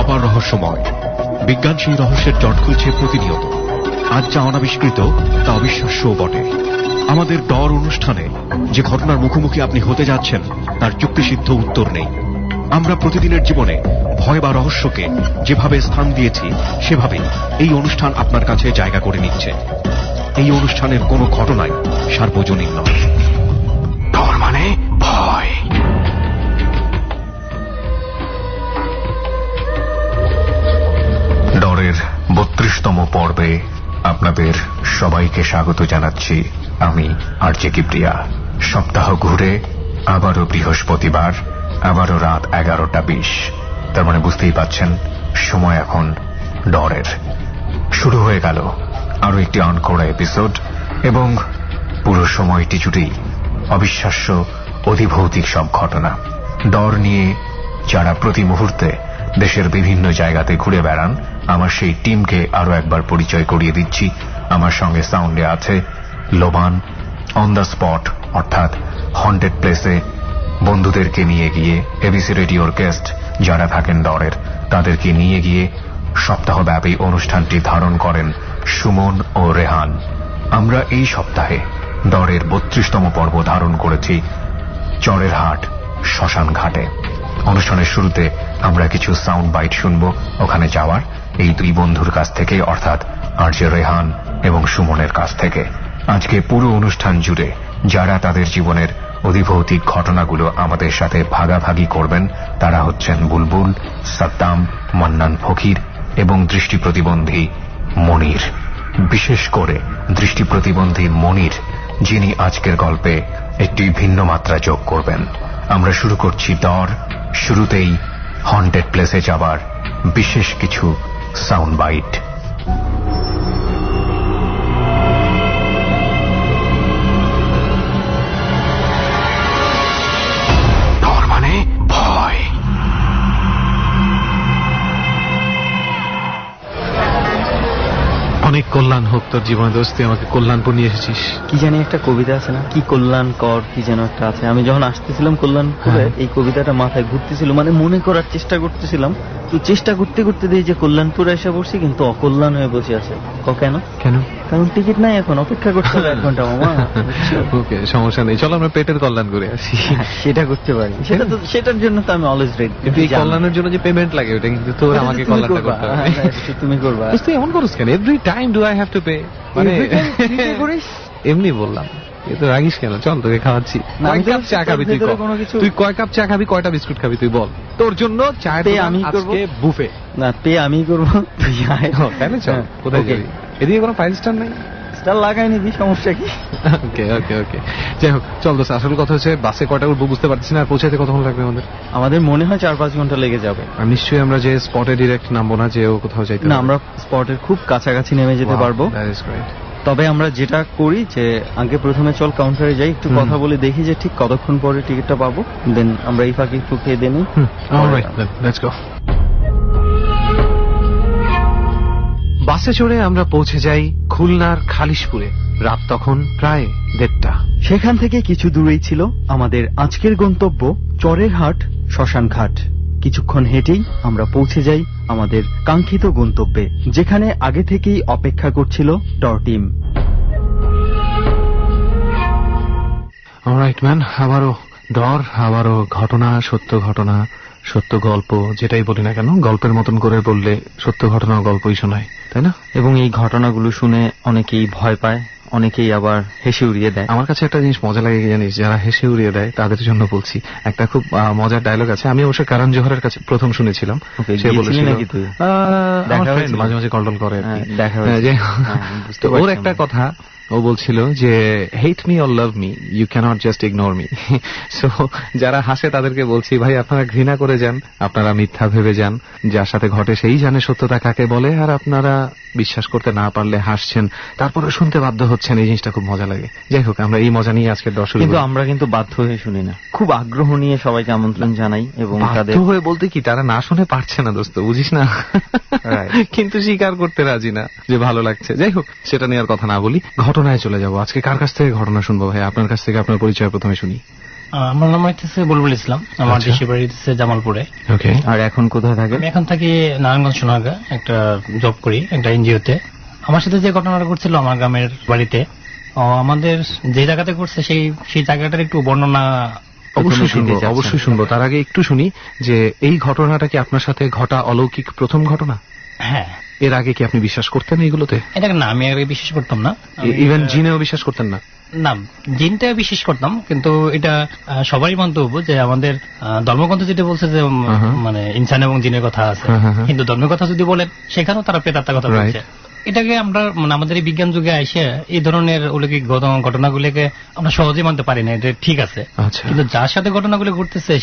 অপার রহস্যময়। বিজ্ঞান সেই রহস্যের জট খুলছে প্রতিনিয়ত। আজ যা অনাবিষ্কৃত তা অবিশ্বাস্যও বটে। আমাদের ডর অনুষ্ঠানে যে ঘটনার মুখোমুখি আপনি হতে যাচ্ছেন তার যুক্তিসিদ্ধ উত্তর নেই। আমরা প্রতিদিনের জীবনে ভয় বা রহস্যকে যেভাবে স্থান দিয়েছি সেভাবেই এই অনুষ্ঠান আপনার কাছে জায়গা করে নিচ্ছে। এই অনুষ্ঠানের কোনো ঘটনাই সার্বজনীন নয়। ডর মানে ভয়। ডরের 32তম পর্বে আপনাদের সবাইকে স্বাগত জানাচ্ছি। আমি আরজে কিবরিয়া। সপ্তাহ ঘুরে আবারও বৃহস্পতিবার, আবারও রাত 11:20। তার মানে বুঝতেই পাচ্ছেন সময় এখন ডরের। শুরু হয়ে গেল আরো একটি আনকোড়া এপিসোড এবং পুরো সময়টি জুড়েই অবিশ্বাস্য অধিভৌতিক সব ঘটনা। ডর নিয়ে যারা প্রতি মুহূর্তে দেশের বিভিন্ন জায়গাতে ঘুরে বেড়ান, আমার সেই টিমকে আরো একবার পরিচয় করিয়ে দিচ্ছি। আমার সঙ্গে সাউন্ডে আছে লোবান। অন দ্য স্পট অর্থাৎ হন্টেড প্লেসে বন্ধুদেরকে নিয়ে গিয়ে এবিসি রেডিওর গেস্ট যারা থাকেন ডরের, তাদেরকে নিয়ে গিয়ে সপ্তাহব্যাপী অনুষ্ঠানটি ধারণ করেন সুমন ও রেহান। আমরা এই সপ্তাহে ডরের 32তম পর্ব ধারণ করেছি চরের হাট শ্মশান ঘাটে। অনুষ্ঠানের শুরুতে আমরা কিছু সাউন্ড বাইট শুনব ওখানে যাওয়ার এই দুই বন্ধুর কাছ থেকে, অর্থাৎ আরজে রেহান এবং সুমনের কাছ থেকে। আজকে পুরো অনুষ্ঠান জুড়ে যারা তাদের জীবনের অধিভৌতিক ঘটনাগুলো আমাদের সাথে ভাগাভাগি করবেন তারা হচ্ছেন বুলবুল, সাদ্দাম, মান্নান ফকির এবং দৃষ্টি প্রতিবন্ধী মনির। বিশেষ করে দৃষ্টি প্রতিবন্ধী মনির, যিনি আজকের গল্পে একটি ভিন্ন মাত্রা যোগ করবেন। আমরা শুরু করছি ডর। শুরুতেই হন্টেড প্লেসে যাবার বিশেষ কিছু সাউন্ড বাইট। ডর মানে ভয়। অনেক কল্যাণ হোক তোর জীবনে দোস্ত, আমাকে কল্যাণপুর নিয়ে এসেছিস। কি জানি একটা কবিতা আছে না, কি কল্যাণ কর কি যেন একটা আছে। আমি যখন আসতেছিলাম কল্যাণপুরে এই কবিতাটা মাথায় ঘুরতেছিল, মানে মনে করার চেষ্টা করতেছিলাম। তো চেষ্টা করতে করতে দিই যে কল্যাণপুরে এসে বসছি, কিন্তু অকল্যাণ হয়ে বসে আছে। কেন? কারণ টিকিট নাই, এখন অপেক্ষা করতে হবে 1 ঘন্টা। মামা ওকে, সমস্যা নেই, চলো আমরা পেটের কল্যাণ করে আসি। সেটা করতে পারি, সেটার জন্য তো আমি অলওয়েজ রেডি। কিন্তু এই কল্যাণের জন্য যে পেমেন্ট লাগে ওটা কিন্তু তোর আমাকে কল্যাণটা করতে হবে। তুমি করবা। তুই এমন করিস কেন? Every time do I have to pay? মানে এমনি বললাম, এ তো রাগিস কেন? চল তোকে খাওয়াচ্ছি। কয় কাপ চা খাবি তুই? তুই কয় কাপ চা খাবি, কয়টা বিস্কুট খাবি তুই বল? তোর জন্য চায়ের আমি আজকে বুফে। না, পে আমি করবো, তুই আয়। তাহলে চল। কোথায় যাবি? এদিকে কোনো 5 স্টার নাই? স্টার লাগাই নিবি, সমস্যা কি? ওকে ওকে ওকে, যাই হোক চল দোস্ত। আসল কথা হচ্ছে বাসে কয়টা উঠবো বুঝতে পারছি না, আর পৌঁছাতে কতক্ষণ লাগবে আমাদের? আমাদের মনে হয় 4-5 ঘন্টা লেগে যাবে। আর নিশ্চয়ই আমরা যে স্পটে ডিরেক্ট নামবো না, যে কোথাও যাইতে না, আমরা স্পটের খুব কাছাকাছি নেমে যেতে পারবো। তবে আমরা যেটা করি যে আগে প্রথমে চল কাউন্টারে যাই, একটু কথা বলে দেখি যে ঠিক কতক্ষণ পরে টিকিটটা পাবো, দেন আমরা এই ফাঁকে একটু খেয়ে দিয়ে নিই। Alright, let's go. বাসে চড়ে আমরা পৌঁছে যাই খুলনার খালিশপুরে। রাত তখন প্রায় 1:30। সেখান থেকে কিছু দূরেই ছিল আমাদের আজকের গন্তব্য চরের হাট শ্মশান ঘাট। কিছুক্ষণ হেঁটেই আমরা পৌঁছে যাই আমাদের কাঙ্ক্ষিত গন্তব্যে, যেখানে আগে থেকেই অপেক্ষা করছিল ডর টিম। অলরাইট ম্যান, আবারও ডর, আবারও ঘটনা, সত্য ঘটনা, সত্য গল্প, যেটাই বলি না কেন গল্পের মতন করে বললে সত্য ঘটনা গল্পই শোনায়, তাই না? এবং এই ঘটনাগুলো শুনে অনেকেই ভয় পায়, অনেকেই আবার হেসে উড়িয়ে দেয়। আমার কাছে একটা জিনিস মজা লাগে, জানিস, যারা হেসে উড়িয়ে দেয় তাদের জন্য বলছি। একটা খুব মজার ডায়লগ আছে, আমি অবশ্য কারণ জোহরের কাছে প্রথম শুনেছিলাম। সে বলেছিল মাঝে মাঝে কল টল করে, ওর একটা কথা ও বলছিল যে hate me or love me, you can't just ignore me. So যারা হাসে তাদেরকে বলছি, ভাই আপনারা ঘৃণা করে যান, আপনারা মিথ্যা ভেবে যান, যার সাথে ঘটে সেই জানে সত্যতা কাকে বলে, আর আপনারা বিশ্বাস করতে না পারলে হাসছেন, তারপরে শুনতে বাধ্য হচ্ছেন। এই জিনিসটা খুব মজা লাগে। যাই হোক, আমরা এই মজা নিয়ে আজকের দর্শক, কিন্তু আমরা কিন্তু বাধ্য হয়ে শুনি না, খুব আগ্রহ নিয়ে সবাইকে আমন্ত্রণ জানাই। এবং বাধ্য হয়ে বলতে কি, তারা না শুনে পারছে না দোস্ত, বুঝিস না, কিন্তু স্বীকার করতে রাজি না যে ভালো লাগছে। যাই হোক, সেটা নিয়ে আর কথা না বলি, ঘটনায় চলে যাবো। আজকে কার কাছ থেকে ঘটনা শুনবো ভাই? আপনার কাছ থেকে, আপনার পরিচয় প্রথমে শুনি। আমার নাম হচ্ছে বুলবুল ইসলাম, আমার দেশের বাড়ি হচ্ছে জামালপুরে। ওকে। আর এখন কোথায় থাকেন? আমি এখন থাকি নারায়ণগঞ্জ সোনারগাঁ, একটা জব করি একটা এনজিওতে। আমার সাথে যে ঘটনাটা ঘটছিল আমার গ্রামের বাড়িতে, আমাদের যে জায়গাতে ঘটছে সেই জায়গাটার একটু বর্ণনা অবশ্যই শুনবো। তার আগে একটু শুনি যে এই ঘটনাটা কি আপনার সাথে ঘটা অলৌকিক প্রথম ঘটনা? হ্যাঁ। এর আগে কি আপনি বিশ্বাস করতেন এইগুলোতে? এটা না, আমি আগে বিশ্বাস করতাম না। ইভেন জিনেও বিশ্বাস করতেন না? না, জিনটা বিশ্বাস করতাম, কিন্তু এটা সবারই মন্তব্য যে আমাদের ধর্মগ্রন্থ যেটা বলছে যে মানে ইনসান এবং জিনের কথা আছে, হিন্দু ধর্মের কথা যদি বলেন সেখানেও তারা প্রেতাত্মার কথা বলছে। এটাকে আমরা মানে আমাদের এই বিজ্ঞান যুগে এসে এই ধরনের অলৌকিক ঘটনাগুলিকে আমরা সহজে মানতে পারি না, এটা ঠিক আছে। কিন্তু যার সাথে ঘটনাগুলো ঘটতেছে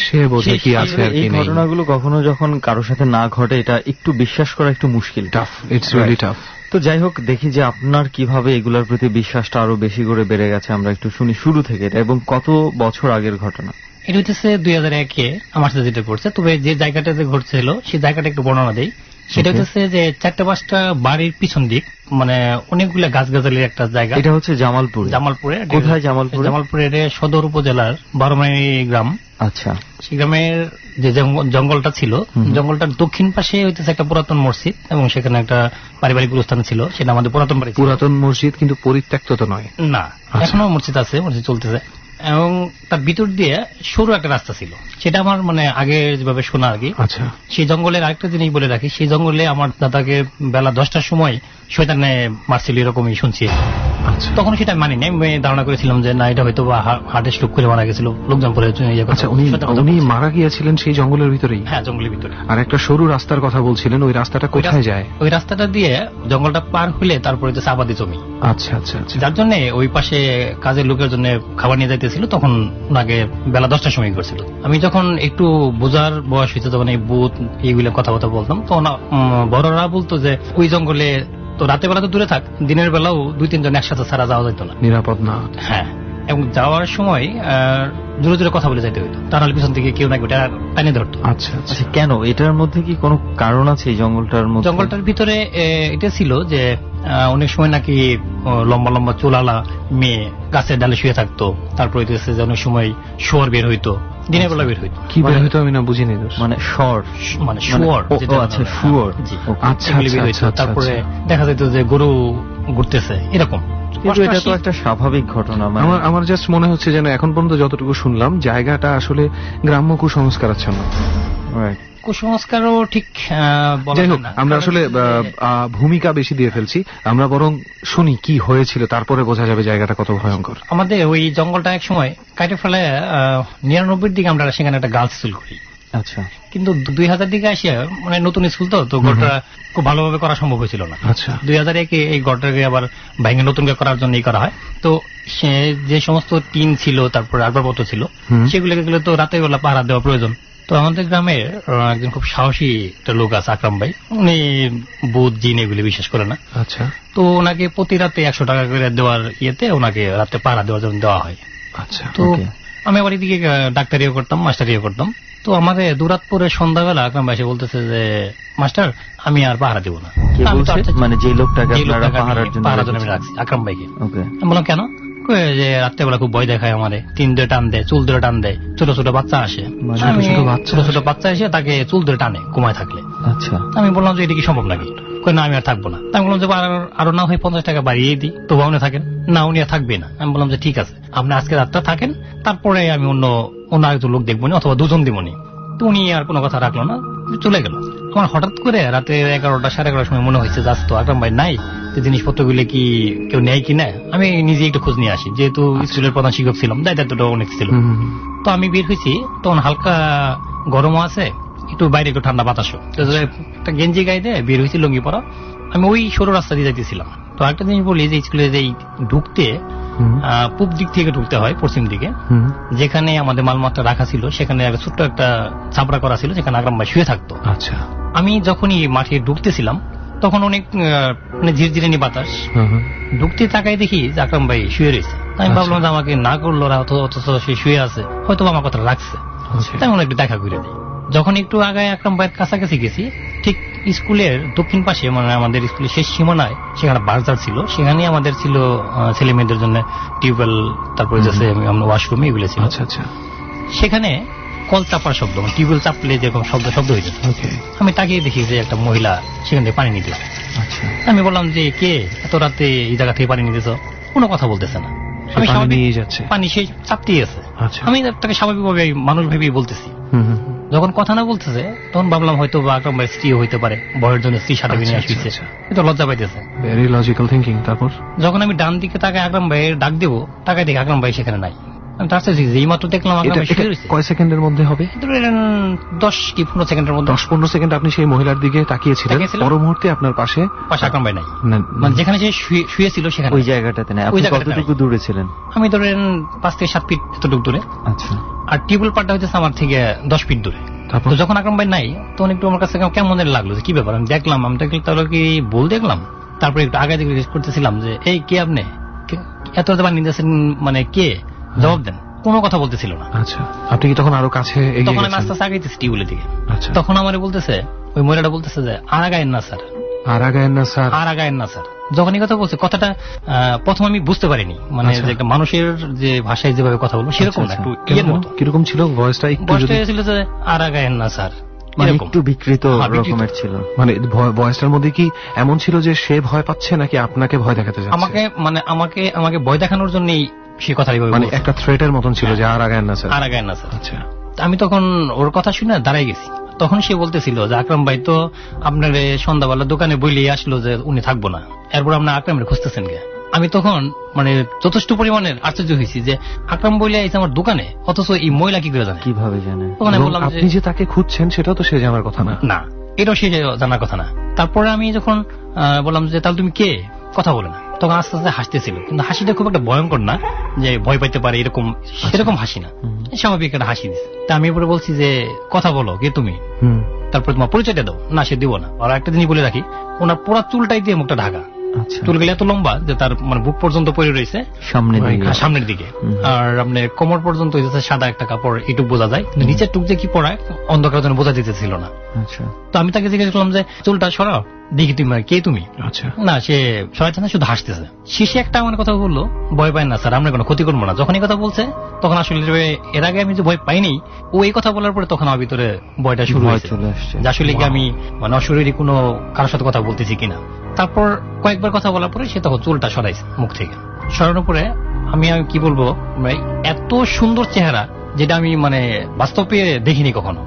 সে বোঝে কি আছে আর কি নেই। এই ঘটনাগুলো কখনো যখন কারোর সাথে না ঘটে এটা একটু বিশ্বাস করা একটু মুশকিল, টাফ, ইটস রিয়েলি টাফ। তো যাই হোক, দেখি যে আপনার কিভাবে এগুলোর প্রতি বিশ্বাসটা আরো বেশি করে বেড়ে গেছে। আমরা একটু শুনি শুরু থেকে এটা, এবং কত বছর আগের ঘটনা। এটা হচ্ছে 2001-এ আমার সাথে যেটা ঘটছে। তবে যে জায়গাটাতে ঘটছিল সেই জায়গাটা একটু বর্ণনা দেই। সেটা হচ্ছে যে 4-5টা বাড়ির পিছন দিক, মানে অনেকগুলো গাছগাছালির একটা জায়গা। এটা হচ্ছে জামালপুরে। কোথায় জামালপুর? জামালপুরের সদর উপজেলার 12মাইল গ্রাম। আচ্ছা। সেই গ্রামের যে জঙ্গলটা ছিল, জঙ্গলটার দক্ষিণ পাশে হইতেছে একটা পুরাতন মসজিদ, এবং সেখানে একটা পারিবারিক গুরুস্থান ছিল। সেটা আমাদের পুরাতন বাড়ি। পুরাতন মসজিদ কিন্তু পরিত্যক্ত তো নয়? না, এখনো মসজিদ আছে, মসজিদ চলতেছে। এবং তার ভিতর দিয়ে সরু একটা রাস্তা ছিল। সেটা আমার মানে আগে যেভাবে শোনা আর কি। আচ্ছা। সেই জঙ্গলের আরেকটা জিনিস বলে রাখি, সেই জঙ্গলে আমার দাদাকে বেলা 10টার সময় শয়তানে মারছিল, এরকমই শুনছি। তখন সেটা মানি নাই, আমি ধারণা করেছিলাম যে না, এটা হয়তো হার্ট স্ট্রোক করে মারা গেছিল, লোকজন পরে। আচ্ছা, উনি মারা গিয়েছিলেন সেই জঙ্গলের ভিতরেই? হ্যাঁ, জঙ্গলের ভিতরে। আর একটা সরু রাস্তার কথা বলছিলেন, ওই রাস্তাটা কোথায় যায়? ওই রাস্তাটা দিয়ে জঙ্গলটা পার হলে তারপরে তো আবাদি জমি। আচ্ছা আচ্ছা। যার জন্য ওই পাশে কাজের লোকের জন্য খাবার নিয়ে যাইতেছিল, তখন ওনাকে বেলা 10টার সময় করছিল। আমি যখন একটু বোঝার বয়স হয়েছে, তখন এই ভূত এইগুলো কথাবার্তা বলতাম, তখন বড়রা বলতো যে ওই জঙ্গলে তো রাতের বেলা তো দূরে থাক, দিনের বেলাও 2-3 জন একসাথে ছাড়া যাওয়া যেত না, নিরাপদ না। হ্যাঁ, এবং যাওয়ার সময় জোরে জোরে কথা বলে যাইতে হইতো, তাহলে পিছন থেকে কেউ না কেউ টানে ধরতো। আচ্ছা আচ্ছা। কেন? এটার মধ্যে কি কোনো কারণ আছে? এই জঙ্গলটার ভিতরে এটা ছিল যে অনেক সময় নাকি লম্বা লম্বা চুলালা মেয়ে গাছের ডালে শুয়ে থাকতো। তারপর হইতেছে যে অনেক সময় শুয়োর বের হইতো, দিনের বেলা বের হইতো। কি বের হইতো আমি না বুঝিনি। মানে শুয়োর। আচ্ছা, শুয়োর। আচ্ছা আচ্ছা। তারপরে দেখা যেত যে গরু ঘুরতেছে, এরকম। কিন্তু এটা তো একটা স্বাভাবিক ঘটনা। আমার জাস্ট মনে হচ্ছে যেন এখন পর্যন্ত যতটুকু শুনলাম জায়গাটা আসলে গ্রাম্য কুসংস্কারাচ্ছন্ন। কুসংস্কারও ঠিক। যাই হোক, আমরা আসলে ভূমিকা বেশি দিয়ে ফেলছি। আমরা বরং শুনি কি হয়েছিল, তারপরে বোঝা যাবে জায়গাটা কত ভয়ঙ্কর। আমাদের ওই জঙ্গলটা এক সময় কাটে ফেলে 99-র দিকে আমরা সেখানে একটা গার্লস স্কুল করি। আচ্ছা। কিন্তু 2000 দিকে আসে মানে নতুন স্কুল তো ঘরটা খুব ভালোভাবে করা সম্ভব হয়েছিল না। আচ্ছা। 2001-এ এই ঘরটাকে আবার ভেঙে নতুন করার জন্য করা হয়। তো সে যে সমস্ত টিন ছিল, তারপর আসবাবপত্র ছিল, সেগুলো তো রাতের বেলা পাহারা দেওয়া প্রয়োজন। তো আমাদের গ্রামের একজন খুব সাহসী একটা লোক আছে, আকরাম ভাই। উনি ভূত জিন এগুলি বিশ্বাস করে না। আচ্ছা। তো ওনাকে প্রতি রাতে 100 টাকা করে দেওয়ার ইয়েতে ওনাকে রাতে পাহারা দেওয়ার জন্য দেওয়া হয়। আচ্ছা। তো আমি আবার এদিকে ডাক্তারিও করতাম, মাস্টারিও করতাম। তো আমাদের দুরাত পরে সন্ধ্যাবেলা আকরাম ভাই এসে বলতেছে যে মাস্টার আমি আর পাহারা দেবো না। মানে যে লোকটাকে পাহারার জন্য আমি রাখছি, আকরাম ভাইকে। আমি বললাম কেন? যে রাত্রেবেলা খুব ভয় দেখায় আমারে, টিন ধরে টান দেয়, চুল ধরে টান দেয়, ছোট ছোট বাচ্চা আসে, ছোট ছোট বাচ্চা এসে তাকে চুল ধরে টানে ঘুমায় থাকলে। আচ্ছা। আমি বললাম যে এটা কি সম্ভব নাকি? না, আমি আর থাকবো না। আমি বললাম যে আরো না হয় 50 টাকা বাড়িয়ে দিই, তবু উনি থাকেন না, উনি আর থাকবে না। আমি বললাম যে ঠিক আছে, আপনি আজকে রাতটা থাকেন, তারপরে আমি অন্য আরেকজন লোক দেখবো, অথবা 2 জন দিবনি। তো উনি আর কোনো কথা রাখলো না, চলে গেল। আমার হঠাৎ করে রাতে 11টা 11:30 সময় মনে হয়েছে যাস তো আকরাম ভাই নাই, জিনিসপত্রগুলো কি কেউ নেয় কিনা। আমি নিজে একটু খোঁজ নিয়ে আসি, যেহেতু স্কুলের প্রধান শিক্ষক ছিলাম, দায়িত্বটা অনেক ছিল। তো আমি বের হয়েছি, তখন হালকা গরমও আছে, একটু বাইরে একটু ঠান্ডা বাতাসও। একটা গেঞ্জি গায়ে দিয়ে বের হয়েছি, লুঙ্গি পরা। আমি ওই সরু রাস্তা দিয়ে যাইতেছিলাম। তো একটা জিনিস বলি যে স্কুলে যে ঢুকতে পূব দিক থেকে ঢুকতে হয়, পশ্চিম দিকে, যেখানে আমাদের মালমাত্রা রাখা ছিল সেখানে একটা ছোট্ট একটা ছাপড়া করা ছিল, যেখানে আকরাম ভাই শুয়ে থাকতো। আচ্ছা। আমি যখনই মাঠে ঢুকতেছিলাম তখন অনেক মানে ঝিরঝিরানি বাতাস, ঢুকতে তাকাই দেখি যে আকরাম ভাই শুয়ে রয়েছে। আমি ভাবলাম যে আমাকে না করলো, অথচ সে শুয়ে আছে, হয়তো আমার কথা রাখছে, তাই মনে একটু দেখা করে দিই। যখন একটু আগায় আকরাম ভাইয়ের কাছাকাছি গেছি, ঠিক স্কুলের দক্ষিণ পাশে, মানে আমাদের স্কুলের শেষ সীমানায় সেখানে বাজার ছিল, সেখানে আমাদের ছিল ছেলে মেয়েদের জন্য টিউবওয়েল, তারপরে ওয়াশরুম এগুলো ছিল। আচ্ছা আচ্ছা। সেখানে কল চাপার শব্দ, মানে টিউবওয়েল চাপলে যেরকম শব্দ হয়েছে, আমি তাকিয়ে দেখি যে একটা মহিলা সেখান থেকে পানি নিতে। আমি বললাম যে কে এত রাতে এই জায়গা থেকে পানি নিতেছ? কোনো কথা বলতেছে না। আমি পানি সে চাপতেই আছে। আমি তাকে স্বাভাবিকভাবে মানুষ ভেবেই বলতেছি। যখন কথা না বলতেছে তখন ভাবলাম হয়তো বা আকরাম ভাই স্ত্রী হইতে পারে, ভয়ের জন্য স্ত্রী সাথে নিয়ে আসছে, কিন্তু লজ্জা পাইতেছে। Very logical thinking. তারপর যখন আমি ডান দিকে তাকে আকরাম ভাইয়ের ডাক দেবো, তাকায় দেখি আকরাম ভাই সেখানে নাই। আমি তার সাথে এই মাত্র দেখলাম আকরাম ভাই শুয়ে রয়েছে। কয় সেকেন্ডের মধ্যে হবে? 10 কি 15 সেকেন্ডের মধ্যে। 10-15 সেকেন্ড আপনি সেই মহিলার দিকে তাকিয়েছিলেন, পর মুহূর্তে আপনার পাশে আকরাম ভাই নাই, মানে যেখানে সে শুয়েছিল সেখানে, ওই জায়গাটাতে নাই। আপনি কতটুকু দূরে ছিলেন? আমি ধরেন 5 থেকে 7 ফিট এতটুকু দূরে। আচ্ছা। আর টিউবওয়েল পাড়টা হচ্ছে আমার থেকে 10 ফিট দূরে। তো যখন আকরাম ভাই নাই তখন একটু আমার কাছে কেমন লাগলো, যে কি ব্যাপার। আমি দেখলাম, তাহলে কি বল দেখলাম। তারপরে একটু আগে দিকে করতেছিলাম যে এই কে আপনি, এত রাতে পানি নিতেছেন, মানে কে, জবাব দেন। কোনো কথা বলতেছিল না। আচ্ছা, আপনি কি তখন আরো কাছে এগিয়ে গেছেন? তখন আমি আস্তে আস্তে আগাইতেছি টিউবওয়েলের দিকে। আচ্ছা। তখন আমারে বলতেছে, ওই মহিলাটা বলতেছে যে আর আগায়েন না স্যার, আর আগায়েন না স্যার, আর আগায়েন না স্যার। যখন এই কথা বলছে, কথাটা প্রথম আমি বুঝতে পারিনি, মানে যে একটা মানুষের যে ভাষায় যেভাবে কথা বলবো সেরকম না, একটু ইয়ের মতো। কিরকম ছিল ভয়েসটা? ভয়েসটা ছিল যে আর আগায়েন না স্যার, মানে একটু বিকৃত রকমের ছিল। মানে ভয়েসটার মধ্যে কি এমন ছিল যে সে ভয় পাচ্ছে নাকি আপনাকে ভয় দেখাতে যাচ্ছে? আমাকে ভয় দেখানোর জন্যই সে কথা, মানে একটা থ্রেটের মতন ছিল যে আর আগায়েন না স্যার, আর আগায়েন না স্যার। আচ্ছা। আমি তখন ওর কথা শুনে দাঁড়াই গেছি। তখন সে বলতেছিল যে আকরাম ভাই তো আপনার সন্ধ্যাবেলা দোকানে বইলেই আসলো যে উনি থাকবো না, এরপর আপনার আকরামের খুঁজতেছেন কে? আমি তখন মানে যথেষ্ট পরিমাণের আশ্চর্য হয়েছি যে আকরাম বইলে আইছে আমার দোকানে, অথচ এই মহিলা কি করে জানে, কিভাবে জানে? তখন আমি বললাম আপনি যে তাকে খুঁজছেন সেটাও তো সে জানার কথা না। না, এটাও সে জানার কথা না। তারপরে আমি যখন বললাম যে তাহলে তুমি কে, কথা বলে না, তখন আস্তে আস্তে হাসতেছিল, কিন্তু হাসিটা খুব একটা ভয়ঙ্কর না যে ভয় পাইতে পারে এরকম, সেরকম হাসি না, স্বাভাবিক একটা হাসি দিচ্ছে। তা আমি এরপরে বলছি যে কথা বলো, কে তুমি, তারপরে তোমার পরিচয়টা দাও। না, সে দিব না। আর একটা জিনিস বলে রাখি, ওনার পুরো চুলটাই দিয়ে মুখটা ঢাকা। চুলগুলো এত লম্বা যে তার মানে বুক পর্যন্ত পড়ে রয়েছে সামনের দিকে, আর আপনার কোমর পর্যন্ত সাদা একটা কাপড়, এটুক বোঝা যায়, কিন্তু নিচের টুক যে কি পড়ায় অন্ধকার জন্য বোঝা দিতেছিল না। তো আমি তাকে জিজ্ঞেস করলাম যে চুলটা সরাও দেখি, তুমি কে তুমি? না, সে সরাইছে না, শুধু হাসতেছে। শেষে একটা আমার কথা বললো, ভয় পায় না স্যার, আমরা কোনো ক্ষতি করবো না। যখন এই কথা বলছে তখন আসলে এর আগে আমি যে ভয় পাইনি, ও এই কথা বলার পরে তখন আমার ভিতরে ভয়টা শুরু হয়েছে, আসলে কি আমি মানে অশরীরী কোনো কারোর সাথে কথা বলতেছি কিনা। তারপর কয়েকবার কথা বলার পরে সে তখন চুলটা সরাইছে মুখ থেকে। সরানোর পরে আমি কি বলবো, এত সুন্দর চেহারা যেটা আমি মানে বাস্তবে দেখিনি কখনো,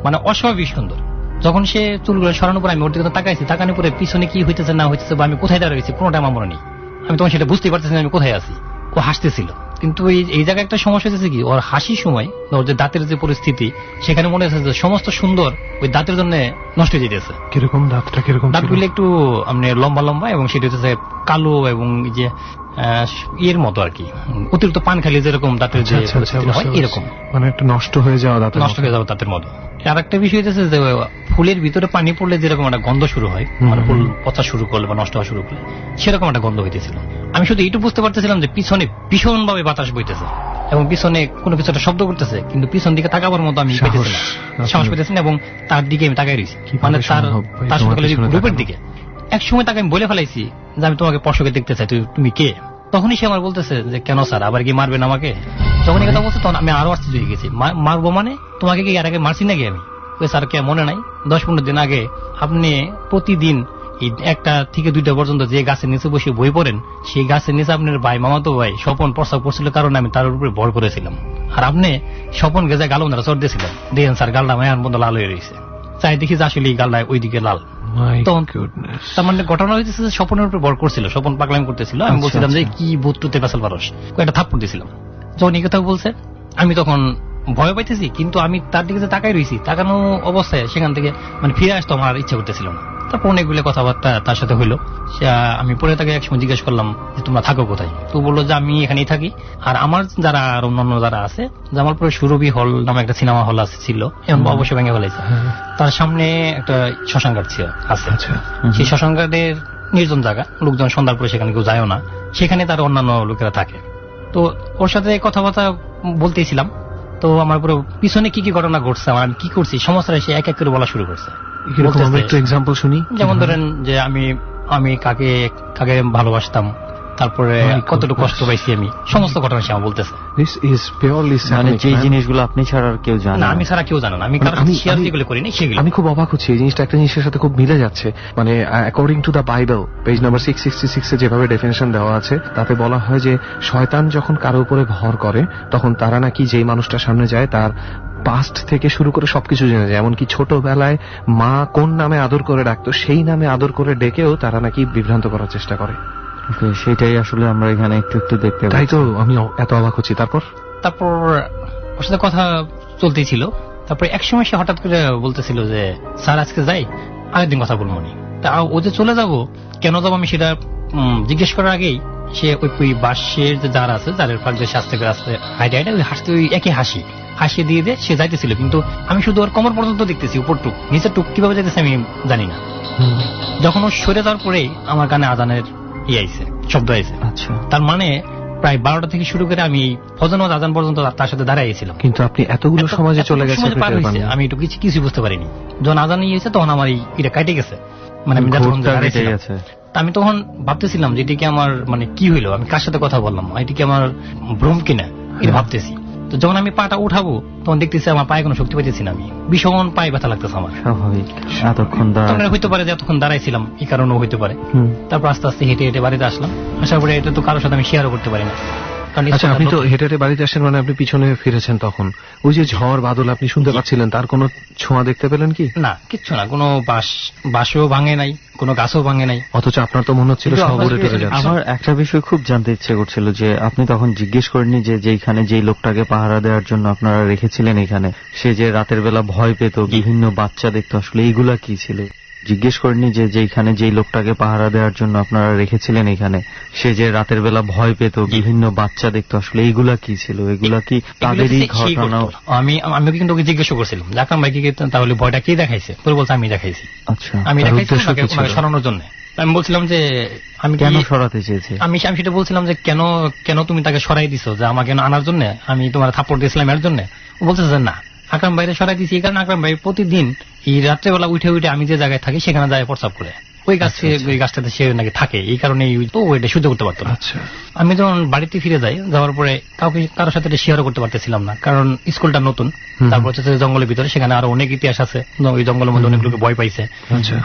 মানে অস্বাভাবিক সুন্দর। যখন সে চুলগুলো সরানোর পরে আমি ওর দিকে তাকাইছি, তাকানোর পরে পিছনে কি হইতেছে না হইতেছে বা আমি কোথায় দাঁড়িয়েছি কোনোটা আমার মনে নেই। আমি তখন সেটা বুঝতে পারতেছি না আমি কোথায় আছি। ও হাসতেছিল, কিন্তু এই জায়গায় একটা সমস্যা হয়েছে কি, ওর হাসির সময় ওর যে দাঁতের যে পরিস্থিতি, সেখানে মনে হচ্ছে যে সমস্ত সুন্দর ওই দাঁতের জন্য নষ্ট হয়ে যেতেছে। কিরকম দাঁতটা? কিরকম? দাঁতগুলো একটু লম্বা লম্বা এবং সেটা হচ্ছে কালো এবং যে এর মতো আর কি, অতিরিক্ত পান খালি যেরকম দাঁতের যে হয় এরকম, মানে একটু নষ্ট হয়ে যাওয়া দাঁত, নষ্ট হয়ে যাওয়া দাঁতের মতো। আর একটা বিষয় হচ্ছে যে ফুলের ভিতরে পানি পড়লে যেরকম একটা গন্ধ শুরু হয়, মানে ফুল পচা শুরু করলে বা নষ্ট হওয়া শুরু করলে সেরকম একটা গন্ধ হইতেছিল। আমি শুধু এইটুকু বুঝতে পারতেছিলাম যে পিছনে ভীষণ ভাবে বাতাস বইতেছে এবং পিছনে কোনো কিছু একটা শব্দ করতেছে, কিন্তু পিছন দিকে তাকাবার মতো আমি সাহস পেতেছি না এবং তার দিকে আমি তাকাই রয়েছি, মানে তার রূপের দিকে। এক সময় তাকে আমি বলে ফেলাইছি যে আমি তোমাকে পশকে দেখতে চাই, তুমি কে? তখনই সে আমার বলতেছে যে কেন স্যার, আবার কি মারবেন আমাকে? যখন এই কথা বলছে তখন আমি আরো আশ্চর্য হয়ে গেছি, মারবো মানে? তোমাকে কি এর আগে মারছি নাকি আমি? ওই স্যার কে মনে নাই 10-15 দিন আগে আপনি প্রতিদিন 1টা থেকে 2টা পর্যন্ত যে গাছের নিচে বসে বই পড়েন, সেই গাছের নিচে আপনার ভাই, মামাতো ভাই স্বপন প্রস্তাব করছিল, কারণ আমি তার উপরে ভর করেছিলাম। আর আপনি স্বপন গেজে গাল ওনারা চড় দিয়েছিলেন, দেখেন স্যার গালটা মায়ার মতো লাল হয়ে রয়েছে। চাই দেখি যে আসলে গালটা ওইদিকে লাল। তার মানে ঘটনা হয়েছে যে স্বপনের উপরে ভর করছিল, স্বপন পাগলামি করতেছিল। আমি বলছিলাম যে কি বুতুতে পেছাল পারস, একটা থাপ্পড় দিয়েছিলাম। যখন এই কথা বলছে আমি তখন ভয় পাইতেছি, কিন্তু আমি তার দিকে যে তাকাই রয়েছি, তাকানো অবস্থায় সেখান থেকে মানে ফিরে আসতো আমার ইচ্ছা করতেছিল না। তারপর অনেকগুলো কথাবার্তা তার সাথে হইলো। আমি পরে তাকে একসময় জিজ্ঞেস করলাম যে তোমরা থাকো কোথায়? তো বললো যে আমি এখানেই থাকি, আর আমার যারা আর অন্যান্য যারা আছে, জামালপুরে সুরভি হল নামে একটা সিনেমা হল ছিল, এখন অবশ্যই ভেঙে ফেলেছে, তার সামনে একটা শ্মশানঘাট আছে। সেই শ্মশানঘাটের নির্জন জায়গা, লোকজন সন্ধ্যার পরে সেখানে কেউ যায়ও না, সেখানে তার অন্যান্য লোকেরা থাকে। তো ওর সাথে কথাবার্তা বলতেছিলাম। তো আমার পুরো পিছনে কি কি ঘটনা ঘটছে, আমি কি করছি সমস্যাটা সে এক এক করে বলা শুরু করছে। একটু এক্সাম্পল শুনি। যেমন ধরেন যে আমি কাকে কাকে ভালোবাসতাম, তারপরে কতটুকু কষ্ট পাইছি, আমি সমস্ত ঘটনা সে আমার বলতেছে। মানে যে জিনিসগুলো আপনি ছাড়া আর কেউ জানে না, আমি ছাড়া কেউ জানে না, আমি কারোর সাথে শেয়ার যেগুলো করিনি সেগুলো। আমি খুব অবাক হচ্ছি, এই জিনিসটা একটা জিনিসের সাথে খুব মিলে যাচ্ছে। মানে according to the Bible page number 666 এ যেভাবে ডেফিনেশন দেওয়া আছে তাতে বলা হয় যে শয়তান যখন কারো উপরে ভর করে তখন তারা নাকি যেই মানুষটার সামনে যায় তার পাস্ট থেকে শুরু করে সবকিছু জেনে যায়। এমনকি ছোটবেলায় মা কোন নামে আদর করে ডাকতো সেই নামে আদর করে ডেকেও তারা নাকি বিভ্রান্ত করার চেষ্টা করে। সেটাই আসলে আমরা এখানে একটু একটু দেখতে পাই। তাই তো আমি এত অবাক হচ্ছি। তারপর ওর সাথে কথা চলতেই ছিল। তারপরে একসময় সে হঠাৎ করে বলতেছিল যে স্যার আজকে যাই, আরেকদিন কথা বলবো নি। তা ও যে চলে যাব, কেন যাবো আমি সেটা জিজ্ঞেস করার আগেই সে ওই বাসের যে যার আছে যারের পাক দিয়ে আসতে আসতে হাইটে হাইটে ওই হাসতে ওই একই হাসিয়ে দিয়ে সে যাইতেছিল। কিন্তু আমি শুধু ওর কোমর পর্যন্ত দেখতেছি, উপর টুক নিচের টুক কিভাবে যাইতেছে আমি জানি না। যখন ও সরে যাওয়ার পরেই আমার কানে আজানের আইছে, শব্দ আইছে। আচ্ছা, তার মানে প্রায় 12টা থেকে শুরু করে আমি ফজর নামাজ আজান পর্যন্ত তার সাথে দাঁড়াইছিলাম। কিন্তু আপনি এতগুলো সমাজে চলে গেছেন, আমি একটু কিছু বুঝতে পারিনি। যখন আজান নিয়েছে তখন আমার এটা কাটে গেছে, মানে আমি তখন ভাবতেছিলাম যে এটা কি আমার মানে কি হইলো, আমি কার সাথে কথা বললাম, এটা কি আমার ভ্রম কিনা এটা ভাবতেছি। তো যখন আমি পাটা উঠাবো তখন দেখতেছি আমার পায়ে কোনো শক্তি পাইতেছি না, আমি ভীষণ পায়ে ব্যথা লাগতেছে আমার। স্বাভাবিক, এতক্ষণ হইতে পারে যে এতক্ষণ দাঁড়াইছিলাম এই কারণেও হইতে পারে। তারপর আস্তে আস্তে হেঁটে হেঁটে বাড়িতে আসলাম। আসার পরে এটা তো কারোর সাথে আমি শেয়ারও করতে পারি না। আচ্ছা, আপনি তো হেঁটে হেঁটে বাড়িতে আসেন, মানে আপনি পিছনে ফিরেছেন, তখন ওই যে ঝড় বাদল আপনি শুনতে পাচ্ছিলেন, তার কোনো ছোঁয়া দেখতে পেলেন কি? না, কিচ্ছু না, কোনো বাঁশও ভাঙে নাই, কোনো গাছও ভাঙে নাই। অথচ আপনার তো মনে হচ্ছিল সব উড়ে চলে যাচ্ছে। আমার একটা বিষয় খুব জানতে ইচ্ছে করছিল যে আপনি তখন জিজ্ঞেস করেননি যে যেখানে যেই লোকটাকে পাহারা দেওয়ার জন্য আপনারা রেখেছিলেন এখানে, সে যে রাতের বেলা ভয় পেত, বিভিন্ন বাচ্চা দেখতো, আসলে এইগুলা কি ছিল? জিজ্ঞেস করেননি যে যেখানে যেই লোকটাকে পাহারা দেওয়ার জন্য আপনারা রেখেছিলেন এখানে, সে যে রাতের বেলা ভয় পেত, বিভিন্ন বাচ্চা দেখতো, আসলে এইগুলা কি ছিল? এগুলা কি তাদেরই ঘটনা? আমি কিন্তু ওকে জিজ্ঞেস করছিলাম যে আকরাম ভাই কি তাহলে ভয়টা কে দেখাইছে? পরে বলছে আমি দেখাইছি। আচ্ছা, আমি দেখাইছি সরানোর জন্য। আমি বলছিলাম যে আমি কেন সরাতে চেয়েছি, আমি সেটা বলছিলাম যে কেন তুমি তাকে সরাই দিছো, যে আমাকে আনার জন্য আমি তোমার থাপ্পড় দিয়েছিলাম এর জন্য? ও বলতেছে যে না, আকরাম ভাইরে সরাই দিয়েছি এই কারণে আকরাম ভাই প্রতিদিন এই রাত্রেবেলা উঠে আমি যে জায়গায় থাকি সেখানে যায় প্রস্রাব করে, ওই গাছটাতে সে নাকি থাকে, এই কারণে তো ওইটা সহ্য করতে পারতো না। আমি যখন বাড়িতে ফিরে যাই, যাওয়ার পরে কারোর সাথে শেয়ারও করতে পারতেছিলাম না, কারণ স্কুলটা নতুন, তারপর হচ্ছে জঙ্গলের ভিতরে, সেখানে আরো অনেক ইতিহাস আছে, ওই জঙ্গলের মধ্যে অনেক লোকে ভয় পাইছে।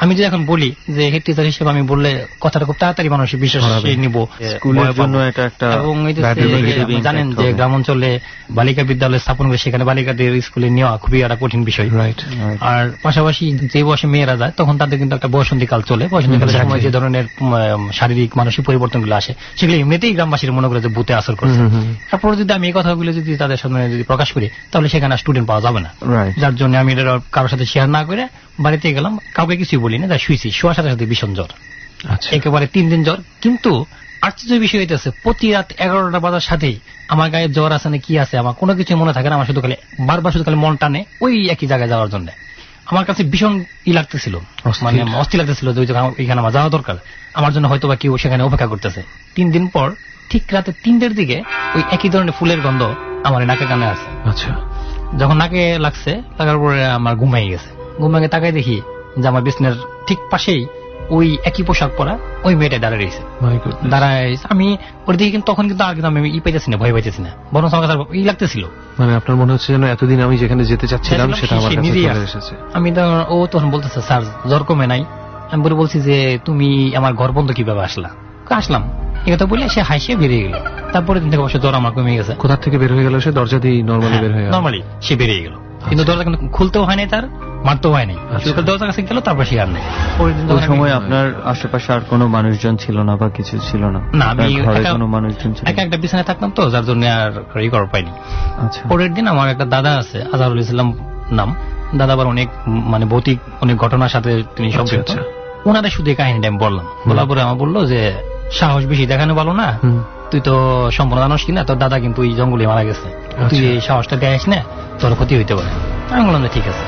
আমি যদি এখন বলি যে হেড টিচার হিসেবে আমি বললে কথাটা খুব তাড়াতাড়ি মানুষ বিশ্বাস নিব, স্কুলের জন্য এটা একটা। এবং জানেন যে গ্রাম অঞ্চলে বালিকা বিদ্যালয় স্থাপন করে সেখানে বালিকাদের স্কুলে নেওয়া খুবই একটা কঠিন বিষয়। আর পাশাপাশি যে বয়সে মেয়েরা যায় তখন তাদের কিন্তু একটা বসন্তীকাল চলে, বসন্তীকালের সময় যে ধরনের শারীরিক মানসিক পরিবর্তনগুলো আসে সেগুলো এমনিতেই গ্রামবাসীর মনে করে যে ভূতে আসর করছে। তারপরে যদি আমি এই কথাগুলো যদি তাদের সামনে যদি প্রকাশ করি তাহলে সেখানে স্টুডেন্ট পাওয়া যাবে না, যার জন্য আমি এটা কারোর সাথে শেয়ার না করে বাড়িতে গেলাম, কাউকে কিছুই বলি না, যা শুয়েছি, শোয়ার সাথে সাথে ভীষণ জ্বর, একেবারে 3 দিন জ্বর। কিন্তু আশ্চর্য বিষয় হইতেছে প্রতি রাত 11টা বাজার সাথেই আমার গায়ে জ্বর আছে না কি আছে আমার কোনো কিছু মনে থাকে না, আমার শুধু খালি মন টানে ওই একই জায়গায় যাওয়ার জন্য। আমার কাছে ভীষণ লাগতেছিল, মানে অস্থির লাগতেছিল যে এখানে আমার যাওয়া দরকার, আমার জন্য হয়তো বা কেউ সেখানে অপেক্ষা করতেছে। 3 দিন পর ঠিক রাতে 3টের দিকে ওই একই ধরনের ফুলের গন্ধ আমার নাকে কানে আসে। আচ্ছা, যখন নাকে লাগছে, লাগার পরে আমার ঘুমাই গেছে, ঘুমাকে তাকাই দেখি যে আমার বিছানার ঠিক পাশেই ওই একই পোশাক পরা ওই মেয়েটা দাঁড়ায় আমি ওর দিকে, কিন্তু তখন কিন্তু আর কিন্তু আমি পাইতেছি না, ভয় পাইতেছি না, বরং আমার কাছে লাগতেছিল, মানে আপনার মনে হচ্ছে যেন এতদিন আমি যেখানে যেতে চাচ্ছিলাম সেটা আমার কাছে চলে এসেছে। আমি ও তখন বলতেছে স্যার জ্বর কমে নাই। আমি বলছি যে তুমি আমার ঘর বন্ধ কিভাবে আসলাম এই কথা বলে সে হাসিয়ে বেরিয়ে গেল। তারপরে দিন থেকে অবশ্য জ্বর আমার কমে গেছে। কোথা থেকে বের হয়ে গেল? সে দরজা দিয়ে নর্মালি বের হয়ে গেল, নর্মালি সে বেরিয়ে গেল, কিন্তু দরজা কিন্তু খুলতেও হয় নাই, তার মারতেও হয় নাই, দরজার কাছে গেল, তারপর সে আর নেই। ওই সময় আপনার আশেপাশে আর কোনো মানুষজন ছিল না বা কিছু ছিল না? না, আমি কোনো মানুষজন ছিল, একটা বিছানায় থাকতাম তো, যার জন্য আর করার পাইনি। আচ্ছা, পরের দিন আমার একটা দাদা আছে, আজহারুল ইসলাম নাম, দাদা আবার অনেক মানে ভৌতিক অনেক ঘটনার সাথে তিনি সম্পৃক্ত। ওনাদের শুধু এই কাহিনীটা আমি বললাম, বলার পরে আমার বললো যে সাহস বেশি দেখানো ভালো না, তুই তো সম্পূর্ণ জানোস কিনা তোর দাদা কিন্তু ওই জঙ্গলে মারা গেছে, তুই এই সাহসটা দেখাইস না, তোর ক্ষতি হইতে পারে। আমি বললাম যে ঠিক আছে।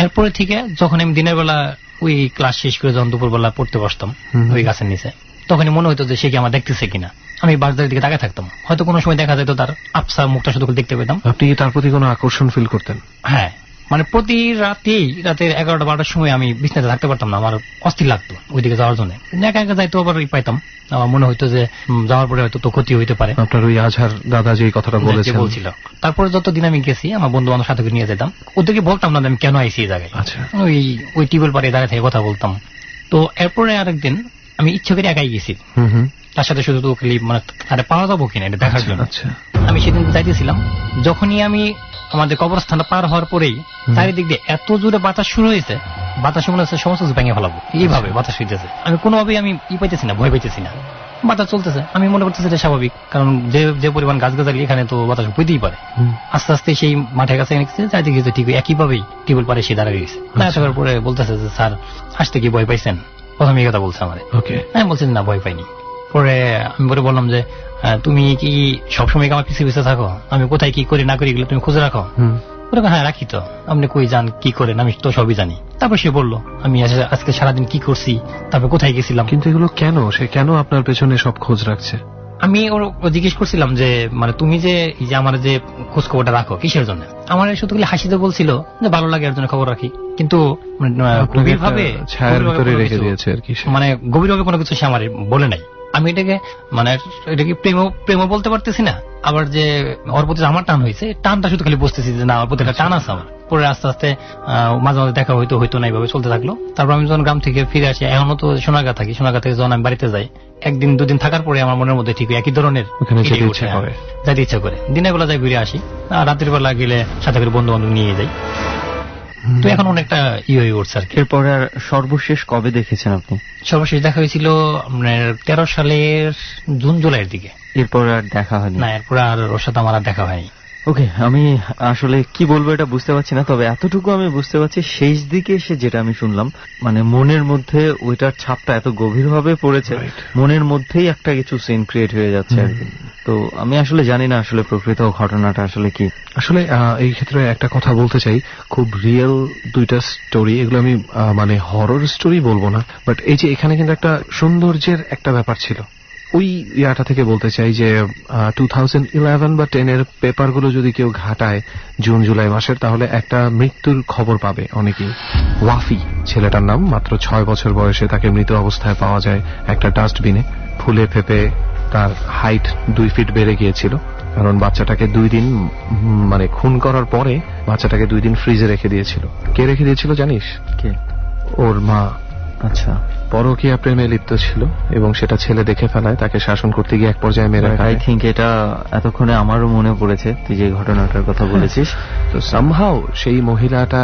এরপরে থেকে যখন আমি দিনের বেলা ওই ক্লাস শেষ করে যখন দুপুরবেলা পড়তে বসতাম ওই গাছের নিচে, তখনই মনে হইতো যে সে কি আমার দেখতেছে কিনা। আমি বাজারের দিকে তাকায় থাকতাম, হয়তো কোনো সময় দেখা যেত তার আফসা মুখটা শুধু দেখতে পেতাম। আপনি তার প্রতি কোনো আকর্ষণ ফিল করতেন? হ্যাঁ, মানে প্রতি রাতের 11টা-12টার সময় আমি বিছানাতে থাকতে পারতাম না, আমার অস্থির লাগতো ওইদিকে যাওয়ার জন্য। একা একা যাইতো আবার পাইতাম, আমার মনে হইতো যে যাওয়ার পরে হয়তো তো ক্ষতি হইতে পারে। আপনার ওই আজহার দাদা যে কথাটা বলছিল, তারপরে যতদিন আমি গেছি আমার বন্ধু বান্ধব সাথে নিয়ে যেতাম, ওদেরকে বলতাম না আমি কেন আইসি এই জায়গায়, ওই টিউবওয়েল পাড়ে দাঁড়িয়ে থেকে কথা বলতাম। তো এরপরে আরেকদিন আমি ইচ্ছে করে একাই গেছি, তার সাথে শুধু মানে আরে পাওয়া যাবো কিনা এটা দেখার জন্য। আমি সেদিন যাইতেছিলাম, যখনই আমি আমাদের কবরস্থানটা পার হওয়ার পরেই চারিদিক দিয়ে এত জোরে বাতাস শুরু হয়েছে, বাতাস মনে হচ্ছে সমস্ত ভেঙে ফেলাবো, এইভাবে বাতাস হইতেছে। আমি কোনোভাবেই আমি পাইতেছি না, ভয় পাইতেছি না, বাতাস চলতেছে। আমি মনে করতেছি এটা স্বাভাবিক, কারণ যে পরিমাণ গাছগাছালি এখানে তো বাতাস বইতেই পারে। আস্তে আস্তে সেই মাঠের কাছে গেছে, চারিদিকে গেছে ঠিক একইভাবেই টিউবওয়েল পারে সে দাঁড়িয়ে গেছে। দাঁড়ানোর পরে বলতেছে যে স্যার আসতে কি ভয় পাইছেন, প্রথমে এই কথা বলছে আমার। আমি বলছি না ভয় পাইনি। পরে আমি পরে বললাম যে তুমি কি সবসময় আমার পিছিয়ে পিছিয়ে থাকো, আমি কোথায় কি করি না করি এগুলো তুমি খুঁজে রাখো? হ্যাঁ রাখি তো, আপনি কই যান কি করেন আমি তো সবই জানি। তারপর সে বললো আমি আজকে সারাদিন কি করছি, তারপর কোথায় গেছিলাম। কিন্তু এগুলো কেন, সে কেন আপনার পেছনে সব খোঁজ রাখছে? আমি ওর জিজ্ঞেস করছিলাম যে মানে তুমি যে আমার যে খোঁজ খবরটা রাখো কিসের জন্য? আমার শুধু হাসিতে বলছিল যে ভালো লাগে এর জন্য খবর রাখি, কিন্তু গভীরভাবে মানে গভীরভাবে কোনো কিছু সে আমার বলে নাই। আমি এটাকে মানে এটাকে প্রেম বলতে পারতেছি না, আবার যে ওর প্রতি আমার টান হয়েছে, টানটা শুধু খালি বুঝতেছি যে না ওর প্রতি একটা টান আছে আমার। পরে আস্তে আস্তে মাঝে মাঝে দেখা হইতো না, এইভাবে চলতে থাকলো। তারপর আমি যখন গ্রাম থেকে ফিরে আসি, এখনো তো সোনাগা থাকি, সোনাগা থেকে যখন আমি বাড়িতে যাই, একদিন দুদিন থাকার পরে আমার মনের মধ্যে ঠিক একই ধরনের যাইতে ইচ্ছা করে। দিনের বেলা যাই ঘুরে আসি, আর রাতের বেলা গেলে সাথে করে বন্ধু বান্ধব নিয়ে যাই। তো এখন অনেকটা হয়ে উঠছে আর কি। এরপরে আর সর্বশেষ কবে দেখেছেন আপনি? সর্বশেষ দেখা হয়েছিল আপনার 13 সালের জুন জুলাইয়ের দিকে। এরপর আর দেখা হয়নি? না, এরপর আর ওর সাথে আমার আর দেখা হয়নি। ওকে, আমি আসলে কি বলবো এটা বুঝতে পারছি না, তবে এতটুকু আমি বুঝতে পারছি শেষ দিকে এসে যেটা আমি শুনলাম, মানে মনের মধ্যে ওইটার ছাপটা এত গভীরভাবে পড়েছে, মনের মধ্যেই একটা কিছু সিন ক্রিয়েট হয়ে যাচ্ছে আর কি। তো আমি আসলে জানি না আসলে প্রকৃত ঘটনাটা আসলে কি। আসলে এই ক্ষেত্রে একটা কথা বলতে চাই, খুব রিয়েল দুইটা স্টোরি, এগুলো আমি মানে হরর স্টোরি বলবো না, বাট এই যে এখানে কিন্তু একটা সৌন্দর্যের একটা ব্যাপার ছিল। ওই ইয়াটা থেকে বলতে চাই যে 2011 বা 10 পেপারগুলো যদি কেউ ঘাটায় জুন জুলাই মাসের, তাহলে একটা মৃত্যুর খবর পাবে অনেকেই। ওয়াফি ছেলেটার নাম, মাত্র 6 বছর বয়সে তাকে মৃত অবস্থায় পাওয়া যায় একটা ডাস্টবিনে। ফুলে ফেপে তার হাইট 2 ফিট বেড়ে গিয়েছিল, কারণ বাচ্চাটাকে 2 দিন মানে খুন করার পরে বাচ্চাটাকে 2 দিন ফ্রিজে রেখে দিয়েছিল। কে রেখে দিয়েছিল জানিস? কে? ওর মা। আচ্ছা। পরকীয়া প্রেমে লিপ্ত ছিল এবং সেটা ছেলে দেখে ফেলায়, তাকে শাসন করতে গিয়ে এক পর্যায়ে মেরে ফেলে। আই থিঙ্ক এটা এতক্ষণে আমারও মনে পড়েছে তুই যে ঘটনাটার কথা বলেছিস। তো সামহাউ সেই মহিলাটা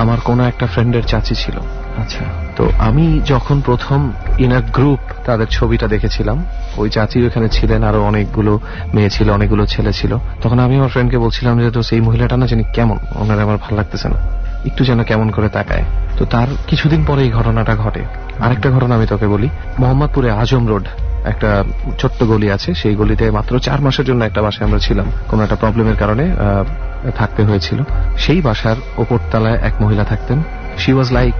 আমার কোন একটা ফ্রেন্ডের চাচি ছিল। আচ্ছা। তো আমি যখন প্রথম ইন আ গ্রুপ তাদের ছবিটা দেখেছিলাম, ওই চাচি ওখানে ছিলেন, আরো অনেকগুলো মেয়ে ছিল, অনেকগুলো ছেলে ছিল। তখন আমি আমার ফ্রেন্ডকে বলছিলাম যে তো সেই মহিলাটা না জানি কেমন, ওনার আমার ভালো লাগতেছে না, একটু যেন কেমন করে তাকায়। তো তার কিছুদিন পরে এই ঘটনাটা ঘটে। আরেকটা ঘটনা আমি তোকে বলি, মোহাম্মদপুরে আজম রোড একটা ছোট্ট গলি আছে, সেই গলিতে মাত্র 4 মাসের জন্য একটা বাসায় আমরা ছিলাম, কোন একটা প্রবলেমের কারণে থাকতে হয়েছিল। সেই বাসার ওপর তলায় এক মহিলা থাকতেন। She was like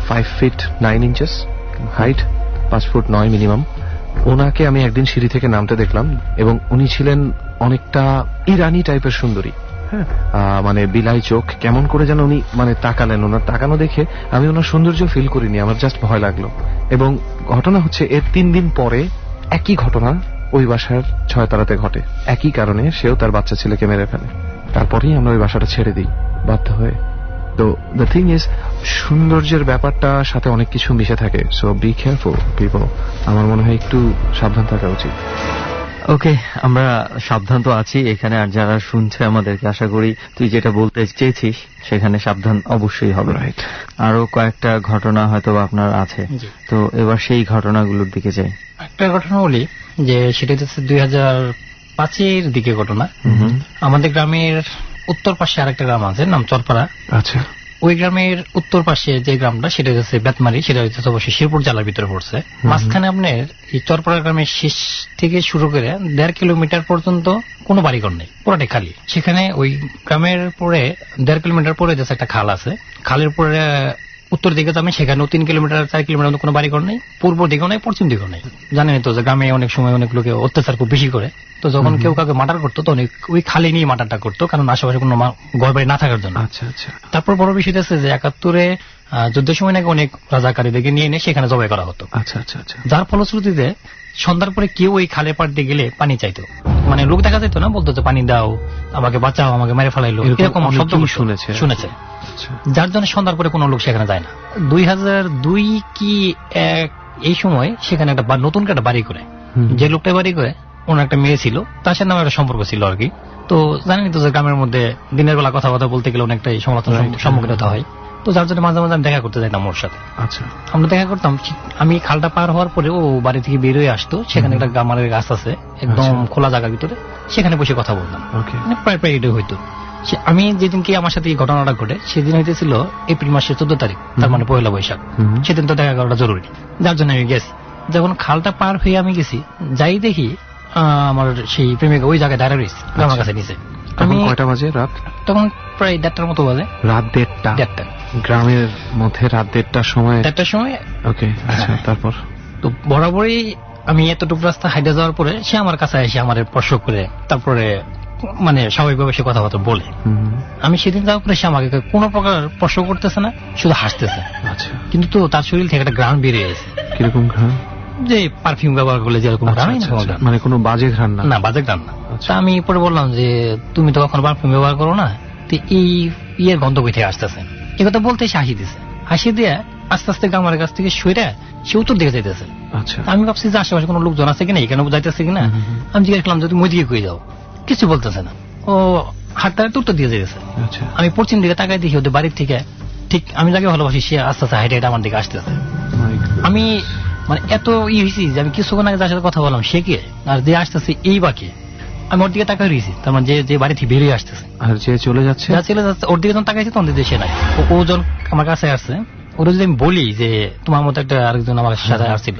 5 feet 9 inches height, 5 foot 9 minimum. ওনাকে আমি একদিন সিঁড়ি থেকে নামতে দেখলাম এবং উনি ছিলেন অনেকটা ইরানি টাইপের সুন্দরী। হ্যাঁ, মানে বিলাই চোখ, কেমন করে যেন উনি মানে তাকালেন। ওনার তাকানো দেখে আমি ওনার সৌন্দর্য ফিল করিনি, আমার জাস্ট ভয় লাগলো। এবং ঘটনা হচ্ছে এর 3 দিন পরে একই ঘটনা ওই বাসার 6 তলাতে ঘটে, একই কারণে সেও তার বাচ্চা ছেলেকে মেরে ফেলে। তারপরেই আমরা ওই বাসাটা ছেড়ে দিই বাধ্য হয়ে। তো দ্য থিং ইজ, সৌন্দর্যের ব্যাপারটা সাথে অনেক কিছু মিশে থাকে, সো বি কেয়ারফুল পিপল। আমার মনে হয় একটু সাবধান থাকা উচিত। ওকে, আমরা সাবধান তো আছি এখানে, আর যারা শুনছে আমাদেরকে, আশা করি তুই যেটা বলতে চেয়েছিস সেখানে সাবধান অবশ্যই হবে। আরো কয়েকটা ঘটনা হয়তো আপনার আছে, তো এবার সেই ঘটনাগুলোর দিকে যাই। একটা ঘটনা বলি যে সেটা হচ্ছে 2005-এর দিকে ঘটনা। আমাদের গ্রামের উত্তর পাশে আরেকটা গ্রাম আছে, নাম চরপাড়া। আচ্ছা। ওই গ্রামের উত্তর পাশে যে গ্রামটা সেটা হচ্ছে বেতমারি, সেটা হচ্ছে অবশ্যই শেরপুর জেলার ভিতরে পড়ছে। মাঝখানে আপনার এই চরপাড়া গ্রামের শেষ থেকে শুরু করে 1.5 কিলোমিটার পর্যন্ত কোনো বাড়িঘর নেই, পুরোটাই খালি। সেখানে ওই গ্রামের পরে 1.5 কিলোমিটার পরে যাচ্ছে একটা খাল আছে, খালের পরে উত্তর দিকে যাবেন সেখানেও 3 কিলোমিটার 4 কিলোমিটার কোনো বাড়িঘর নেই, পূর্ব দিকেও নেই, পশ্চিম দিকেও নেই। জানেন তো যে গ্রামে অনেক সময় অনেক লোকে অত্যাচার খুব বেশি করে, তো যখন কেউ কাউকে মার্ডার করতো তো ওই খালি নিয়ে মার্ডারটা করতো, কারণ আশেপাশে কোনো ঘর বাড়ি না থাকার জন্য। আচ্ছা আচ্ছা। তারপর বড় বিষয় আছে যে 71-এ যুদ্ধের সময় নাকি অনেক রাজাকারীদেরকে নিয়ে এনে সেখানে জবাই করা হতো। আচ্ছা আচ্ছা আচ্ছা। যার ফলশ্রুতিতে সন্ধ্যার পরে কেউ ওই খালে পাড় দিয়ে গেলে পানি চাইতো, মানে লোক দেখা যেত না, বলতো যে পানি দাও, আমাকে বাঁচাও, আমাকে মেরে ফেলাইলো, এরকম শব্দ শুনেছে। যার জন্য সন্ধ্যার পরে কোনো লোক সেখানে যায় না। 2002 কি 1 এই সময় সেখানে একটা নতুন একটা বাড়ি করে, যে লোকটা বাড়ি করে ওনার একটা মেয়ে ছিল, তার সাথে আমার একটা সম্পর্ক ছিল আর কি। তো জানেন তো যে গ্রামের মধ্যে দিনের বেলা কথা বলতে গেলে অনেকটাই সমালোচনার সম্মুখীন হতে হয়, তো যার জন্য মাঝে মাঝে আমি দেখা করতে যাইতাম ওর সাথে। আচ্ছা, আমরা দেখা করতাম। আমি খালটা পার হওয়ার পরে ও বাড়ি থেকে বের হয়ে আসতো, সেখানে একটা গামারের গাছ আছে একদম খোলা জায়গার ভিতরে, সেখানে বসে কথা বলতাম, প্রায় প্রায় এটা হইতো। আমি যেদিনকে আমার সাথে এই ঘটনাটা ঘটে সেদিন হইতেছিল এপ্রিল মাসের 14 তারিখ, তার মানে 1 বৈশাখ। সেদিন তো দেখা করাটা জরুরি, যার জন্য আমি গেছি। যখন খালটা পার হয়ে আমি গেছি, যাই দেখি আমার সেই প্রেমিকা ওই জায়গায় দাঁড়িয়ে রয়েছে আমার কাছে নিচে। আমি কয়টা বাজে? রাত তখন প্রায় 1:30টার মতো বাজে। রাত 1:30? গ্রামের মধ্যে রাত 1:30টার সময়? 1:30টার সময়। ওকে, আচ্ছা। তারপর তো বরাবরই আমি এতটুকু রাস্তা হাইটে যাওয়ার পরে সে আমার কাছে এসে আমার স্পর্শ করে তারপরে মানে স্বাভাবিকভাবে সে কথাবার্তা বলে। আমি সেদিন যাওয়ার পরে সে আমাকে কোনো প্রকার স্পর্শ করতেছে না, শুধু হাসতেছে। আচ্ছা, কিন্তু তো তার শরীর থেকে একটা ঘ্রাণ বেরিয়ে গেছে। কিরকম ঘ্রাণ? যে পারফিউম ব্যবহার করলে যেরকম ঘ্রাণ, মানে কোনো বাজে ঘ্রাণ না? না, বাজে ঘ্রাণ না। তা আমি পরে বললাম যে তুমি তো কখনো পারফিউম ব্যবহার করো না, তো এই ইয়ের গন্ধ বই থেকে আসতেছে। এ কথা বলতে সে হাসি দিছে, হাসি দিয়ে আস্তে আস্তে আমার কাছ থেকে সইরা সে উত্তর দিকে যাইতেছে। আচ্ছা, আমি ভাবছি যে আশেপাশে কোনো লোকজন আছে কিনা, এখানে যাইতেছে কিনা। আমি জিজ্ঞেস করলাম যে তুমি ওই দিকে কই যাও, কিছু বলতেছে না, ও হাতটা উত্তর দিয়ে যেতেছে। আমি পশ্চিম দিকে তাকাই দেখি ওদের বাড়ির থেকে ঠিক আমি যাকে ভালোবাসি সে আস্তে আস্তে হাইটে আমার দিকে আসতেছে। আমি মানে এত হয়েছি যে আমি কিছুক্ষণ আগে যার সাথে কথা বললাম সে কে, আর যে আসতেছে এই বাকি, আমি ওর দিকে তাকাই রয়েছি, তার মানে যে বাড়ি থেকে বেরিয়ে আসতেছে। আর যে চলে যাচ্ছে ওর দিকে যখন তাকাইছি তখন সে নাই, ও যখন আমার কাছে আসছে, ওরা যদি আমি বলি যে তোমার মতো একটা আরেকজন আমার সাথে আসছিল,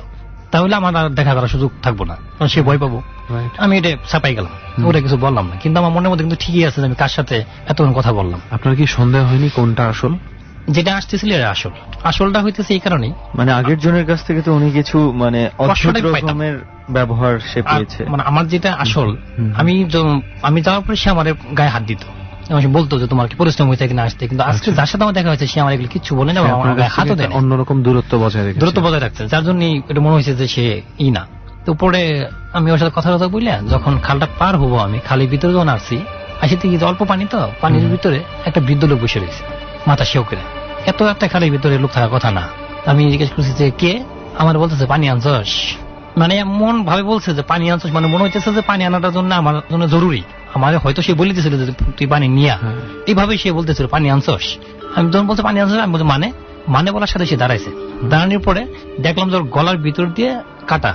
তাহলে আমার আর দেখা করার সুযোগ থাকবো না, কারণ সে ভয় পাবো। আমি এটা ছাপাই গেলাম, ওরা কিছু বললাম না, কিন্তু আমার মনের মধ্যে কিন্তু ঠিকই আছে যে আমি কার সাথে এতক্ষণ কথা বললাম। আপনার কি সন্দেহ হয়নি কোনটা আসল? যেটা আসতেছিল এটা আসল। আসলটা হইতেছে এই কারণেই, মানে আগের জনের কাছ থেকে তো উনি কিছু মানে অদ্ভুত রকমের ব্যবহার সে পেয়েছে। মানে আমার যেটা আসল, আমি যাওয়ার পরে সে আমার গায়ে হাত দিত, বলতো যে তোমার কি পরিশ্রম হয়েছে কিনা আসতে, কিন্তু আজকে যার সাথে আমার দেখা হয়েছে সে আমার এগুলো কিছু বলে না, আমার গায়ে হাতও দেয়, অন্যরকম দূরত্ব বজায় রাখছে, যার জন্য এটা মনে হয়েছে যে সে না। তো পরে আমি ওর সাথে কথা বললাম, যখন খালটা পার হবো আমি খালের ভিতরে যখন আসছি, আসি থেকে অল্প পানি, তো পানির ভিতরে একটা বৃদ্ধ লোক বসে রয়েছে মাথা সেও করে। এত একটা খালের ভিতরে লোক থাকার কথা না। আমি জিজ্ঞেস করছি যে কে, আমার বলতেছে পানি আনছস, মানে এমন ভাবে বলছে যে পানি আনছস, মানে মনে হইতেছে যে পানি আনাটার জন্য আমার জন্য জরুরি। আমার হয়তো সে বলে দিয়েছিল যে তুই পানি নিয়া, এইভাবে সে বলতেছিল পানি আনছস। আমি যখন বলছি পানি আনছস, আমি বলছি মানে বলার সাথে সে দাঁড়াইছে। দাঁড়ানোর পরে দেখলাম যে গলার ভিতর দিয়ে কাটা,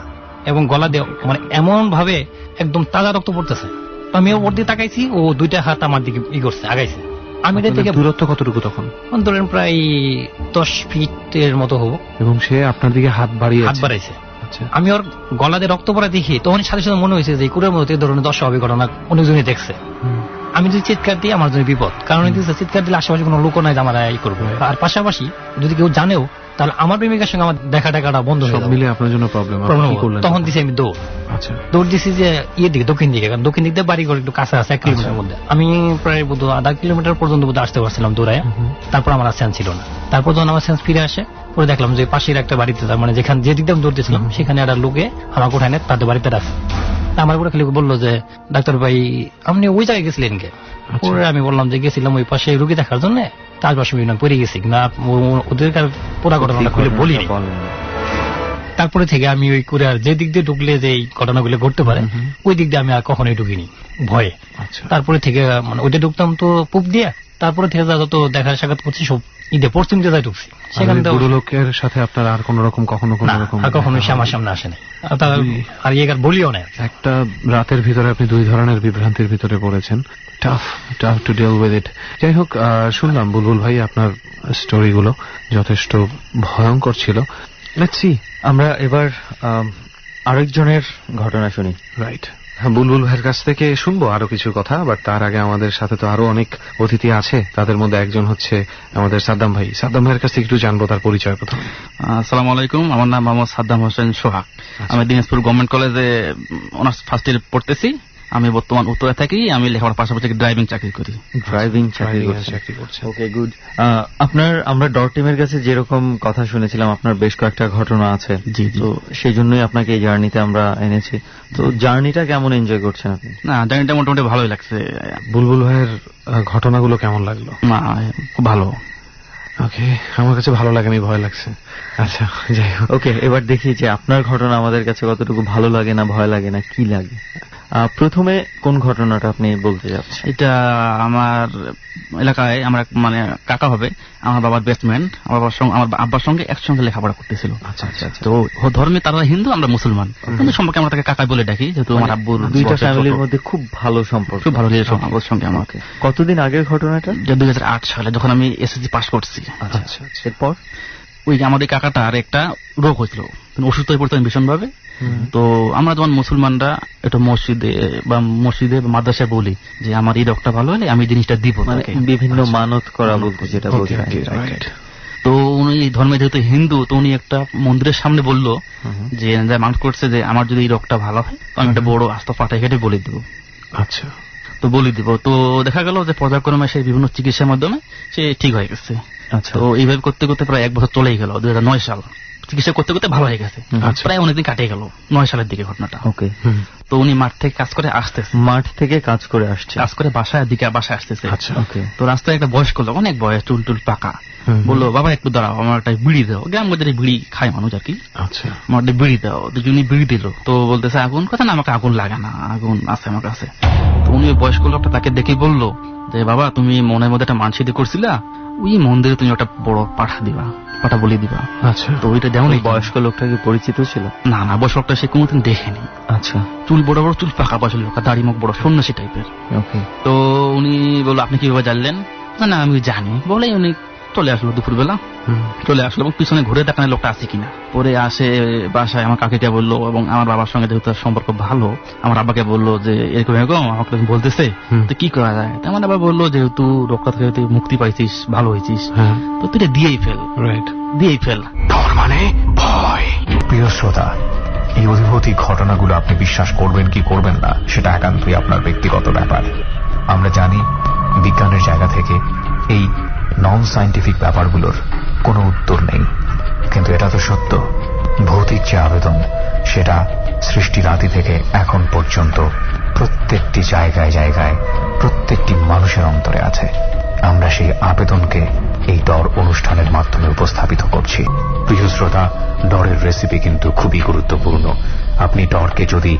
এবং গলা দিয়ে মানে এমন ভাবে একদম তাজা রক্ত পড়তেছে। আমি ওর দিকে তাকাইছি, ও দুইটা হাত আমার দিকে করছে, আগাইছে। আমি থেকে দূরত্ব কতটুকু তখন? ধরেন প্রায় 10 ফিটের মতো হবো, এবং সে আপনার দিকে হাত বাড়াইছে। আমি ওর গলা দিয়ে রক্ত পড়া দেখি, তখন সাথে সাথে মনে হয়েছে যে কুড়ের মধ্যে ধরনের 10 হবে ঘটনা অনেকজনই দেখছে। আমি যদি চিৎকার দিই আমার জন্য বিপদ, কারণ চিৎকার দিলে আশেপাশে কোনো লোক নাই যে আমার এই করবো। আর পাশাপাশি যদি কেউ জানেও, তাহলে আমার প্রেমিকার সঙ্গে আমার দেখা টাকাটা বন্ধ হয়ে যাবে, মিলে আপনার জন্য প্রবলেম। তখন দিছি আমি দৌড় দিছি যে ইয়ের দিকে, দক্ষিণ দিকে, কারণ দক্ষিণ দিক দিয়ে বাড়ি ঘর একটু কাছে আছে 1 কিলোমিটার মধ্যে। আমি প্রায় আধা কিলোমিটার পর্যন্ত আসতে পারছিলাম দৌড়ায়। তারপর আমার আর সেন্স ছিল না। তারপর যখন আমার সেন্স ফিরে আসে, পরে দেখলাম যে পাশের একটা বাড়িতে, তার মানে যেখানে যে দিক দিয়ে আমি দৌড়তেছিলাম সেখানে একটা লোকে আমাকে উঠায় নেয় তাদের বাড়িতে রাখে। আমার উপরে খালি বললো যে ডাক্তার ভাই আপনি ওই জায়গায় গেছিলেন কে? পরে আমি বললাম যে গেছিলাম ওই পাশে রুগী দেখার জন্য, তার পাশে পড়ে গেছি না, ওদের পুরা ঘটনাটা খুলে বলিনি। তারপরে থেকে আমি ওই করে আর যে দিক দিয়ে ঢুকলে যে এই ঘটনাগুলো ঘটতে পারে ওই দিক দিয়ে আমি আর কখনোই ঢুকিনি ভয়ে। তারপরে থেকে মানে ওইটা ঢুকতাম তো পুপ দিয়ে, তারপরে থেকে যত দেখা সাক্ষাৎ করছি সব ঈদে পশ্চিম দিকে ঢুকছি। সেখানে লোকের সাথে আপনার আর কোন রকম কখনো আমার সামনে আসেনি, আর ইয়েগার বলিও না। একটা রাতের ভিতরে আপনি 2 ধরনের বিভ্রান্তির ভিতরে পড়েছেন। Tough to deal with it. যাই হোক, শুনলাম বুলবুল ভাই আপনার স্টোরিগুলো যথেষ্ট ভয়ঙ্কর ছিল। লেটস সি, আমরা এবার আরেকজনের ঘটনা শুনি। রাইট। বুলবুল ভাইয়ের কাছ থেকে শুনবো আরো কিছু কথা, বাট তার আগে আমাদের সাথে তো আরো অনেক অতিথি আছে, তাদের মধ্যে একজন হচ্ছে আমাদের সাদ্দাম ভাই। সাদ্দাম ভাইয়ের কাছ থেকে একটু জানবো তার পরিচয় প্রথমে। আসসালামু আলাইকুম, আমার নাম মোহাম্মদ সাদ্দাম হোসেন সোহাগ। আমি দিনাজপুর গভর্নমেন্ট কলেজে অনার্স ফার্স্ট ইয়ার পড়তেছি। আমি বর্তমান উত্তরে থাকি। আমি লেখাপড়ার পাশাপাশি ড্রাইভিং চাকরি করি। ড্রাইভিং চাকরি করছে। ওকে, গুড। আপনার আমরা ডর টিমের কাছে যেরকম কথা শুনেছিলাম, আপনার বেশ কয়েকটা ঘটনা আছে, তো সেই জন্যই আপনাকে এই জার্নিতে আমরা এনেছি। তো জার্নিটা কেমন এনজয় করছেন আপনি? না, জার্নিটা মোটামুটি ভালোই লাগছে। বুলবুল ভাইয়ের ঘটনাগুলো কেমন লাগলো? না, খুব ভালো। ওকে, আমার কাছে ভালো লাগে, আমি ভয় লাগছে। আচ্ছা, যাই হোক। ওকে, এবার দেখি যে আপনার ঘটনা আমাদের কাছে কতটুকু ভালো লাগে না ভয় লাগে না কি লাগে। প্রথমে কোন ঘটনাটা আপনি বলতে যাচ্ছেন? এটা আমার এলাকায় আমার মানে কাকা হবে, আমার বাবার বেস্টম্যান, আমার আব্বার সঙ্গে একসঙ্গে লেখাপড়া করতেছিল। আচ্ছা আচ্ছা আচ্ছা। তো ধর্মে তারা হিন্দু, আমরা মুসলমান, কিন্তু সম্পর্কে আমরা তাকে কাকাই বলে ডাকি, যেহেতু আমার আব্বুর দুইটা ফ্যামিলির মধ্যে খুব ভালো সম্পর্ক, খুব ভালো রিলেশন আব্বুর সঙ্গে আমাকে। কতদিন আগের ঘটনাটা? 2008 সালে যখন আমি এসএসসি পাস করছি। আচ্ছা আচ্ছা। এরপর ওই আমাদের কাকাটার একটা রোগ হয়েছিল, অসুস্থ হয়ে পড়তেন ভীষণভাবে। তো আমরা যখন মুসলমানরা এটা মসজিদে বা মাদ্রাসায় বলি যে আমার এই রোগটা ভালো হলে আমি জিনিসটা দিব, মানে বিভিন্ন মানত করা বলতে যেটা বোঝায়। তো উনি ধর্মে যেহেতু হিন্দু, তো উনি একটা মন্দিরের সামনে বললো যে মানত করছে যে আমার যদি এই রোগটা ভালো হয় তো আমি একটা বড় আস্ত পাঠাই কেটে বলে দিব। আচ্ছা, তো বলে দিব। তো দেখা গেল যে পর্যায়ক্রমে সেই বিভিন্ন চিকিৎসার মাধ্যমে সে ঠিক হয়ে গেছে। আচ্ছা, তো এইভাবে করতে করতে প্রায় 1 বছর চলেই গেল। 2009 সাল চিকিৎসা করতে করতে ভালো হয়ে গেছে। প্রায় অনেকদিন কাটিয়ে গেল, 9 সালের দিকে ঘটনাটা। ওকে। তো উনি মাঠ থেকে কাজ করে আসতেছে, মাঠ থেকে কাজ করে আসছে, কাজ করে বাসায় আসতেছে। আচ্ছা, ওকে। তো রাস্তায় একটা বয়স্ক লোক, অনেক বয়স, চুল টুল পাকা, বললো বাবা একটু দাঁড়াও, আমার একটা বিড়ি দাও। গ্রাম মধ্যে বিড়ি খায় মানুষ আর কি। আচ্ছা, আমার একটা বিড়ি দাও। দুজনই বিড়ি দিল। তো বলতেছে আগুন কথা না, আমাকে আগুন লাগে না, আগুন আছে আমার কাছে। তো উনি ওই বয়স্ক লোকটা তাকে দেখে বললো যে বাবা তুমি মনের মধ্যে একটা মানসিক করছিলা, ওই মন্দিরে তুমি একটা বড় পাঠা বলে দিবা। আচ্ছা। তো ওইটা যেমন বয়স্ক লোকটা কি পরিচিত ছিল? না না, বয়স্ক লোকটা সে কোনোদিন দেখেনি। আচ্ছা। চুল বড় বড়, চুল পাকা বয়সের লোক, দাড়ি মুখ বড়, সন্ন্যাসী টাইপের। ওকে। তো উনি বললো আপনি কিভাবে জানলেন? না আমি জানি বলে উনি চলে আসলো দুপুরবেলা, চলে আসলো এবং পিছনে ঘুরে দেখানো লোকটা আছে কিনা। পরে আসে বাসায় আমার কাকিকে বললো এবং আমার বাবার সঙ্গে যেহেতু সম্পর্ক ভালো, আমার আব্বাকে বললো যে এরকম এরকম আমাকে বলতেছে, তো কি করা যায়? আমার আবার বললো যেহেতু রোগটা থেকে তুই মুক্তি পাইছিস, ভালো হয়েছিস, তো তুই দিয়েই ফেল। দিয়েই ফেল। ডর মানে ভয়। প্রিয় শ্রোতা, এই অদ্ভুত ঘটনাগুলো আপনি বিশ্বাস করবেন কি করবেন না সেটা একান্তই আপনার ব্যক্তিগত ব্যাপার। আমরা জানি বিজ্ঞানের জায়গা থেকে এই নন সায়েন্টিফিক ব্যাপারগুলোর কোনো উত্তর নেই, কিন্তু এটা তো সত্য, ভৌতিক যে আবেদন সেটা সৃষ্টির আদি থেকে এখন পর্যন্ত প্রত্যেকটি জায়গায় জায়গায় প্রত্যেকটি মানুষের অন্তরে আছে। আমরা সেই আবেদনকে এই ডর অনুষ্ঠানের মাধ্যমে উপস্থাপিত করছি। প্রিয় শ্রোতা, ডরের রেসিপি কিন্তু খুবই গুরুত্বপূর্ণ। আপনি ডরকে যদি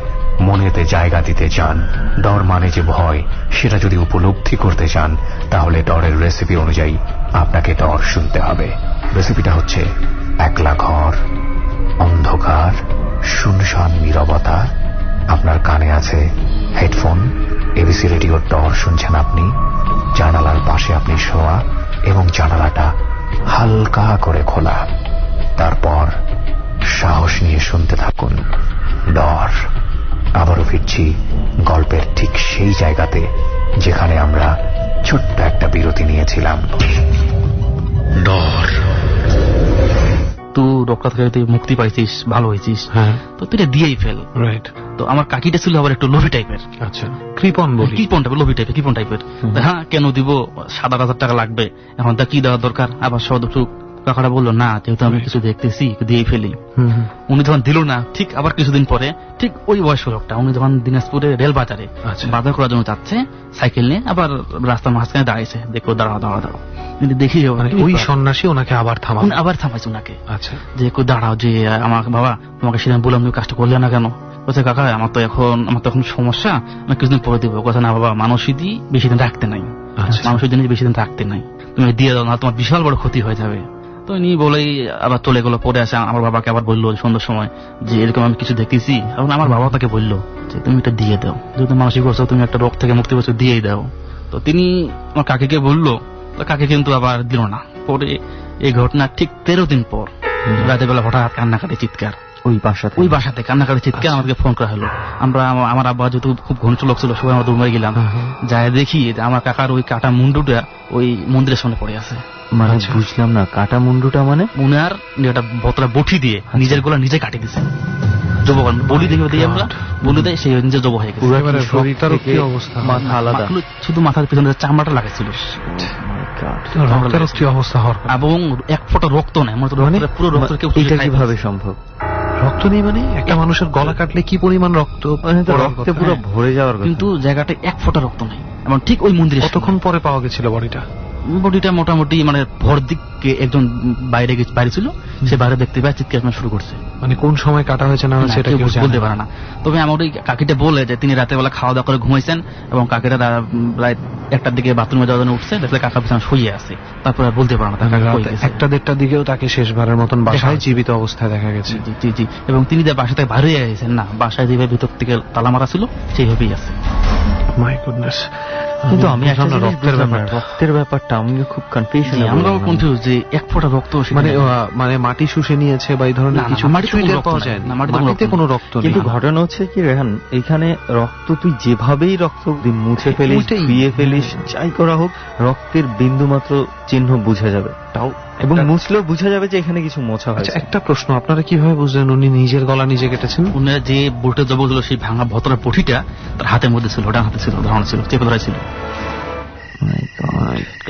মনেতে জায়গা দিতে চান, ডর মানে যে ভয়, সেটা যদি উপলব্ধি করতে চান, তাহলে ডরের রেসিপি অনুযায়ী আপনাকে ডর শুনতে হবে। রেসিপিটা হচ্ছে একলা ঘর, অন্ধকার, শুনশান নীরবতা, আপনার কানে আছে হেডফোন, এবিসি রেডিওর ডর শুনছেন আপনি, জানালার পাশে আপনি শোয়া এবং জানালাটা হালকা করে খোলা। তারপর সাহস নিয়ে শুনতে থাকুন ডর। আবারও ফিরছি গল্পের ঠিক সেই জায়গাতে যেখানে আমরা ছোট্ট একটা বিরতি নিয়েছিলাম। ডর। তুই রোগটা থেকে তুই মুক্তি পাইছিস, ভালো হয়েছিস, তো তুই দিয়েই ফেল। রাইট। তো আমার কাকিটা ছিল আবার একটু লোভি টাইপের। আচ্ছা, কৃপণ লোভি টাইপের। হ্যাঁ, কেন দিব, 7,000 টাকা লাগবে, এখন তা কি দেওয়ার দরকার? আবার কাকাটা বললো না, যেহেতু আমি কিছু দেখতেছি দিয়ে ফেলি। উনি যখন দিল না, ঠিক আবার কিছুদিন পরে ঠিক ওই বয়স্ক লোকটা, উনি যখন দিনাজপুরে রেল বাজারে বাজার করার জন্য যাচ্ছে সাইকেল নিয়ে, আবার রাস্তার মাঝখানে দাঁড়াইছে, দেখো দাঁড়াও। কিন্তু দেখি ওই সন্ন্যাসী ওনাকে আবার থামাইছে ওনাকে। আচ্ছা, যে দাঁড়াও, যে আমাকে বাবা তোমাকে সেদিন বললাম তুমি কাজটা করলে না কেন? বলছে কাকা আমার তো এখন সমস্যা, আমি কিছুদিন পরে দিব। কথা না বাবা, মানুষই বেশি দিন রাখতে নাই, মানুষের জিনিস বেশি দিন রাখতে নাই, তুমি দিয়ে দাও না, তোমার বিশাল বড় ক্ষতি হয়ে যাবে। তো ইনি বলেই আবার চলে গেল। পরে আসে আমার বাবাকে আবার বললো সন্ধ্যার সময় যে এরকম আমি কিছু দেখতেছি। এখন আমার বাবা তাকে বললো যে তুমি এটা দিয়ে দাও, যেহেতু মানসিক করছো, তুমি একটা রোগ থেকে মুক্তি পাচ্ছ, দিয়েই দাও। তো তিনি আমার কাকিকে বললো, তো কাকি কিন্তু আবার দিল না। পরে এই ঘটনা ঠিক 13 দিন পর রাতের বেলা হঠাৎ কান্নাকাটি চিৎকার, ওই বাসাতে কান্নাকাটি চিৎকার আমাকে ফোন করা হলো। আমার আব্বা যেহেতু খুব ঘনিষ্ঠ লোক ছিল, সবাই আমরা দৌড়ে গেলাম, যাই দেখি আমার কাকার ওই কাটা মুন্ডুটা ওই মন্দিরের সামনে পড়ে আছে। মানে বুঝলাম না, কাটা মুন্ডুটা মানে উনার একটা বোতলা বটি দিয়ে নিজের গলা নিজে কাটি দিছে। বলি দেখে দিই আমরা, বলি দেয় সেই নিজে জব হয়ে গেছে। মাথা আলাদা, শুধু মাথার পিছনে চামড়াটা লাগাইছিল এবং 1 ফোঁটা রক্ত নেই, পুরো রক্ত। এটা কিভাবে সম্ভব? রক্ত নেই মানে একটা মানুষের গলা কাটলে কি পরিমাণ রক্ত রক্তে পুরো ভরে যাওয়ার, কিন্তু জায়গাটা 1 ফোঁটা রক্ত নেই। এবং ঠিক ওই মন্দিরে কতক্ষণ পরে পাওয়া গেছিল বডিটা? মোটামুটি মানে ভোর দিকে একজন বাইরে ছিল, সে বাইরে দেখতে পায়, চিৎকার শুরু করছে। মানে কোন সময় কাটা হয়েছে না হয়েছে এটা বলতে পারে না। তবে আমার ওই কাকিটা বলে যে তিনি রাতের বেলা খাওয়া দাওয়া করে ঘুমাইছেন এবং কাকিটা প্রায় 1টার দিকে বাথরুমে যাওয়ার জন্য উঠছে, দেখলে কাকা পিছনে শুয়ে আছে। তারপরে বলতে পারে না, 1টা-1:30টার দিকেও তাকে শেষবারের মতন বাসায় জীবিত অবস্থায় দেখা গেছে। জি। এবং তিনি যে বাসা থেকে বাইরে এসেছেন না, বাসায় যেভাবে ভিতর থেকে তালা মারা ছিল সেইভাবেই আছে। My goodness. কিন্তু আমি রক্তের ব্যাপারটা আমি খুব কনফিউশন, আমরাও কনফিউজ যে 1 ফোঁটা রক্ত মানে মাটি শুষে নিয়েছে বা এই ধরনের কিছু পাওয়া যায় না, মাটিতে কোনো রক্ত নেই। কিন্তু ঘটনা হচ্ছে কি রেহান, এখানে রক্ত তুই যেভাবেই রক্ত মুছে ফেলিস, ধুয়ে ফেলিস, যাই করা হোক, রক্তের বিন্দু মাত্র চিহ্ন বুঝা যাবে, তাও এবং মুছলেও বুঝা যাবে যে এখানে কিছু মোছা হয়েছে। একটা প্রশ্ন, আপনারা কিভাবে বুঝলেন উনি নিজের গলা নিজে কেটেছেন? উনার যে বটিটা জব ছিল, সেই ভাঙা ভতরা বটিটা তার হাতের মধ্যে ছিল, ডান হাতে ছিল, ধারণা ছিল, চেপে ধরা ছিল।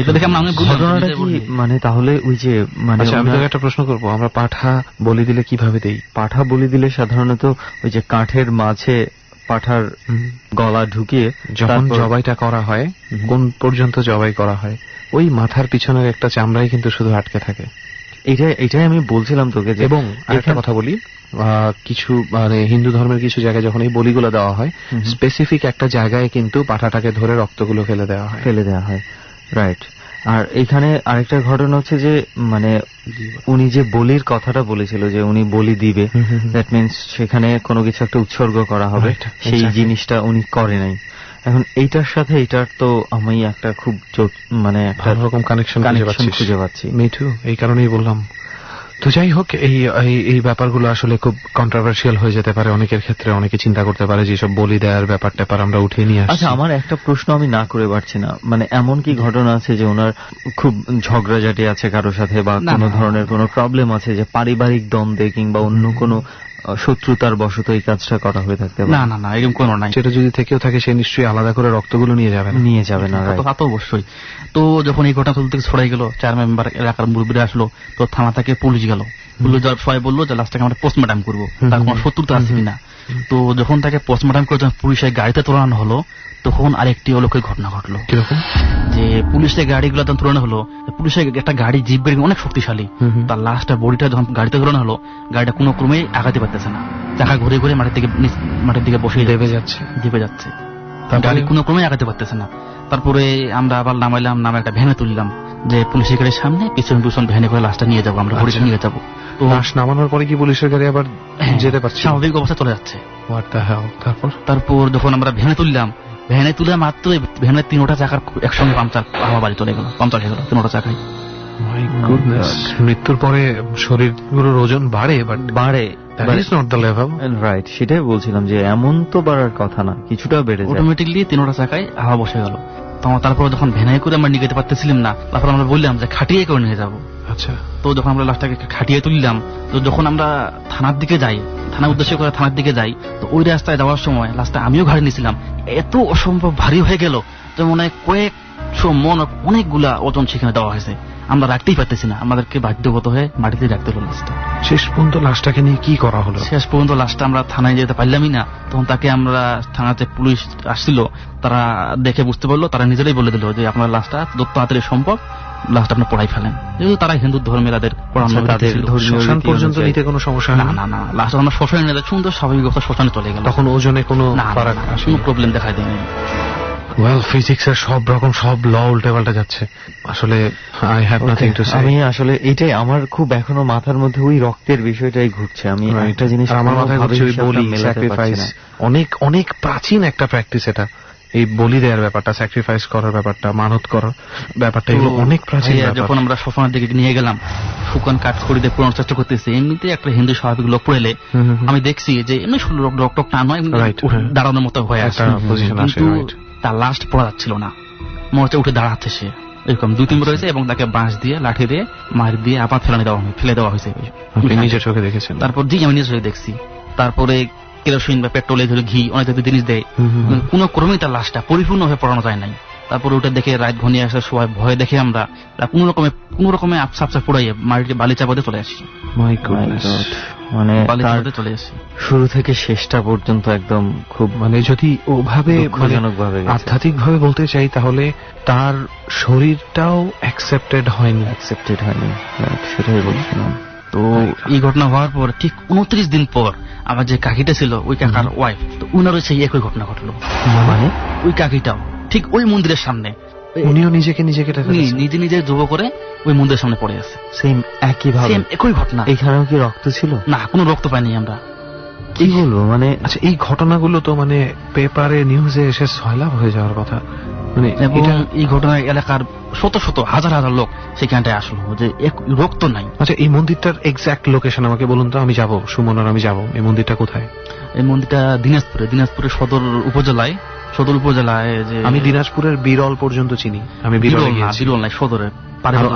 এটা দেখে ঘটনাটা কি মানে তাহলে ওই যে মানে আমি তোকে একটা প্রশ্ন করবো, আমরা পাঠা বলি দিলে কিভাবে দেই? পাঠা বলি দিলে সাধারণত ওই যে কাঠের মাঝে পাঠার গলা ঢুকিয়ে যখন জবাইটা করা হয়, কোন পর্যন্ত জবাই করা হয়, ওই মাথার পিছনের একটা চামড়াই কিন্তু শুধু আটকে থাকে। এটাই আমি বলছিলাম তোকে। এবং আরেকটা কথা বলি, কিছু মানে হিন্দু ধর্মের কিছু জায়গায় যখন এই বলিগুলো দেওয়া হয়, স্পেসিফিক একটা জায়গায় কিন্তু পাঠাটাকে ধরে রক্তগুলো ফেলে দেওয়া হয়। রাইট। আর এখানে আরেকটা ঘটনা হচ্ছে যে মানে উনি যে বলির কথাটা বলেছিল যে উনি বলি দিবে, দ্যাট মিনস সেখানে কোনো কিছু একটা উৎসর্গ করা হবে, সেই জিনিসটা উনি করে নাই। এখন এইটার সাথে এটার তো আমি একটা খুব মানে একটা রকম কানেকশন খুঁজে পাচ্ছি। মিঠু, এই কারণেই বললাম। তো যাই হোক, এই ব্যাপারগুলো আসলে খুব কন্ট্রোভার্সিয়াল হয়ে যেতে পারে অনেকের ক্ষেত্রে। অনেকে চিন্তা করতে পারে যে সব বলি দেওয়ার ব্যাপারটা আমরা উঠে নিয়ে আসি। আচ্ছা, আমার একটা প্রশ্ন আমি না করে পারছি না, মানে এমন কি ঘটনা আছে যে ওনার খুব ঝগড়াঝাটি আছে কারোর সাথে, বা কোনো ধরনের কোনো প্রবলেম আছে যে পারিবারিক দ্বন্দ্বে কিংবা অন্য কোনো শত্রুতার বশত এই কাজটা করা হয়ে থাকতে পারে? না, এরকম কোনো নাই। সেটা যদি থেকেও থাকে, সে নিশ্চয়ই আলাদা করে রক্তগুলো নিয়ে যাবে না। তা তো অবশ্যই। তো যখন এই ঘটনা থেকে ছড়াই গেল, 4 মেম্বার এলাকার মুরব্বীরা আসলো, তো থানা থেকে পুলিশ গেল। পুলিশ যাওয়ার সবাই বললো যে লাস্ট থেকে আমরা পোস্টমর্টম করবো, তার কোনো শত্রুতা আছে কিনা। তো যখন তাকে পোস্টমর্টম করে যখন পুলিশের গাড়িতে তোলানো হলো, তখন আরেকটি অলৌকিক ঘটনা ঘটলো। কিরকম? যে পুলিশের গাড়িগুলো যখন তুলনা হলো, পুলিশের একটা গাড়ি, জিপ গাড়ি অনেক শক্তিশালী, তার লাস্টটা বডিটা যখন গাড়িতে তুলনা হলো, গাড়িটা কোনো ক্রমেই আগাতে পারতেছে না, চাকা ঘুরে ঘুরে মাটির দিকে বসে দেবে যাচ্ছে, গাড়ি কোনো ক্রমেই আগাতে পারতেছে না। তারপরে আমরা আবার নামে একটা ভ্যানে তুললাম, যে পুলিশের গাড়ির সামনে পিছন ভ্যানে করে লাশটা নিয়ে যাবো, আমরা বডিটা নিয়ে যাবো। তো লাশ নামানোর পরে কি পুলিশের গাড়ি আবার যেতে পারছে? স্বাভাবিক অবস্থা চলে যাচ্ছে। তারপর যখন আমরা ভ্যানে তুলে মাত্র ভ্যানের 3টা চাকার একসঙ্গে পাংচার হাওয়া বাড়ি চলে গেল, পাংচার হয়ে গেল 3টা চাকায়। My goodness. মৃত্যুর পরে শরীরগুলোর ওজন বাড়ে, that is not the level. Right, সেটাই বলছিলাম যে এমন তো বাড়ার কথা না, কিছুটা বেড়ে যায়। অটোমেটিকলি 3টা চাকায় হাওয়া বসে গেল। তারপর যখন ভ্যানে করে আমরা নিয়ে যেতে পারতেছিলাম না, তারপর আমরা বললাম যে খাটিয়ে করে নিয়ে যাবো। আচ্ছা। তো যখন আমরা লাশটাকে খাটিয়ে তুললাম, তো যখন আমরা থানার দিকে যাই, থানার উদ্দেশ্য করে থানার দিকে যাই, তো ওই রাস্তায় যাওয়ার সময় লাস্টে আমিও গাড়ি নিয়েছিলাম, এত অসম্ভব ভারী হয়ে গেল যে মনে হয় কয়েকশো মন, অনেকগুলা ওজন সেখানে দেওয়া হয়েছে, আমরা রাখতেই পারতেছি না, আমাদেরকে বাধ্যগত হয়ে মাটিতে রাখতে হলো লাশটা। শেষ পর্যন্ত লাশটাকে নিয়ে কি করা হলো? শেষ পর্যন্ত লাশটা আমরা থানায় যেতে পারলামই না। তখন তাকে আমরা থানাতে পুলিশ আসছিল, তারা দেখে বুঝতে পারলো, তারা নিজেরাই বলে দিল যে আপনার লাশটা যত তাড়াতাড়ি সম্ভব লাশটা আপনি পড়াই ফেলেন, যেহেতু তারা হিন্দু ধর্মে তাদের শ্মশান পর্যন্ত নিতে কোনো সমস্যা না। লাশটা আমরা শ্মশানে নিয়ে যাই, সুন্দর স্বাভাবিক অবস্থা শ্মশানে চলে গেল। তখন ওজনে কোনো প্রবলেম দেখা দেয়নি। ফিজিক্সের সব ল উল্টে পাল্টে যাচ্ছে আসলে। I have nothing to say. আমি আসলে এটাই আমার খুব এখনো মাথার মধ্যে ওই রক্তের বিষয়টাই ঘুরছে। আমি একটা জিনিস আমার মাথায় ঘুরছে, বলি, স্যাক্রিফাইস, অনেক প্রাচীন একটা প্র্যাকটিস এটা, এই বলি দেওয়ার ব্যাপারটা, স্যাক্রিফাইস করার ব্যাপারটা, মানত করার ব্যাপারটা, এগুলো অনেক প্রাচীন। যখন আমরা শ্মশানের দিকে নিয়ে গেলাম, শুকান কাঠ খড়িতে পুরানোর চেষ্টা করতেছি, এমনিতে একটা হিন্দু স্বাভাবিক লোক পড়েলে আমি দেখছি যে এমনি রক্ত না নয়, দাঁড়ানোর মতো হয়ে আছে, কিন্তু তার লাস্ট পড়া যাচ্ছিল না, মনে হচ্ছে উঠে দাঁড়াচ্ছে সে, এরকম 2-3 বার হয়েছে, এবং তাকে বাঁশ দিয়ে লাঠি দিয়ে মার দিয়ে আবার ফেলে দেওয়া হয়েছে। নিজের চোখে দেখেছেন? তারপর জি আমি নিজের চোখে দেখছি। তারপরে কেরোসিন বা পেট্রোল ধরে ঘি অনেক জিনিস দেয়, কোন ক্রমেই তার লাশটা পরিপূর্ণভাবে পড়ানো যায় নাই। তারপরে ওটা দেখে রাত ঘনিয়ে আসার সময় ভয় দেখে আমরা কোন রকমে আপসা পড়াইয়ে মাটিতে বালি চাপাতে চলে আসি। মানে চলে আসি শুরু থেকে শেষটা পর্যন্ত একদম খুব, মানে যদি ওভাবে আধ্যাত্মিক ভাবে বলতে চাই তাহলে তার শরীরটাও অ্যাকসেপ্টেড হয়নি। সেটাই বলছিলাম। তো এই ঘটনা হওয়ার পর ঠিক 29 দিন পর আমার যে কাকিটা ছিল, ওই কাকার ওয়াইফ, তো উনারও সেই একই ঘটনা ঘটলো। মানে ওই কাকিটাও ঠিক ওই মন্দিরের সামনে, উনিও নিজে নিজে জব করে ওই মন্দিরের সামনে পড়ে আছে, সেম একই ভাবে, একই ঘটনা। এখানেও কি রক্ত ছিল? না, কোনো রক্ত পাইনি আমরা। কি বলবো, মানে আচ্ছা এই ঘটনাগুলো তো মানে পেপারে নিউজে এসে সয়লাভ হয়ে যাওয়ার কথা, মানে এই ঘটনায় এলাকার শত শত হাজার হাজার লোক সেখানটায় আসলো যে রক্ত নাই। আচ্ছা এই মন্দিরটার এক্সাক্ট লোকেশন আমাকে বলুন তো, আমি যাব, সুমন আর আমি যাব। এই মন্দিরটা কোথায়? এই মন্দিরটা দিনাজপুরের সদর উপজেলায়। যে আমি দিনাজপুরের বিরল পর্যন্ত চিনি। আমি বিরল নাই, সদরের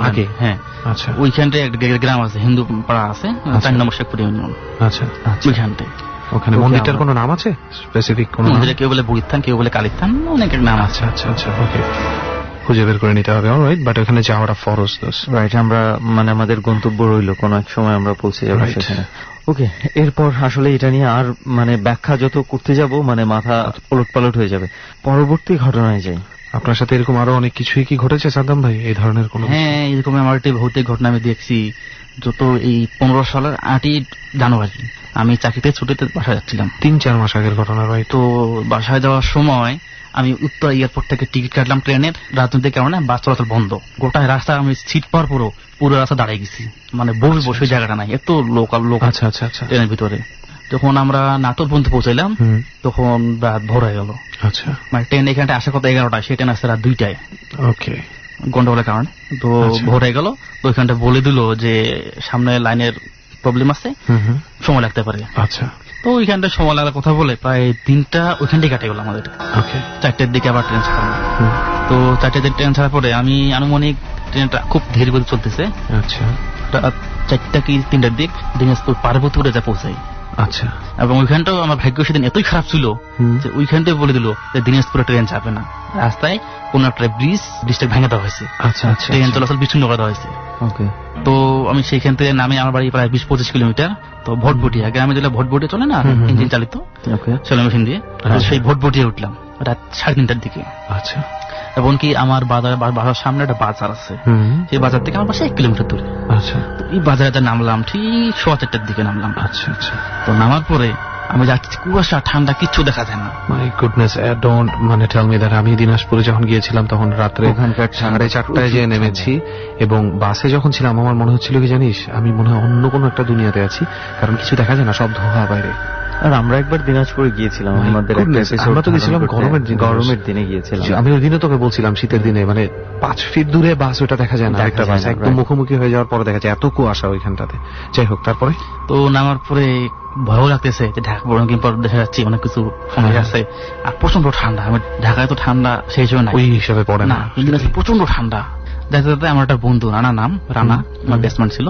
আগে। হ্যাঁ, আচ্ছা। ওইখানটায় একটা গ্রাম আছে, হিন্দু পাড়া আছে, 4 নম্বর শেখপুর ইউনিয়ন। আচ্ছা, ওইখানটায়। ওখানে মন্দিরটার কোনো নাম আছে স্পেসিফিক? কোনো মন্দিরে কেউ বলে বুড়িত্থান, কেউ বলে কালীত্থান, অনেক নাম আছে। আচ্ছা, ওকে, খুঁজে বের করে নিতে হবে। অলরাইট, বাট ওখানে যাওয়াটা ফরজ। রাইট, আমরা মানে আমাদের গন্তব্য রইলো, কোনো এক সময় আমরা পৌঁছে যাবো সেখানে। ওকে, এরপর আসলে এটা নিয়ে আর মানে ব্যাখ্যা যত করতে যাব মানে মাথা ওলটপালট হয়ে যাবে। পরবর্তী ঘটনায় যাই। আপনার সাথে এরকম আরো অনেক কিছুই কি ঘটেছে সাদ্দাম ভাই এই ধরনের কোনো? হ্যাঁ, এরকম আমার একটা ভৌতিক ঘটনা আমি দেখছি। যত এই 15 সালের 8ই জানুয়ারি আমি চাকরিতে ছুটিতে বাসায় যাচ্ছিলাম। 3-4 মাস আগের ঘটনা ভাই। তো বাসায় যাওয়ার সময় আমি উত্তর এয়ারপোর্ট থেকে টিকিট কাটলাম ট্রেনের, রাজনৈতিক কারণে বাস চলাচল বন্ধ। গোটা রাস্তা আমি সিট পাওয়ার পুরো রাস্তা দাঁড়িয়ে গেছি, মানে বসে জায়গাটা নাই, এত লোক। আচ্ছা, ট্রেনের ভিতরে। যখন আমরা নাটোর পর্যন্ত পৌঁছাইলাম তখন রাত ভোর হয়ে গেল। আচ্ছা, মানে ট্রেন এখানটা আসার কথা 11টায়, সেই ট্রেন আসছে রাত 2টায়। ওকে, গন্ডগোলের কারণে। তো ভোর হয়ে গেল, তো ওইখানটা বলে দিল যে সামনে লাইনের প্রবলেম আছে, সময় লাগতে পারে। আচ্ছা, তো ওইখানটা সময় লাগার কথা বলে প্রায় 3টা ওইখানটাই কাটে গেল আমাদের। 4টের দিকে আবার ট্রেন ছাড়লাম। তো 4টের দিকে ট্রেন ছাড়ার পরে আমি আনুমানিক ট্রেনটা খুব ধীরে গতি চলতেছে। আচ্ছা, 4টা কি 3টার দিক দিনাজপুর পার্বতীপুরে যা পৌঁছাই। আচ্ছা, এবং ওইখানটাও আমার ভাগ্য সেদিন এতই খারাপ ছিল যে ওইখানটাই বলে দিল যে দিনাজপুরে ট্রেন যাবে না, রাস্তায় কোন একটা ব্রিজটা ভেঙে দেওয়া হয়েছে। আচ্ছা, ট্রেন চলাচল বিচ্ছিন্ন করে দেওয়া হয়েছে। তো আমি সেইখান থেকে নামে, আমার বাড়ি প্রায় 20-25 কিলোমিটার। তো ভটভটিয়া গ্রামে যেটা ভটভটিয়া চলে না, ইঞ্জিন চালিত সেলো মেশিন দিয়ে, সেই ভটভটিয়া উঠলাম রাত 3:30টার দিকে। আচ্ছা, এমনকি আমার বাসার সামনে একটা বাজার আছে, সেই বাজার থেকে আমার বাসা 1 কিলোমিটার দূরে। আচ্ছা, তো এই বাজারে নামলাম ঠিক 4:15টার দিকে নামলাম। আচ্ছা, তো নামার পরে আমি যাচ্ছি, কুয়াশা ঠান্ডা, কিচ্ছু দেখা যায় না। মাই গুডনেস, ডোন্ট মানে টেল মি দ্যাট। আমি দিনাজপুরে যখন গিয়েছিলাম তখন রাত্রে 4:30টায় যে নেমেছি, এবং বাসে যখন ছিলাম আমার মনে হচ্ছিল কি জানিস, আমি মনে হয় অন্য কোনো একটা দুনিয়াতে আছি, কারণ কিছু দেখা যায় না, সব ধোঁয়া বাইরে। আর আমরা একবার দিনাজপুরে গিয়েছিলাম, আমাদের আমরা তো গেছিলাম গরমের দিনে গিয়েছিলাম। আমি ওই দিনে তোকে বলছিলাম শীতের দিনে, মানে 5 ফিট দূরে বাস, ওটা দেখা যায় না, একটা বাস একদম মুখোমুখি হয়ে যাওয়ার পরে দেখা যায় এত কুয়াশা ওইখানটাতে। যাই হোক, তারপরে তো নামার পরে ভয়ও লাগতেছে যে ঢাকা বরং পর দেখা যাচ্ছে অনেক কিছু সময় আছে, আর প্রচন্ড ঠান্ডা। আমি ঢাকায় তো ঠান্ডা সেই হিসেবে না, ওই হিসাবে পড়ে না, প্রচন্ড ঠান্ডা। দেখতে আমার একটা বন্ধু রানা, নাম রানা, আমার বেস্টম্যান ছিল।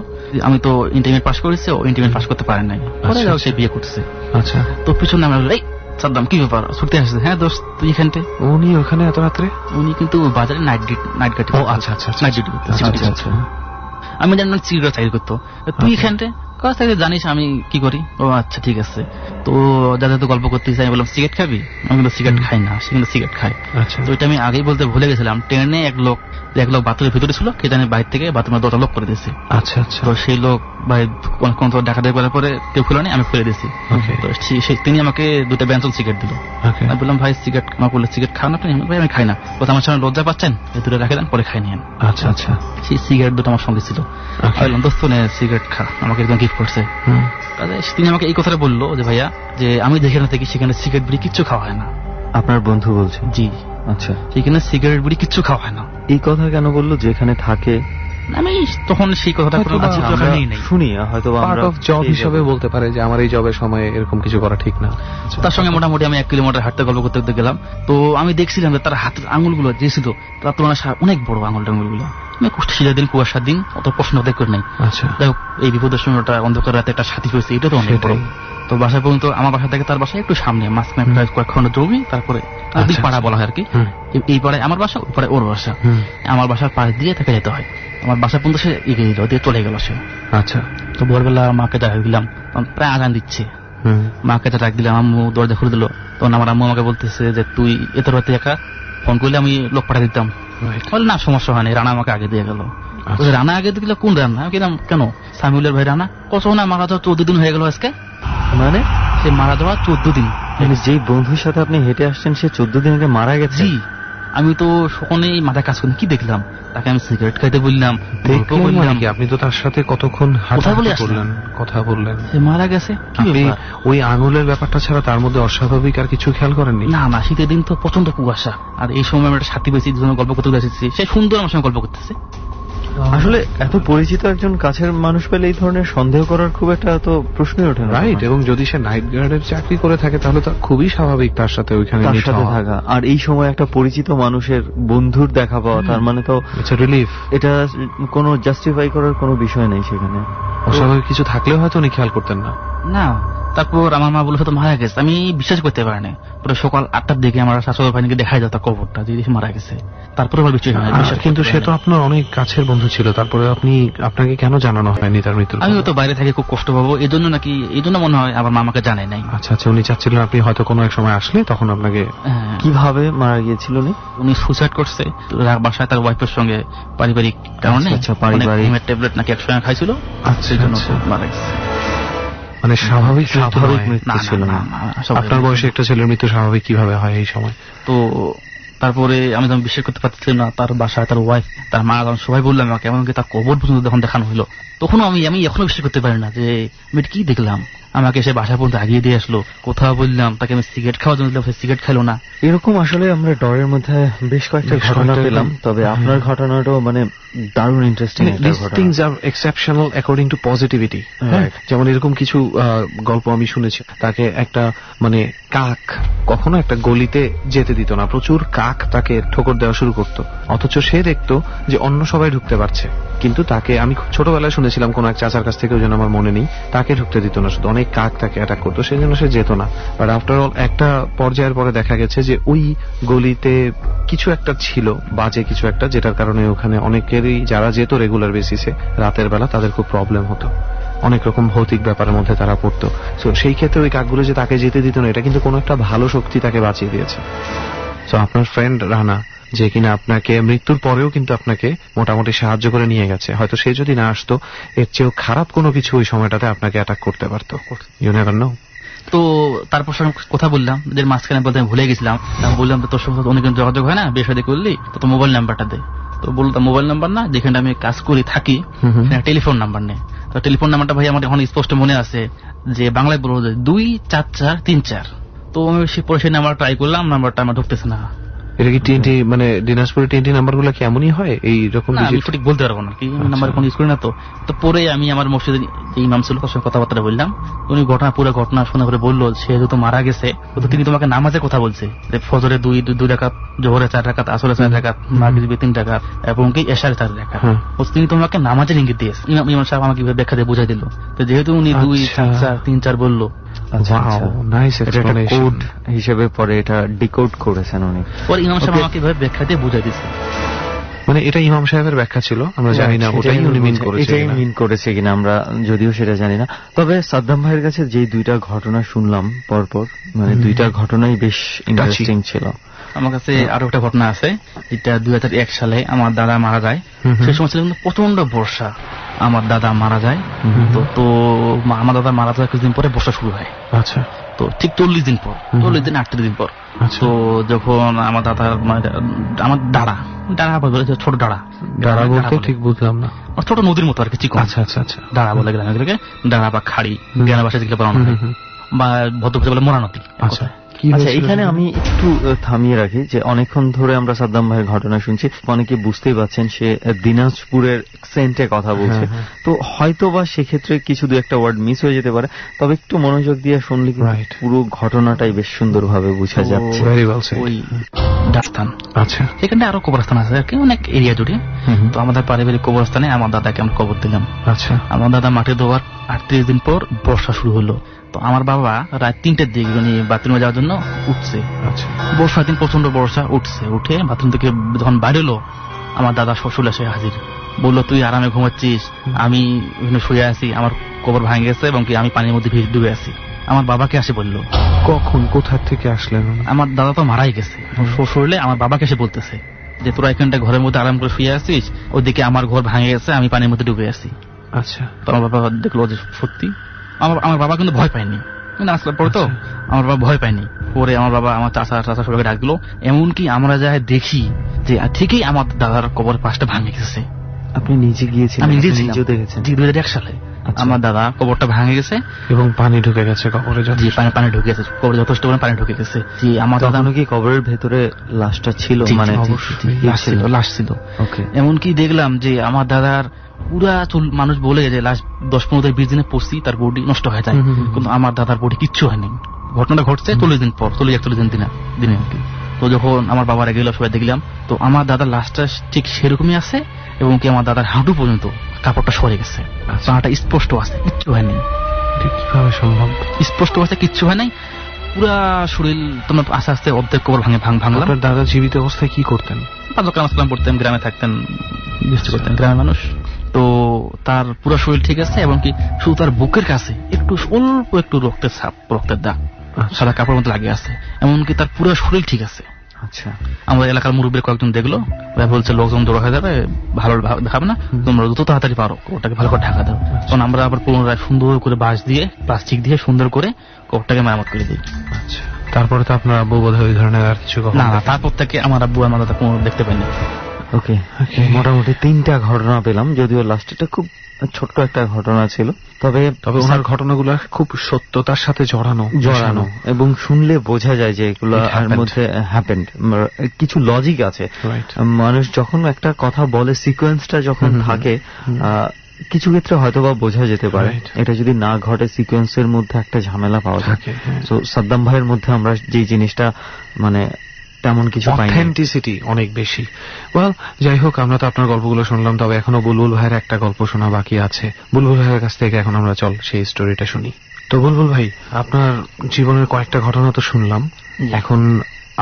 আমি তো ইন্টারমিডিয়েট পাস করেছি, ও ইন্টারমিডিয়েট পাস করতে পারে নাই, সে বিয়ে করছে। আচ্ছা, তো পিছনে আমরা এই সাদ্দাম কি ব্যাপার, ছুটতে আসছে। হ্যাঁ দোস্ত, তুই এখানতে? উনি ওখানে এত রাত্রে? উনি কিন্তু বাজারে নাইট গার্ড। ও আচ্ছা, নাইট ডিউটি করতে। আমি জানি সিগারেট চাকরি করতো। তুই এখানতে জানিস আমি কি করি? ও আচ্ছা, ঠিক আছে। তো যাদের তো গল্প করতে চাই, বললাম সিগারেট খাবি? আমি কিন্তু সিগারেট খাই না, সে কিন্তু সিগারেট খায়। তো এটা আমি আগেই বলতে ভুলে গেছিলাম। ট্রেনে এক লোক বাথরুমের ভিতরে ছিল, কে জানি বাইরে থেকে বাথরুমের দরজা লক করে দিয়েছে। আচ্ছা, তো সেই লোক কোন ডাকাতি করার পরে কেউ খুলে নেই, আমি খুলে দিয়েছি। তো তিনি আমাকে 2টা ব্যানসল সিগারেট দিল। আমি বললাম, ভাই সিগারেট আমার বললে সিগারেট খান আপনি? ভাই আমি খাই না। বলতে আমার সামনে লজ্জা পাচ্ছেন, দূরে রেখে দেন, পরে খাই নিয়েন। আচ্ছা, সেই সিগারেট 2টা আমার সঙ্গে ছিল। বললাম, দোস্ত নে সিগারেট খা, আমাকে একদম গিফট করছে। তিনি আমাকে এই কথাটা বললো যে ভাইয়া, যে আমি যেখানে থাকি সেখানে সিগারেট বিড়ি কিচ্ছু খাওয়া হয় না, আপনার বন্ধু বলছে? জি। আচ্ছা, সেখানে সিগারেট বিড়ি কিচ্ছু খাওয়া হয় না। এই কথা কেন বললো যেখানে থাকে? আমি তখন সেই কথাটা শুনি, হয়তো পার্ট অফ জব হিসেবে বলতে পারে যে আমার এই জবের সময় এরকম কিছু করা ঠিক না। তার সঙ্গে মোটামুটি আমি 1 কিলোমিটার হাঁটতে গল্প করতে করতে গেলাম। তো আমি দেখছিলাম যে তার হাতের আঙুলগুলো যে ছিল তার তুলনায় অনেক বড় আঙুলগুলো। আমি শীতের দিন, কুয়াশার দিন, অত প্রশ্ন করে নাই। আচ্ছা, যাই হোক, এই বিপদের সময়টা অন্ধকার রাতে একটা সাথী পেয়েছে, এটা তো অনেক বড়। তো বাসায় পর্যন্ত, আমার বাসা থেকে তার বাসায় একটু সামনে, মাঝখানে প্রায় কয়েকখণ্ড জমি, তারপরে পাড়া বলা হয় আর কি। এই পাড়ায় আমার বাসা, ওই পাড়ায় ওর বাসা। আমার বাসার পাশ দিয়ে তাকে যেতে হয়। আমার বাসা পর্যন্ত সে এগিয়ে দিল, দিয়ে চলে গেল সে। আচ্ছা, তো ভোরবেলা মাকে ডাক দিলাম, প্রায় আজান দিচ্ছে। মাকে ডাক দিলাম, আম্মু দরজা খুলে দিল। তখন আমার আম্মু আমাকে বলতেছে যে তুই এত রাতে একা, ফোন করলে আমি লোক পাঠিয়ে দিতাম। বলে না, সমস্যা হয়নি, রানা আমাকে আগে দিয়ে গেল। রানা আগে দিল? কোন রানা? আমি কিনা কেন, সামিউলের ভাই রানা। কত না, মারা যাওয়া 14 দিন হয়ে গেল আজকে। মানে সে মারা যাওয়া 14 দিন। মানে যেই বন্ধুর সাথে আপনি হেঁটে আসছেন সে 14 দিন আগে মারা গেছে? জি। আমি তো সকলেই মাথায় কাজ করি, কি দেখলাম? তাকে আমি সিগারেট খাইতে বললাম। আপনি তো তার সাথে কতক্ষণ কথা বললেন? সে মারা গেছে। আপনি ওই আঙুলের ব্যাপারটা ছাড়া তার মধ্যে অস্বাভাবিক আর কিছু খেয়াল করেননি? না, শীতের দিন তো প্রচন্ড কুয়াশা, আর এই সময় আমি একটা সাথী পেয়েছি, দুজনে গল্প করতে এসেছি। সে সুন্দর আমার সঙ্গে গল্প করতেছে। আসলে এত পরিচিত একজন কাছের মানুষ পেলে এই ধরনের সন্দেহ করার খুব একটা তো প্রশ্নই ওঠে না, রাইট? এবং যদি সে নাইট গার্ডের চাকরি করে থাকে তাহলে তো খুবই স্বাভাবিক তার সাথে ওইখানে থাকা। আর এই সময় একটা পরিচিত মানুষের বন্ধুর দেখা পাওয়া, তার মানে তো রিলিফ। এটা কোনো জাস্টিফাই করার কোনো বিষয় নেই সেখানে। অস্বাভাবিক কিছু থাকলেও হয়তো উনি খেয়াল করতেন না। তারপর আমার মা বললো তো মারা গেছে। আমি বিশ্বাস করতে পারিনি। পরে সকাল 8টার দিকে আমার শাশুড়ি ভাইকে দেখাই যায় তার কবরটা, যে মারা গেছে। তারপরে আমার বিশ্বাস। কিন্তু সে তো আপনার অনেক কাছের বন্ধু ছিল, তারপরে আপনাকে কেন জানানো হয়নি তার মৃত্যু? আমি তো বাইরে থেকে খুব কষ্ট পাবো, এই জন্য মনে হয় আমার মামাকে জানাই নাই। আচ্ছা, উনি চাচ্ছিলেন আপনি হয়তো কোনো এক সময় আসলে তখন আপনাকে। কিভাবে মারা গিয়েছিল উনি? সুইসাইড করছে বাসায় তার ওয়াইফের সঙ্গে, পারিবারিক কারণে। পারিবারিক ট্যাবলেট নাকি একসঙ্গে খাইছিল, সেই জন্য মারা গেছে। মানে স্বাভাবিক মৃত্যু ছিল না। আপনার বয়সে একটা ছেলের মৃত্যু স্বাভাবিক কিভাবে হয় এই সময়? তো তারপরে আমি যখন বিশ্বাস করতে পারছিলাম না, তার বাসায় তার ওয়াইফ, তার মা, যখন সবাই বললাম আমাকে, এমনকি তার কবর পর্যন্ত যখন দেখানো হলো, তখনও আমি এখনো বিশ্বাস করতে পারি না যে আমি কি দেখলাম। আমাকে সে বাসা পর্যন্ত আগিয়ে দিয়ে আসলো, কোথাও বললাম তাকে আমি সিগারেট খাওয়ার জন্য দিলাম, সে সিগারেট খেলো না। এরকম আসলে আমরা ডরের মধ্যে বেশ কয়েকটা ঘটনা পেলাম, তবে আপনার ঘটনাটাও মানে দারুণ interesting. Things are exceptional according to positivity. যেমন এরকম কিছু গল্প আমি শুনেছি, তাকে একটা মানে কাক কখনো একটা গলিতে যেতে দিত না, প্রচুর কাক তাকে ঠোকর দেওয়া শুরু করতো, অথচ সে দেখতো যে অন্য সবাই ঢুকতে পারছে, কিন্তু তাকে, আমি খুব ছোটবেলায় শুনেছিলাম কোন এক চাচার কাছ থেকে, ওই জন্য আমার মনে নেই, তাকে ঢুকতে দিত না, শুধু অনেক কাক তাকে অ্যাটাক করতো, সেই জন্য সে যেত না। বাট আফটার অল একটা পর্যায়ের পরে দেখা গেছে যে ওই গলিতে কিছু একটা ছিল, বাজে কিছু একটা, যেটার কারণে ওখানে অনেকেরই যারা যেত রেগুলার বেসিসে রাতের বেলা তাদের খুব প্রবলেম হতো, অনেক রকম ভৌতিক ব্যাপারের মধ্যে তারা পড়তো। তো সেই ক্ষেত্রে ওই কাকগুলো যে তাকে যেতে দিত না, এটা কিন্তু কোনো একটা ভালো শক্তি তাকে বাঁচিয়ে দিয়েছে। তো আপনার ফ্রেন্ড রানা, যে কিনা আপনাকে মৃত্যুর পরেও কিন্তু আপনাকে মোটামুটি সাহায্য করে নিয়ে গেছে, হয়তো সে যদি না আসতো এর চেয়েও খারাপ কোনো কিছু ওই সময়টাতে আপনাকে অ্যাটাক করতে পারতো। You never know. তো তারপর কথা বললাম, যে মাঝখানে বলতে ভুলে গেছিলাম, বললাম তো তোর সঙ্গে অনেকদিন যোগাযোগ হয় না, বিয়ে শাদী করলি, তো মোবাইল নাম্বারটা দে। তো বলতাম মোবাইল নাম্বার না, যেখানে আমি কাজ করি থাকি টেলিফোন নাম্বার নেই। তো টেলিফোন নাম্বারটা ভাই আমার এখন স্পষ্ট মনে আছে, যে বাংলায় বলবো 24434। তো আমি পরে সেই নাম্বার ট্রাই করলাম, নাম্বারটা আমার ঢুকতেছে না। এটা কি টিএনটি মানে দিনাজপুরের টিএনটি নাম্বার গুলো কি এমনই হয় এইরকম? আমি সঠিক বলতে পারবো না, কি নাম্বার কোন ইউজ করি না। তো পরে আমি আমার মসজিদের যে ইমাম ছিল তার সঙ্গে কথাবার্তা বললাম, উনি পুরো ঘটনা শোনা করে বললো সে যেহেতু মারা গেছে, তো তিনি তোমাকে নামাজের কথা বলছে, যে ফজরে 2 রাকাত, জোহরে 4 রাকাত, আসরে 4 রাকাত, মাগরিবে 3 রাকাত এবং কি এশারে 4 রাকাত, তিনি তোমাকে নামাজের ইঙ্গিত দিয়েছে। ইমাম সাহেব আমাকে ব্যাখ্যা দিয়ে বুঝাই দিল। তো যেহেতু উনি 2 4 3 4 বললো, কোড হিসেবে পরে এটা ডিকোড করেছেন উনি। পরে ইমাম সাহেব আমাকে ব্যাখ্যা দিয়ে বুঝাই দিচ্ছে। মানে এটা ইমাম সাহেবের ব্যাখ্যা ছিল, আমরা জানি না ওটাই উনি মিন করেছে, এটাই মিন করেছে কিনা আমরা যদিও সেটা জানি না। তবে সাদ্দাম ভাইয়ের কাছে যে 2টা ঘটনা শুনলাম পরপর, মানে 2টা ঘটনাই বেশ ইন্টারেস্টিং ছিল। আমার কাছে আরো একটা ঘটনা আছে, যেটা 2001 সালে আমার দাদা মারা যায়। সেই সময় ছিল কিন্তু প্রচন্ড বর্ষা, আমার দাদা মারা যায়। তো আমার দাদা মারা যাওয়ার কিছুদিন পরে বর্ষা শুরু হয়। আচ্ছা। তো ঠিক 40 দিন পর, 40 দিন 38 দিন পর। তো যখন আমার দাদার আমার ডাড়া ছোট ডাড়া বলতে ঠিক বুঝলাম না, ছোট নদীর মতো আর কিছু। আচ্ছা আচ্ছা আচ্ছা, ডাড়া বলে গেলাম এগুলোকে, ডাড়া বা খাড়ি, জ্ঞানা ভাষা যেগুলো বলা হয়, বা ভদ্রভাষা বলে মোরা নদী। আচ্ছা। কি আচ্ছা, এখানে আমি একটু থামিয়ে রাখি যে অনেকক্ষণ ধরে আমরা সাদ্দাম ভাইয়ের ঘটনা শুনছি, অনেকে বুঝতেই পারছেন সে দিনাজপুরের সেন্টে কথা বলছে, তো হয়তো বা সেক্ষেত্রে কিছু দু একটা ওয়ার্ড মিস হয়ে যেতে পারে, তবে একটু মনোযোগ দিয়ে শুনলে পুরো ঘটনাটাই বেশ সুন্দরভাবে বোঝা যাচ্ছে। ওই ডাস্তান, আচ্ছা, সেখানে আরো কবরস্থান আছে আর কি, অনেক এরিয়া জুড়ে। তো আমাদের পারিবারিক কবরস্থানে আমার দাদাকে আমরা কবর দিলাম। আচ্ছা, আমার দাদা মাঠে দেওয়ার 38 দিন পর বর্ষা শুরু হলো। তো আমার বাবা রাত 3টের দিকে উনি বাথরুমে যাওয়ার জন্য উঠছে। আচ্ছা, বর্ষার দিন প্রচন্ড বর্ষা, উঠে বাথরুম থেকে যখন বাইরে এলো, আমার দাদা শ্বশুর এসে হাজির, বললো তুই আরামে ঘুমাচ্ছিস, আমি শুয়ে আছি, আমার কবর ভাঙে গেছে এবং কি আমি পানির মধ্যে ডুবে আছি। আমার বাবাকে আসে বললো। কখন, কোথা থেকে আসলেন? আমার দাদা তো মারাই গেছে, শ্বশুরলে আমার বাবাকে এসে বলতেছে যে তোরা এখানটা ঘরের মধ্যে আরাম করে শুয়ে আছিস, ওদিকে আমার ঘর ভাঙে গেছে, আমি পানির মধ্যে ডুবে আছি। আচ্ছা, তো আমার বাবা দেখলো যে সত্যি। আমার বাবা কিন্তু ভয় পায়নি, আসলে পরে তো আমার বাবা ভয় পায়নি। পরে আমার বাবা আমার চাচা সবাইকে ডাকলো, এমনকি আমরা যাই দেখি যে ঠিকই আমার দাদার কবর পাশটা ভাঙে গেছে। আপনি নিজে গিয়েছিলেন? আমি নিজে দেখেছি 2001 সালে আমার দাদা কবরটা ভাঙে গেছে এবং পানি ঢুকে গেছে কবরে। পানি ঢুকে গেছে কবরে, যথেষ্ট পানি ঢুকে গেছে। জি, আমার দাদা কি কবরের ভেতরে লাশটা ছিল? মানে লাশ ছিল। এমনকি দেখলাম যে আমার দাদার পুরা চুল, মানুষ বলে যে লাশ 10-15-20 দিনে পড়ছি তার বডি নষ্ট হয়ে যায়, কিন্তু আমার দাদার বডি কিচ্ছু হয়নি। ঘটনাটা ঘটছে 40 দিন পর, 40-41 দিনে আর কি। তো যখন আমার বাবার গেল সবাই দেখলাম, তো আমার দাদার লাশটা ঠিক সেরকমই আছে এবং কি আমার দাদার হাঁটু পর্যন্ত কাপড়টা সরে গেছে, পাটা স্পষ্ট আছে, কিচ্ছু হয়নি। কিভাবে সম্ভব? স্পষ্ট আছে, কিচ্ছু হয় নাই, পুরা শরীর। তোমরা আস্তে আস্তে অর্ধেক কবর ভাঙলাম। আপনার দাদা জীবিত অবস্থায় কি করতেন? কালাম পড়তেন, গ্রামে থাকতেন, বিস্তার করতেন, গ্রামের মানুষ। তো তার পুরো শরীর ঠিক আছে এবং কি শুধু তার বুকের কাছে একটু অল্প একটু রক্তের ছাপ, রক্তের দাগ সাদা কাপড়ের মতো লাগে আছে, এমনকি তার পুরো শরীর ঠিক আছে। আচ্ছা, আমাদের এলাকার মুরব্বীর কয়েকজন দেখলো, বলছে লোকজন জড়ো হয়ে যাবে, ভালো দেখাবে না, তোমরা যত তাড়াতাড়ি পারো ওটাকে ভালো করে ঢাকা দাও। তখন আমরা আবার পুনরায় সুন্দর করে বাঁশ দিয়ে, প্লাস্টিক দিয়ে সুন্দর করে কবরটাকে মেরামত করে দিই। আচ্ছা, তারপরে তো আপনার আব্বু বোধহয় ওই ধরনের আর কিছু না, তারপর থেকে আমার আব্বু আমার দাদা কোনো দেখতে পাইনি। ওকে, মোটামুটি 3টা ঘটনা পেলাম, যদিও লাস্টটা খুব ছোট্ট একটা ঘটনা ছিল, তবে ওনার ঘটনাগুলো খুব সত্যতার সাথে জড়ানো এবং শুনলে বোঝা যায় যে এগুলো মধ্যে হ্যাপেন্ড, কিছু লজিক আছে। মানুষ যখন একটা কথা বলে, সিকোয়েন্সটা যখন থাকে, কিছু ক্ষেত্রে হয়তোবা বোঝা যেতে পারে এটা যদি না ঘটে, সিকোয়েন্সের মধ্যে একটা ঝামেলা পাওয়া যায়। তো সাদ্দাম ভাইয়ের মধ্যে আমরা যে জিনিসটা মানে তেমন কিছু পাইনি, অথেন্টিসিটি অনেক বেশি। ওয়েল, যাই হোক, আমরা তো আপনার গল্পগুলো শুনলাম, তবে এখনো বুলবুল ভাইয়ের একটা গল্প শোনা বাকি আছে। বুলবুল ভাইয়ের কাছ থেকে এখন আমরা সেই স্টোরিটা শুনি। তো বুলবুল ভাই, আপনার জীবনের কয়েকটা ঘটনা তো শুনলাম, এখন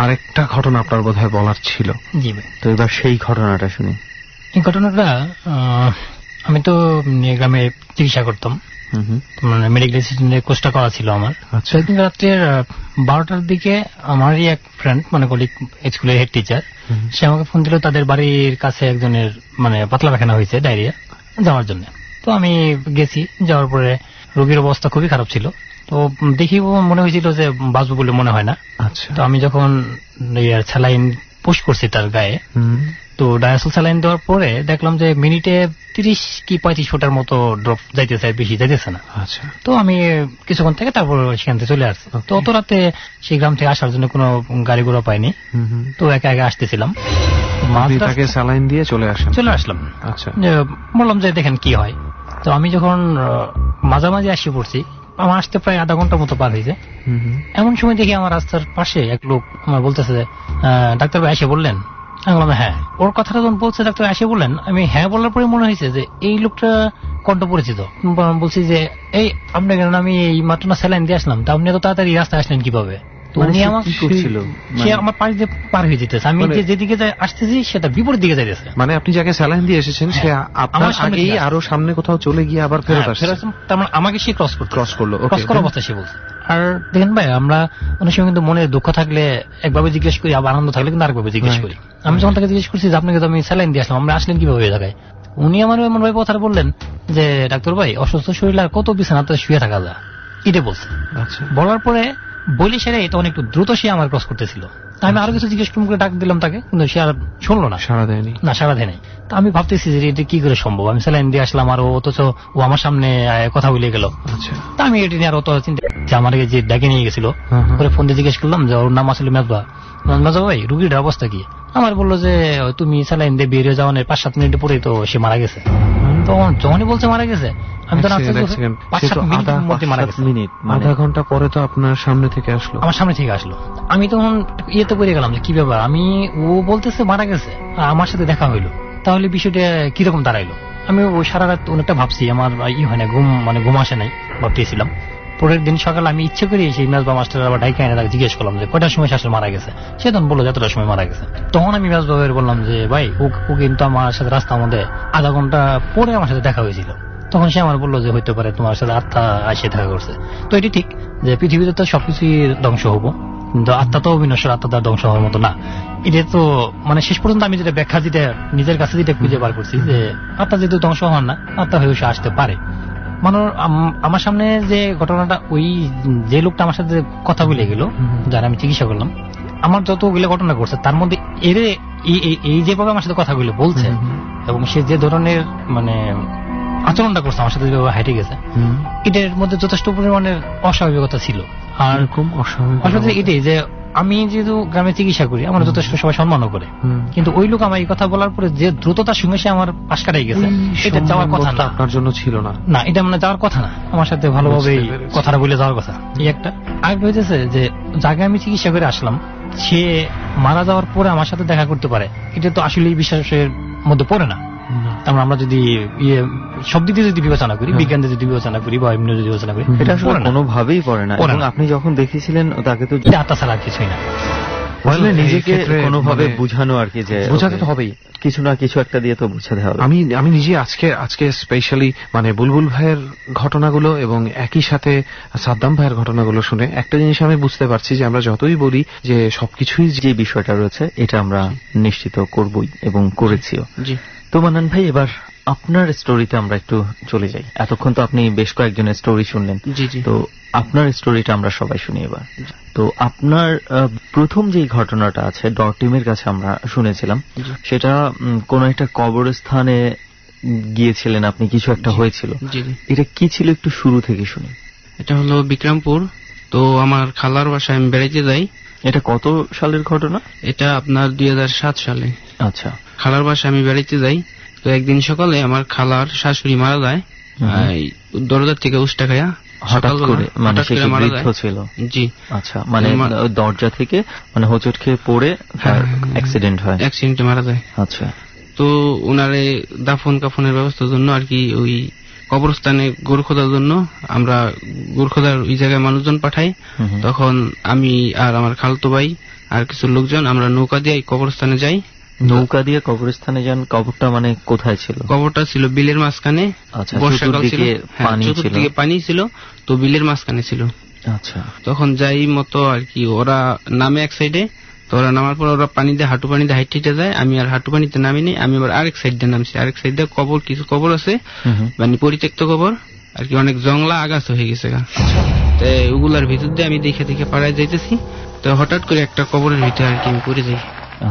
আরেকটা ঘটনা আপনার বোধহয় বলার ছিল। জি ভাই, তো এবার সেই ঘটনাটা শুনি। এই ঘটনাটা, আমি তো গ্রামে চিকিৎসা করতাম, মানে মেডিকেল অ্যাসিস্ট্যান্টের কোর্সটা করা ছিল আমার। সেদিন রাত্রের 12টার দিকে আমারই এক ফ্রেন্ড, মানে কলিগ, স্কুলের হেড টিচার, সে আমাকে ফোন দিল, তাদের বাড়ির কাছে একজনের মানে পাতলা পায়খানা হয়েছে, ডায়রিয়া, যাওয়ার জন্য। তো আমি গেছি, যাওয়ার পরে রোগীর অবস্থা খুবই খারাপ ছিল। তো দেখি মনে হয়েছিল যে বাঁচবো বলে মনে হয় না। তো আমি যখন স্যালাইন পুশ করছি তার গায়ে, তো ডায়াসল স্যালাইন দেওয়ার পরে দেখলাম যে মিনিটে 30 কি 35 ফুটের মতো ড্রপ যাইতেছে, বেশি যাইতেছে না। তো আমি কিছুক্ষণ থেকে তারপর সেখান থেকে চলে আসছি। তো অত রাতে সেই গ্রাম থেকে আসার জন্য কোনো গাড়ি ঘোড়া পাইনি, তো একা আসতেছিলাম, স্যালাইন দিয়ে চলে আসলাম। বললাম যে দেখেন কি হয়। তো আমি যখন মাঝামাঝি আসি পড়ছি, আমার আসতে প্রায় আধা ঘন্টার মতো পার হয়েছে। এমন সময় দেখি আমার রাস্তার পাশে এক লোক আমার বলতেছে, ডাক্তার ভাই এসে বললেন? আমি বললাম হ্যাঁ। ওর কথাটা যখন বলছে ডাক্তার এসে বললেন, আমি হ্যাঁ বলার পরে মনে হয়েছে যে এই লোকটা কণ্ঠ পরিচিত। বলছি যে এই আপনি কেন, আমি এই মাত্র না স্যালাইন দিয়ে আসলাম, তা আপনি এত তাড়াতাড়ি রাস্তায় আসলেন কিভাবে? উনি আমাকে সে আমার পাশ দিয়ে পার হয়ে যেতেছে, আমি যেদিকে আসতেছি সেটা বিপরীত দিকে যাইতেছে। মানে আপনি যাকে স্যালাইন দিয়ে এসেছেন সে আপনার আগেই আরো সামনে কোথাও চলে গিয়ে আবার ফেরত আসছে, তার মানে আমাকে সে ক্রস করলো, ক্রস করার অবস্থা সে বলছে। আর দেখেন ভাই, আমরা অনেক সময় কিন্তু মনে দুঃখ থাকলে একভাবে জিজ্ঞেস করি, আবার আনন্দ থাকলে কিন্তু আরেকভাবে জিজ্ঞেস করি। আমি যখন তাকে জিজ্ঞেস করছি যে আপনাকে তো আমি স্যালাইন দিয়ে আসলাম, আমরা আসলেন কিভাবে এই জায়গায়? উনি আমার এমন ভাবে কথা বললেন যে ডাক্তার ভাই, অসুস্থ শরীর আর কত বিছানাতে শুয়ে থাকা যায়, এটা বলছে। বলার পরে বলি সেরে তখন একটু দ্রুত সে আমার ক্রস করতেছিল। আমি আরো কিছু জিজ্ঞেস করে ডাক দিলাম তাকে, কিন্তু সে আর শুনলো না, সাড়া দেয়নি। তা আমি ভাবতেছি যে এটা কি করে সম্ভব, আমি স্যালাইন দিয়ে আসলাম আর অথচ ও আমার সামনে কথা বলে গেল। তা আমি এটা নিয়ে আর অত চিন্তা, যে আমার যে ডেকে নিয়ে গেছিল পরে ফোন দিয়ে জিজ্ঞেস করলাম যে ওর নাম আসলে মেজবা ভাই, রুগীটার অবস্থা কি? আমার বললো যে তুমি স্যালাইন দিয়ে বেরিয়ে যাওয়ার 5-7 মিনিট পরে তো সে মারা গেছে। তখন যখনই বলছে মারা গেছে, আমি তো 5-7 মিনিট আধা ঘন্টা পরে তো আপনার সামনে থেকে আসলো, আমার সামনে থেকে আসলো। আমি তখন ইয়েতে পড়ে গেলাম যে কি ব্যাপার, আমি ও বলতেছে মারা গেছে আর আমার সাথে দেখা হইলো, তাহলে বিষয়টা কিরকম দাঁড়াইলো? আমি ওই সারা রাত অনেকটা ভাবছি, আমার হয় না, ঘুম আসে নাই, ভাবতেছিলাম। পরের দিন সকালে আমি ইচ্ছে করে সেই মেজবা মাস্টার আবার ডাইকা এনে তাকে জিজ্ঞেস করলাম যে কয়টার সময় শাশুড়ি মারা গেছে। সে তখন বললো যতটার সময় মারা গেছে। তখন আমি মেজবাবের বললাম যে ভাই ও কিন্তু আমার সাথে রাস্তার মধ্যে আধা ঘন্টা পরে আমার সাথে দেখা হয়েছিল। তখন সে আমার বললো যে হইতে পারে তোমার সাথে আত্মা আসে দেখা করছে। তো এটি ঠিক যে পৃথিবীতে তো সবকিছুই ধ্বংস হবো, কিন্তু আত্মা তো অবিনশ্বর, আত্মা তার ধ্বংস হওয়ার মতো না। এটা তো মানে শেষ পর্যন্ত আমি যেটা ব্যাখ্যা যেটা নিজের কাছে যেটা খুঁজে বার করছি যে আত্মা যেহেতু ধ্বংস হওয়ার না, আত্মা হয়ে আসতে পারে। মানে আমার সামনে যে ঘটনাটা, ওই যে লোকটা আমার সাথে কথা বলে গেল, যারা আমি চিকিৎসা করলাম, আমার যতগুলো ঘটনা করছে তার মধ্যে এই যেভাবে আমার সাথে কথাগুলো বলছে এবং সে যে ধরনের মানে আচরণটা করছে আমার সাথে, যেভাবে হাইটে গেছে, এটার মধ্যে যথেষ্ট পরিমাণের অস্বাভাবিকতা ছিল। আর অস্বাভাবিক এটাই যে আমি যেহেতু গ্রামে চিকিৎসা করি, আমার যথেষ্ট সবাই সম্মানও করে, কিন্তু ওই লোক আমার এই কথা বলার পরে যে দ্রুততার সঙ্গে সে আমার পাশ কাটাই গেছে, এটা যাওয়ার কথা না, আপনার জন্য ছিল না, এটা মানে যাওয়ার কথা না, আমার সাথে ভালোভাবে কথাটা বলে যাওয়ার কথা। এই একটা আরেকটা হয়েছে যে জায়গায় আমি চিকিৎসা করে আসলাম, সে মারা যাওয়ার পরে আমার সাথে দেখা করতে পারে, এটা তো আসলে বিশ্বাসের মধ্যে পড়ে না। তারপর আমরা যদি সব দিক দিয়ে যদি বিবেচনা করি, বিজ্ঞান দিয়ে যদি বিবেচনা করি বা এমনি যদি বিবেচনা করি, এটা আসলে কোনোভাবেই পড়ে না। এবং আপনি যখন দেখেছিলেন তাকে তো আত্মা ছাড়া আর কিছুই না, নিজেকে কোনোভাবে বুঝানো আর কি, যে বোঝাতে তো হবেই, কিছু না কিছু একটা দিয়ে তো বুঝাতে হবে। আমি নিজে আজকে স্পেশালি মানে বুলবুল ভাইয়ের ঘটনাগুলো এবং একই সাথে সাদ্দাম ভাইয়ের ঘটনাগুলো শুনে একটা জিনিস আমি বুঝতে পারছি যে আমরা যতই বলি যে সবকিছুই যে বিষয়টা রয়েছে এটা আমরা নিশ্চিত করবই এবং করেছিও। তো মান্নান ভাই, এবার আপনার স্টোরিতে আমরা একটু চলে যাই। এতক্ষণ তো আপনি বেশ কয়েকজনের স্টোরি শুনলেন, তো আপনার স্টোরিটা আমরা সবাই শুনি এবার। তো আপনার প্রথম যে ঘটনাটা আছে ডট টিমের কাছে আমরা শুনেছিলাম, সেটা কোন একটা কবরস্থানে গিয়েছিলেন আপনি, কিছু একটা হয়েছিল, এটা কি ছিল একটু শুরু থেকে শুনি। এটা হলো বিক্রমপুর। তো আমার খালার বাসায় আমি বেড়াইতে যাই। এটা কত সালের ঘটনা? এটা আপনার 2007 সালে। আচ্ছা। খালার বাসায় আমি বেড়াইতে যাই। তো একদিন সকালে আমার খালার শাশুড়ি মারা যায়, দরজার থেকে উষ্টা খায়া হঠাৎ করে, মানে সে বৃদ্ধ ছিল? জি। আচ্ছা, মানে দরজা থেকে মানে হোঁচট খেয়ে পড়ে অ্যাক্সিডেন্ট হয়, অ্যাক্সিডেন্টে মারা যায়। আচ্ছা। তো উনারে দাফন কাফনের ব্যবস্থার জন্য আর কি ওই কবরস্থানে গোর খোঁজার জন্য আমরা গোর খোঁজার ওই জায়গায় মানুষজন পাঠাই। তখন আমি আর আমার খালতো ভাই আর কিছু লোকজন আমরা নৌকা দিয়ে কবরস্থানে যাই। নৌকা দিয়ে কবরস্থানে যান? কবরটা মানে কোথায় ছিল? কবরটা ছিল বিলের মাঝখানে। বর্ষাকাল ছিল, চতুর্দিকে পানি ছিল, তো বিলের মাঝখানে ছিল। আচ্ছা। তখন যাই মতো আর কি ওরা নামে এক সাইডে, তো ওরা নামার পর ওরা পানি দিয়ে হাঁটু পানি দিয়ে হাইটে যায়, আমি আর হাঁটু পানিতে নামিনি, আমি আবার আরেক সাইড দিয়ে নামছি। আরেক সাইড দিয়ে কবর, কিছু কবর আছে মানে পরিত্যক্ত কবর আর কি, অনেক জংলা আগাছা হয়ে গেছে। তো ওগুলার ভিতর দিয়ে আমি দেখে দেখে পাড়ায় যাইতেছি, তো হঠাৎ করে একটা কবরের ভিতরে আর কি আমি পড়ে যাই।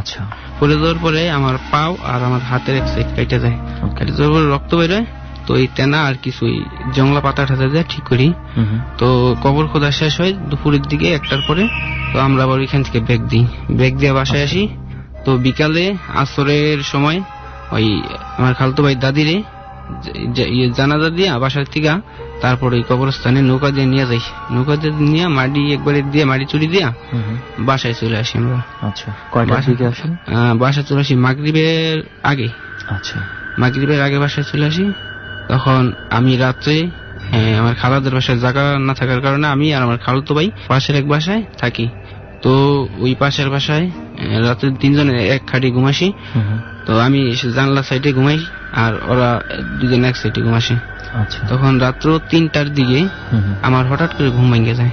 আচ্ছা। পড়ে যাওয়ার পরে আমার পাও আর আমার হাতের এক সাইড কেটে যায়, কেটে যাওয়ার পরে রক্ত বেরোয়। তো এই তেনা আর কিছু জংলা পাতা ঠাতা দিয়ে ঠিক করি। তো কবর খোঁজা শেষ হয় দুপুরের দিকে 1টার পরে। তো আমরা আবার ওইখান থেকে ব্যাগ দিয়ে বাসায় আসি। তো বিকালে আসরের সময় ওই আমার খালতো ভাই দাদিরে জানাজা দিয়া বাসার থেকে তারপর ওই কবরস্থানে নৌকা দিয়ে নিয়ে যাই। নৌকা দিয়ে নিয়ে মাটি একবারে দিয়ে মাটি চুরি দিয়া বাসায় চলে আসি আমরা। আচ্ছা, কয়টার দিকে আসেন? বাসায় চলে আসি মাগরিবের আগে। আচ্ছা, মাগরিবের আগে বাসায় চলে আসি। তখন আমি রাত্রে আমার খালাদের বাসায় জায়গা না থাকার কারণে আমি আর আমার খালাতো ভাই পাশের এক বাসায় থাকি। তো ওই পাশের বাসায় রাতে 3 জনে এক খাটে ঘুমাসি। তো আমি জানলা সাইডে ঘুমাই আর ওরা 2 জন এক সাইডে ঘুমাসি। আচ্ছা। তখন রাত্র 3টার দিকে আমার হঠাৎ করে ঘুম ভেঙে যায়।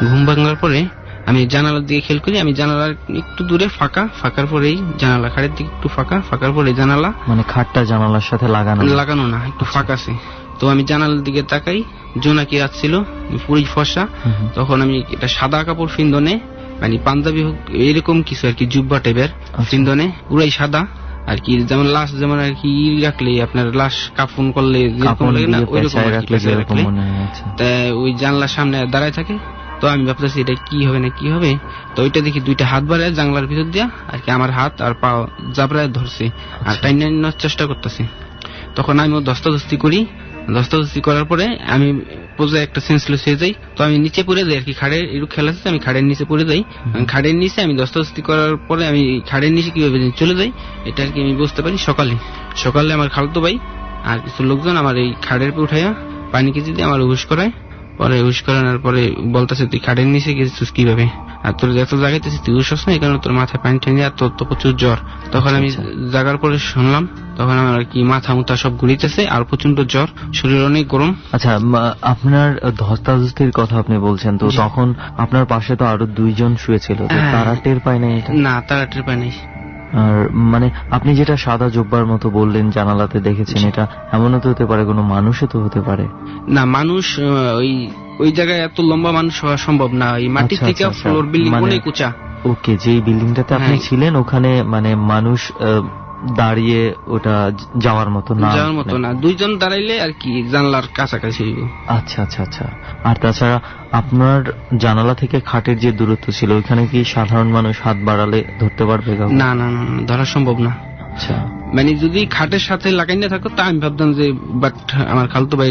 ঘুম ভাঙার পরে আমি জানালার দিকে খেয়াল করি, আমি জানালার একটু দূরে ফাঁকার পরেই জানালা, খাটের দিকে একটু ফাঁকার পরে জানালা, মানে খাটটা জানালার সাথে লাগানো না, একটু ফাঁকা আছে। তো আমি জানালার দিকে তাকাই, জোনাকি রাত ছিল, পুরী ফর্সা। তখন আমি একটা সাদা কাপড় ফিন্দনে মানে পাঞ্জাবি হোক এরকম কিছু আর কি, জুব্বা টাইপের সিন্ধনে পুরাই সাদা আর কি, যেমন লাশ যেমন আর কি রাখলে আপনার লাশ কাফন করলে যেরকম লাগে না ওইরকম রাখলে। ওই জানলার সামনে দাঁড়ায় থাকে। তো আমি ভাবতেছি এটা কি হবে না কি হবে, তো ওইটা দেখি দুইটা হাত বাড়ায় জানলার ভিতর দিয়া আর কি আমার হাত আর পা জাবরায় ধরছে আর টাইনে নেওয়ার চেষ্টা করতেছে। তখন আমি ধস্তাধস্তি করি, ধস্তাধস্তি করার পরে আমি পর্যায়ে একটা সেন্সলেস হয়ে যাই। তো আমি নিচে পড়ে যাই আর কি, খাড়ের একটু খেলা আছে, আমি খাড়ের নিচে পড়ে যাই। খাড়ের নিচে আমি ধস্তাধস্তি করার পরে আমি খাড়ের নিচে কিভাবে চলে যাই এটা আর কি আমি বুঝতে পারি। সকালে আমার খালতো ভাই আর কিছু লোকজন আমার এই খাড়ের পে উঠাইয়া পানি কেজি দিয়ে আমার হুশ করায়। পরে হুশ করানোর পরে বলতেছে তুই খাড়ের নিচে গেছিস কিভাবে, আর তোর যত জায়গাতেছিস তুই হুশ হস না, এই কারণে তোর মাথায় পানি ঠানি আর তোর তো প্রচুর জ্বর। তখন আমি জাগার পরে শুনলাম, তখন আমার আর কি মাথা মুথা সব ঘুরিতেছে আর প্রচন্ড জ্বর, শরীর অনেক গরম। আচ্ছা, আপনার ধস্তাধস্তির কথা আপনি বলছেন, তো তখন আপনার পাশে তো আরো 2 জন শুয়েছিল, তারা টের পায় নাই? না, তারা টের পায় নাই। আর মানে আপনি যেটা সাদা জুব্বার মতো বললেন জানালাতে দেখেছেন, এটা এমনও তো হতে পারে কোনো মানুষও তো হতে পারে না? মানুষ ওই জায়গায় এত লম্বা মানুষ হওয়া সম্ভব না, এই মাটি থেকে ফ্লোর বিল্ডিং অনেক উঁচা। ওকে, যে বিল্ডিংটাতে আপনি ছিলেন ওখানে মানে মানুষ দাঁড়িয়ে ওটা যাওয়ার মতো না? 2 জন দাঁড়াইলে আর কি জানলার কাছাকাছি। আচ্ছা আচ্ছা আচ্ছা। আর তাছাড়া আপনার জানালা থেকে খাটের যে দূরত্ব ছিল ওইখানে কি সাধারণ মানুষ হাত বাড়ালে ধরতে পারবে? না না না, ধরা সম্ভব না। আচ্ছা, মানে যদি খাটের সাথে লাগাই না থাকো তা আমি ভাবতাম যে, বাট আমার খালতো ভাই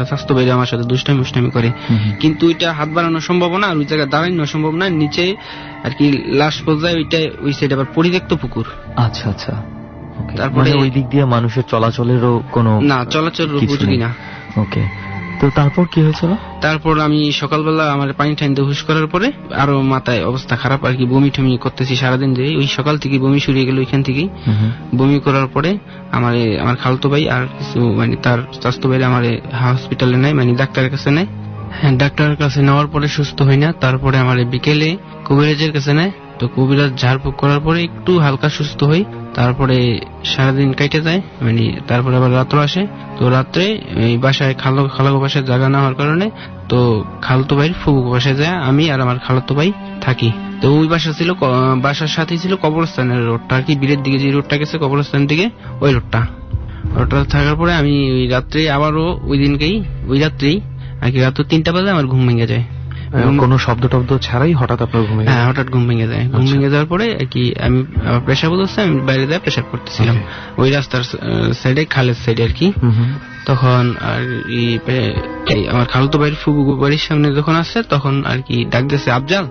স্বাস্থ্য ভাই আমার সাথে দুষ্টামি করে, কিন্তু ওইটা হাত বাড়ানো সম্ভব না আর ওই জায়গায় দাঁড়ানো সম্ভব না। নিচে আর কি লাশ পর্যায়ে ওই সাইড আবার পরিত্যক্ত পুকুর। আচ্ছা আচ্ছা। তারপরে ওই দিক দিয়ে মানুষের চলাচলেরও কোনো না, চলাচলের উপযোগী না। ওকে, তো তারপর কি হয়েছিল? তারপর আমি সকালবেলা আমার পানি ঠান্ডা হুশ করার পরে আরো মাথায় অবস্থা খারাপ আর কি, বমি টমি করতেছি সারাদিন ধরে। ওই সকাল থেকে বমি শুরু হয়ে গেল ওইখান থেকেই। বমি করার পরে আমার খালতো ভাই আর কিছু মানে তার স্বাস্থ্য ভাই আমার হসপিটালে নেয়, মানে ডাক্তারের কাছে নেয়। হ্যাঁ, ডাক্তারের কাছে নেওয়ার পরে সুস্থ হই না। তারপরে আমার বিকেলে কবিরাজের কাছে নেয়। তো কবিরাজ ঝাড়ফুঁক করার পরে একটু হালকা সুস্থ হই। তারপরে সারাদিন কেটে যায়, মানে তারপরে আবার রাত্র আসে। তো রাত্রে এই বাসায় খালাগো বাসায় জায়গা না হওয়ার কারণে তো খালতো ভাইয়ের ফুফু বাসায় যায় আমি আর আমার খালাতো ভাই থাকি। তো ওই বাসার সাথেই ছিল কবরস্থানের রোডটা আর কি, বীরের দিকে যে রোডটা গেছে কবরস্থান দিকে, ওই রোডটা থাকার পরে আমি ওই রাত্রে আবারও ওই রাত্রেই আর কি রাত 3টা বাজে আমার ঘুম ভেঙে যায়। কোনো শব্দ টব্দ ছাড়াই হঠাৎ আপনার ঘুম ভেঙে? হ্যাঁ, হঠাৎ ঘুম ভেঙে যায়। ঘুম ভেঙে যাওয়ার পরে আর কি আমি প্রেসার বলতে আমি বাইরে যায় প্রেসার করতেছিলাম ওই রাস্তার সাইডে, খালের সাইডে আর কি। তখন আর আমার খালতো ভাইয়ের ফুবু বাড়ির সামনে যখন আসছে তখন আর কি ডাক দিয়েছে, আফজাল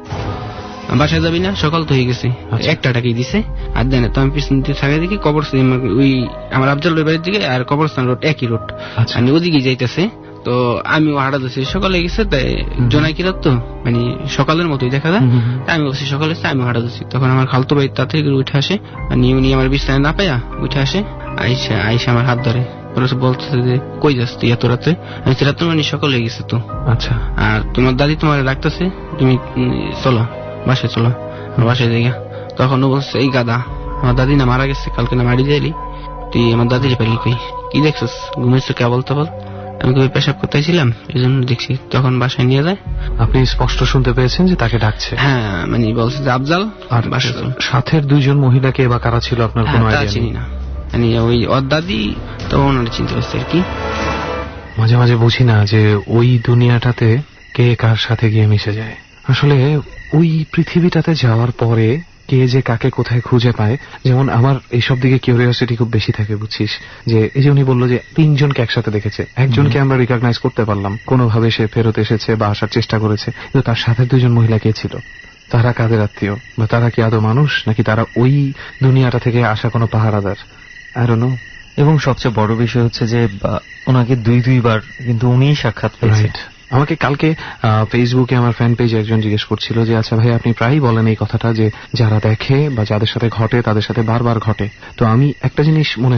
বাসায় যাবি না, সকাল তো হয়ে গেছে। একটা ডাকি দিছে আর দেয় না। তো আমি পিছন দিয়ে থাকা দেখি কবরস্থান, ওই আমার আফজাল বাড়ির দিকে আর কবরস্থান রোড একই রোড, আমি ওদিকে যাইতেছে। তো আমিও হাঁটা দিচ্ছি, সকালে গেছে তাই জোনাকি রাত তো মানে সকালের মতোই দেখা যায়। আমি বলছি সকালে আমি হাঁটা দিচ্ছি। তখন আমার খালতো ভাই তাড়াতাড়ি করে উঠে আসে, উনি আমার বিছানায় না পাইয়া উঠে আসে, আইসা আমার হাত ধরে বলতেছে যে কই যাস তুই এত রাতে? আমি রাত্রে মানে সকাল হয়ে গেছে তো। আচ্ছা, আর তোমার দাদি তোমার ডাকতেছে, তুমি চলো বাসায় চলো, বাসায় যাই। তখন ও বলছে, এই গাদা আমার দাদি না মারা গেছে, কালকে না মারি যাইলি, তুই আমার দাদির পেলি কই? কি দেখছিস? ঘুমেছ কে বলতে বল? আমি কই পেশাব করতেছিলাম, এই জন্য দেখছি। তখন বাসায় নিয়ে যায়। আপনি স্পষ্ট শুনতে পেয়েছেন যে তাকে ডাকছে? হ্যাঁ, মানে বলছে যে আফজাল। আর সাথের 2 জন মহিলাকে বা কারা ছিল আপনার কোনো আইডিয়া নেই? চিনি না, মানে ওই ওর দাদি তো ওনার চিনতে পারছে আর কি। মাঝে মাঝে বুঝি না যে ওই দুনিয়াটাতে কে কার সাথে গিয়ে মিশে যায়। আসলে ওই পৃথিবীটাতে যাওয়ার পরে কে যে কাকে কোথায় খুঁজে পায়। যেমন আমার এইসব দিকে কিউরিওসিটি খুব বেশি থাকে, বুঝছিস, যে এই যে উনি বললো যে 3 জনকে একসাথে দেখেছে, একজনকে আমরা রিকগনাইজ করতে পারলাম, কোনোভাবে সে ফেরত এসেছে বা আসার চেষ্টা করেছে, কিন্তু তার সাথে 2 জন মহিলা কে ছিল? তারা কাদের আত্মীয়, বা তারা কি আদৌ মানুষ, নাকি তারা ওই দুনিয়াটা থেকে আসা কোনো পাহারাদার? I don't know। এবং সবচেয়ে বড় বিষয় হচ্ছে যে ওনাকে 2 বার কিন্তু উনিই সাক্ষাৎ পেয়েছেন। আমাকে কালকে ফেসবুকে আমার ফ্যান পেজে একজন জিজ্ঞেস করছিল যে আচ্ছা ভাই, আপনি প্রায়ই বলেন এই কথাটা যে যারা দেখে বা যাদের সাথে ঘটে তাদের সাথে বারবার ঘটে, তো আমি একটা জিনিস মনে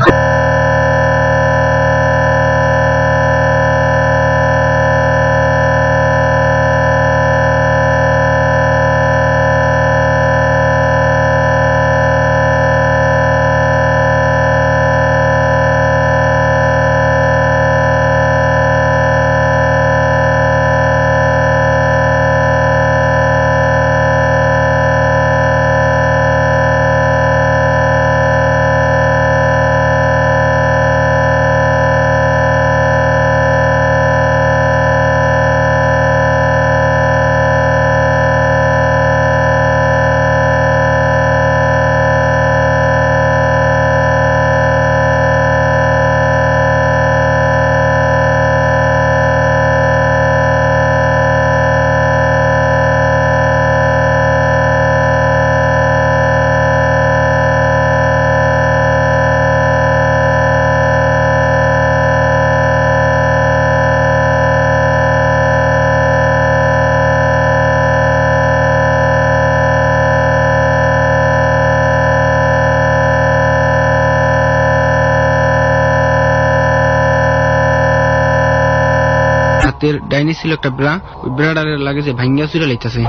হাতের ডাইনে ছিল একটা ব্রা, ওই ব্রাডার লাগে যে ভাঙ্গিয়া চুরে লাইতেছে,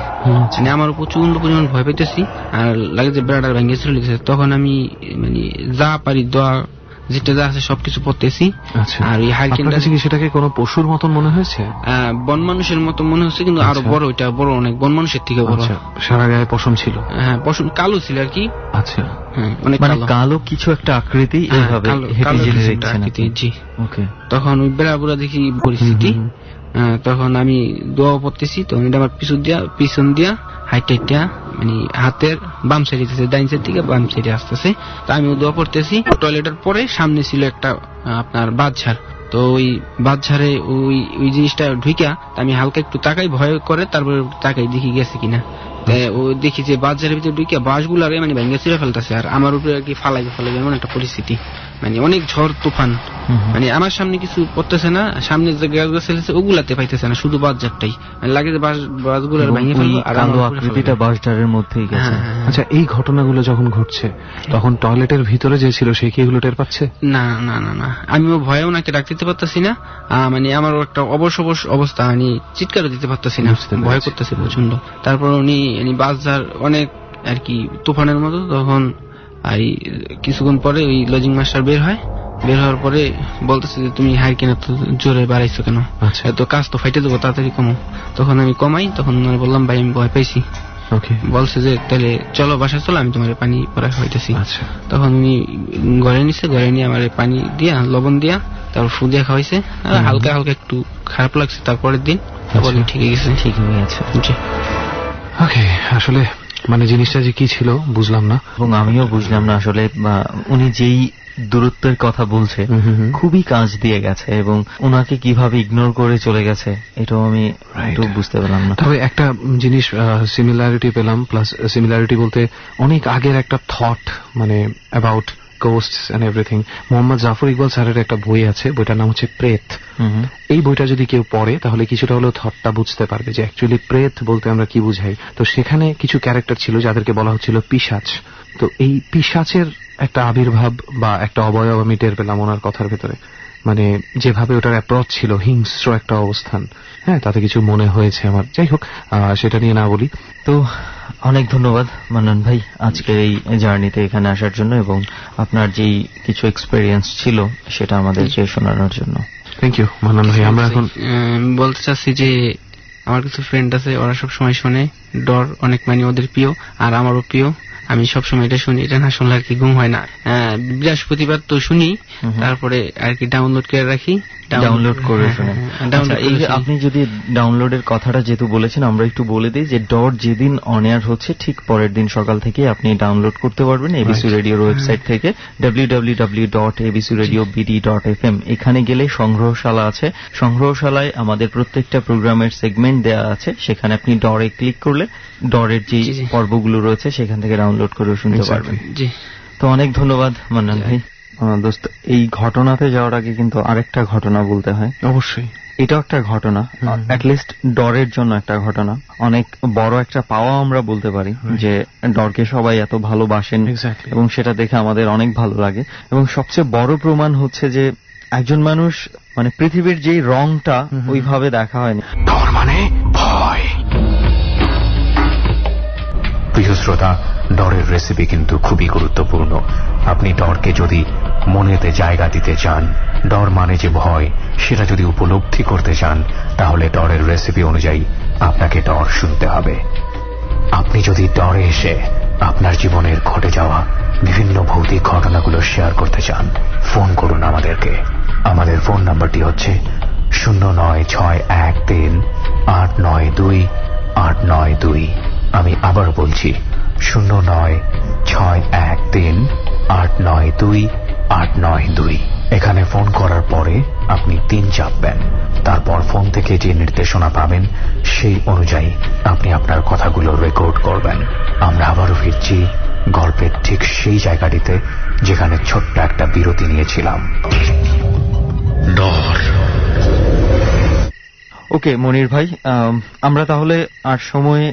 মানে আমার প্রচন্ড পরিমাণ ভয় পাইতেছি, আর লাগে যে ব্রাডার ভাঙ্গিয়া চুরে লাইতেছে। তখন আমি মানে যা পারি দোয়া যেটা যা আছে সবকিছু পড়তেছি। আর এই হারিকেনটা সেটাকে কোনো পশুর মতন মনে হয়েছে? বন মানুষের মতো মনে হচ্ছে, কিন্তু আরো বড়, এটা বড় অনেক, বন মানুষের থেকে বড়। সারা গায়ে পশম ছিল? হ্যাঁ, পশম কালো ছিল আর কি। আচ্ছা, মানে কালো কিছু একটা আকৃতি এইভাবে আকৃতি। জি, ওকে। তখন ওই বেড়াবুড়া দেখি পরিস্থিতি, তখন আমি দোয়া পড়তেছি, তখন এটা আমার পিছন দিয়া হাইটা মানে হাতের বাম সাইডে, ডাইন সাইড থেকে বাম সাইডে আসতেছে। তো আমি দোয়া পড়তেছি। টয়লেটের পরে সামনে ছিল একটা আপনার বাঁধঝাড়, তো ওই বাঁধঝাড়ে ওই জিনিসটা ঢুইকা আমি হালকা একটু তাকাই, ভয় করে, তারপরে তাকাই দেখি গেছে কিনা। ও দেখি যে বাঁধঝাড়ের ভিতরে ঢুইকা বাঁশগুলারে মানে ভেঙে ছিঁড়ে ফেলতেছে, আর আমার উপরে আর কি ফালাইবে এমন একটা পরিস্থিতি। মানে অনেক ঝড় তুফান, মানে আমার সামনে কিছু পড়তেছে না, সামনে যে গাছ গাছ ওগুলাতে পাইতেছে না, শুধু বাঁশঝাড়টাই লাগে যে বাঁশগুলার ভেঙে ফেলবো, আর আলো আকৃতিটা বাঁশঝাড়ের মধ্যেই গেছে। আচ্ছা, এই ঘটনাগুলো যখন ঘটছে তখন টয়লেটের ভিতরে যে ছিল সে কি এগুলো টের পাচ্ছে? না না না না, আমিও ভয়ে ওনাকে ডাক দিতে পারতেছি না, মানে আমার একটা অবশ অবস্থা, মানে চিৎকারও দিতে পারতেছি না, ভয় করতেছে প্রচন্ড। তারপর উনি বাঁশঝাড় অনেক আর কি তুফানের মতো। তখন আর কিছুক্ষণ পরে ওই লজিং মাস্টার বের হওয়ার পরে বলতেছে যে তুমি হারিকেন এত জোরে বাড়াইছো কেন, এত কাজ তো ফাইটে দেবো, তাড়াতাড়ি কমো। তখন আমি কমাই, তখন বললাম ভাই আমি ভয় পাইছি। বলছে যে তাহলে চলো বাসায় চলো, আমি তোমার পানি পরে খাইতেছি। তখন উনি ঘরে নিয়ে আমার পানি দিয়া লবণ দিয়া তারপর ফু দিয়া খাওয়াইছে, হালকা হালকা একটু খারাপ লাগছে, তারপরের দিন ঠিক হয়ে গেছে। ঠিক হয়ে গেছে। ওকে, আসলে মানে জিনিসটা যে কি ছিল বুঝলাম না, এবং আমিও বুঝলাম না আসলে। উনি যেই দূরত্বের কথা বলছে খুবই কাজ দিয়ে গেছে, এবং ওনাকে কিভাবে ইগনোর করে চলে গেছে এটাও আমি একটু বুঝতে পেলাম না। তবে একটা জিনিস সিমিলারিটি পেলাম, প্লাস সিমিলারিটি বলতে অনেক আগের একটা থট, মানে about ghosts and everything. Mohammad Zafar Iqbal স্যারের একটা বই আছে, বইটার নাম হচ্ছে প্রেত। এই বইটা যদি কেউ পড়ে তাহলে কিছুটা হলেও থটটা বুঝতে পারবে যে অ্যাকচুয়ালি প্রেত বলতে আমরা কি বুঝাই। তো সেখানে কিছু ক্যারেক্টার ছিল যাদেরকে বলা হচ্ছিল পিশাচ। তো এই পিশাচের একটা আবির্ভাব বা একটা অবয়ব আমি টের পেলাম ওনার কথার ভেতরে, মানে যেভাবে ওটার অ্যাপ্রোচ ছিল, হিংস্র একটা অবস্থান। হ্যাঁ, তাতে কিছু মনে হয়েছে আমার। যাই হোক, সেটা নিয়ে না বলি। তো অনেক ধন্যবাদ মান্নান ভাই আজকের এই জার্নিতে এখানে আসার জন্য, এবং আপনার যেই কিছু এক্সপেরিয়েন্স ছিল সেটা আমাদেরকে শোনানোর জন্য। থ্যাংক ইউ মান্নান ভাই। আমরা এখন বলতে চাচ্ছি যে আমার কিছু ফ্রেন্ড আছে, ওরা সব সময় শোনে ডর অনেক, মানে ওদের প্রিয় আর আমারও প্রিয়। আমি সবসময় এটা শুনি, এটা না শুনলে আর কি ঘুম হয় না। বৃহস্পতিবার তো শুনি, তারপরে আর কি ডাউনলোড করে রাখি, ডাউনলোড করে শুনেন। আপনি যদি ডাউনলোডের কথাটা যেহেতু বলেছেন, আমরা একটু বলে দিই যে ডট যেদিন অন এয়ার হচ্ছে ঠিক পরের দিন সকাল থেকে আপনি ডাউনলোড করতে পারবেন এবিসি রেডিওর ওয়েবসাইট থেকে www.abcradiobd.fm। এখানে গেলে সংগ্রহশালা আছে, সংগ্রহশালায় আমাদের প্রত্যেকটা প্রোগ্রামের সেগমেন্ট দেওয়া আছে, সেখানে আপনি ডরে ক্লিক করলে ডরের যে পর্বগুলো রয়েছে সেখান থেকে ডাউনলোড করে শুনতে পারবেন। তো অনেক ধন্যবাদ মান্নান ভাই। দোস্ত, এই ঘটনাতে যাওয়ার আগে কিন্তু আরেকটা ঘটনা বলতে হয়। অবশ্যই, এটাও একটা ঘটনা, অ্যাটলিস্ট ডরের জন্য একটা ঘটনা, অনেক বড় একটা পাওয়া আমরা বলতে পারি যে ডরকে সবাই এত ভালোবাসেন, এবং সেটা দেখে আমাদের অনেক ভালো লাগে। এবং সবচেয়ে বড় প্রমাণ হচ্ছে যে একজন মানুষ মানে পৃথিবীর যেই রংটা ওইভাবে দেখা হয়নি। ডর মানে ভয়। প্রিয় শ্রোতা, ডরের রেসিপি কিন্তু খুবই গুরুত্বপূর্ণ। আপনি ডরকে যদি মনেতে জায়গা দিতে চান, ডর মানে যে ভয়, সেটা যদি উপলব্ধি করতে চান, তাহলে ডরের রেসিপি অনুযায়ী আপনাকে ডর শুনতে হবে। আপনি যদি ডরে এসে আপনার জীবনের ঘটে যাওয়া বিভিন্ন ভৌতিক ঘটনাগুলো শেয়ার করতে চান, ফোন করুন আমাদেরকে। আমাদের ফোন নাম্বারটি হচ্ছে 09613892892। আমি আবার বলছি 09613892892। এখানে ফোন করার পরে আপনি 3 চাপবেন, তারপর ফোন থেকে যে নির্দেশনা পাবেন সেই অনুযায়ী আপনি আপনার কথাগুলো রেকর্ড করবেন। আমরা আবারও ফিরছি গল্পের ঠিক সেই জায়গাটিতে যেখানে ছোট্ট একটা বিরতি নিয়েছিলাম। ডর। ওকে মনির ভাই, আমরা তাহলে আর সময়ে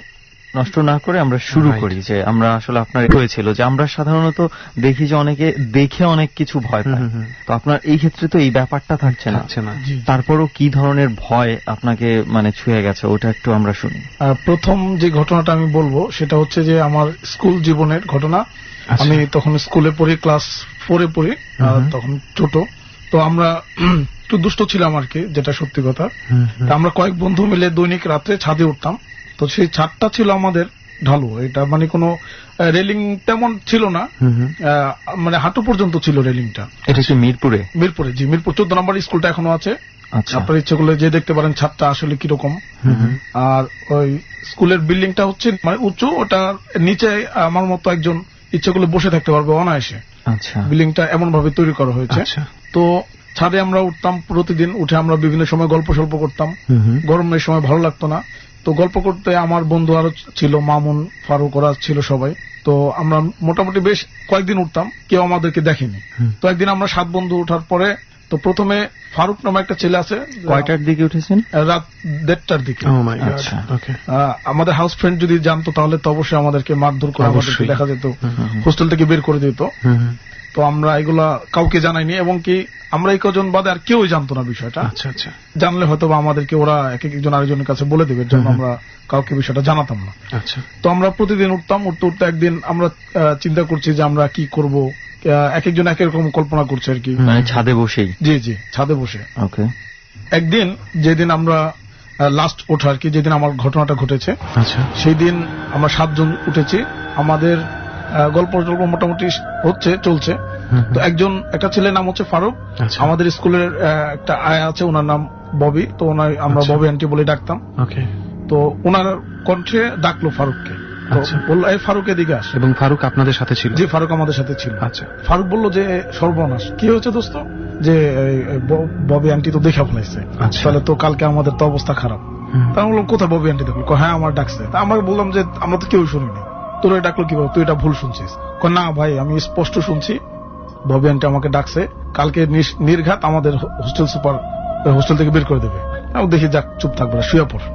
নষ্ট না করে আমরা শুরু করি যে আমরা আসলে আপনার হয়েছিল যে আমরা সাধারণত দেখি যে অনেকে দেখে অনেক কিছু ভয় পায়, তো আপনার এই ক্ষেত্রে তো এই ব্যাপারটা থাকছে না। তারপরও কি ধরনের ভয় আপনাকে মানে ছুঁয়ে গেছে ওটা একটু আমরা শুনি। প্রথম যে ঘটনাটা আমি বলবো সেটা হচ্ছে যে আমার স্কুল জীবনের ঘটনা। আমি তখন স্কুলে পড়ি, ক্লাস 4-এ পড়ি, তখন ছোট। তো আমরা একটু দুষ্ট ছিলাম আর কি, যেটা সত্যি কথা। আমরা কয়েক বন্ধু মিলে দৈনিক রাত্রে ছাদে উঠতাম। তো সেই ছাদটা ছিল আমাদের ঢালু, এটা মানে কোনো রেলিং তেমন ছিল না, মানে হাঁটু পর্যন্ত ছিল রেলিংটা। এটা কি মিরপুরে? মিরপুরে, জি, মিরপুর 14 নম্বর স্কুলটা এখনো আছে। আপনার ইচ্ছে করলে যে দেখতে পারেন ছাদটা আসলে কিরকম। আর ওই স্কুলের বিল্ডিংটা হচ্ছে মানে উঁচু, ওটার নিচে আমার মতো একজন ইচ্ছে করলে বসে থাকতে পারবে অনায়াসে। বিল্ডিংটা এমন ভাবে তৈরি করা হয়েছে। তো ছাদে আমরা উঠতাম প্রতিদিন, উঠে আমরা বিভিন্ন সময় গল্প সল্প করতাম। গরমের সময় ভালো লাগতো না, তো গল্প করতে আমার বন্ধু আরো ছিল, মামুন, ফারুক, ওরা ছিল সবাই। তো আমরা মোটামুটি বেশ কয়েকদিন উঠতাম, কেউ আমাদেরকে দেখেনি। তো একদিন আমরা 7 বন্ধু ওঠার পরে, তো প্রথমে ফারুক নামে একটা ছেলে আছে। কয়টার দিকে উঠেছেন? রাত 1:30টার দিকে। আমাদের হাউস ফ্রেন্ড যদি জানতো তাহলে তো অবশ্যই আমাদেরকে মারধর করে আমাদেরকে দেখা যেত, হোস্টেল থেকে বের করে দিত। তো আমরা এগুলা কাউকে জানাইনি, এবং কি আমরা এই কজন বাদে আর কেউই জানতো না বিষয়টা। জানলে হয়তো বা আমাদেরকে ওরা একজন আরেকজনের কাছে বলে দেবে, জন্য আমরা কাউকে বিষয়টা জানাতাম না। তো আমরা প্রতিদিন উঠতাম, উঠতে উঠতে একদিন আমরা চিন্তা করছি যে আমরা কি করব, এক একজন এক রকম কল্পনা করছে আর কি, মানে ছাদে বসেই। জি জি, ছাদে বসে। একদিন যেদিন আমরা লাস্ট ওঠা আর কি, যেদিন আমার ঘটনাটা ঘটেছে, সেই দিন আমরা 7 জন উঠেছি। আমাদের গল্প মোটামুটি হচ্ছে, চলছে। তো একটা ছেলের নাম হচ্ছে ফারুক। আমাদের স্কুলের একটা আয়া আছে, ওনার নাম ববি। তো আমরা ববি আন্টি বলে ডাকতাম। তো ওনার কণ্ঠে ডাকলো ফারুককে, বললো এই ফারুক এদিকে আস। এবং ফারুক আপনাদের সাথে ছিল? জি, ফারুক আমাদের সাথে ছিল। ফারুক বললো যে সর্বনাশ, কি হয়েছে দোস্ত? যে ববি আন্টি তো দেখা ফেলাইছে, তাহলে তো কালকে আমাদের তো অবস্থা খারাপ। তা আমি বললাম কোথায় ববি আন্টি দেখলো? হ্যাঁ আমার ডাকছে। তা আমরা বললাম যে আমরা তো কেউ শুনিনি, তোর ডাকলো কিভাবে, তুই এটা ভুল শুনছিস? না ভাই, আমি স্পষ্ট শুনছি, ববি আন্টি আমাকে ডাকছে, কালকে নির্ঘাত আমাদের হোস্টেল সুপার হোস্টেল থেকে বের করে দেবে। দেখি যাক, চুপ থাকবে না, শুয়ে পড়।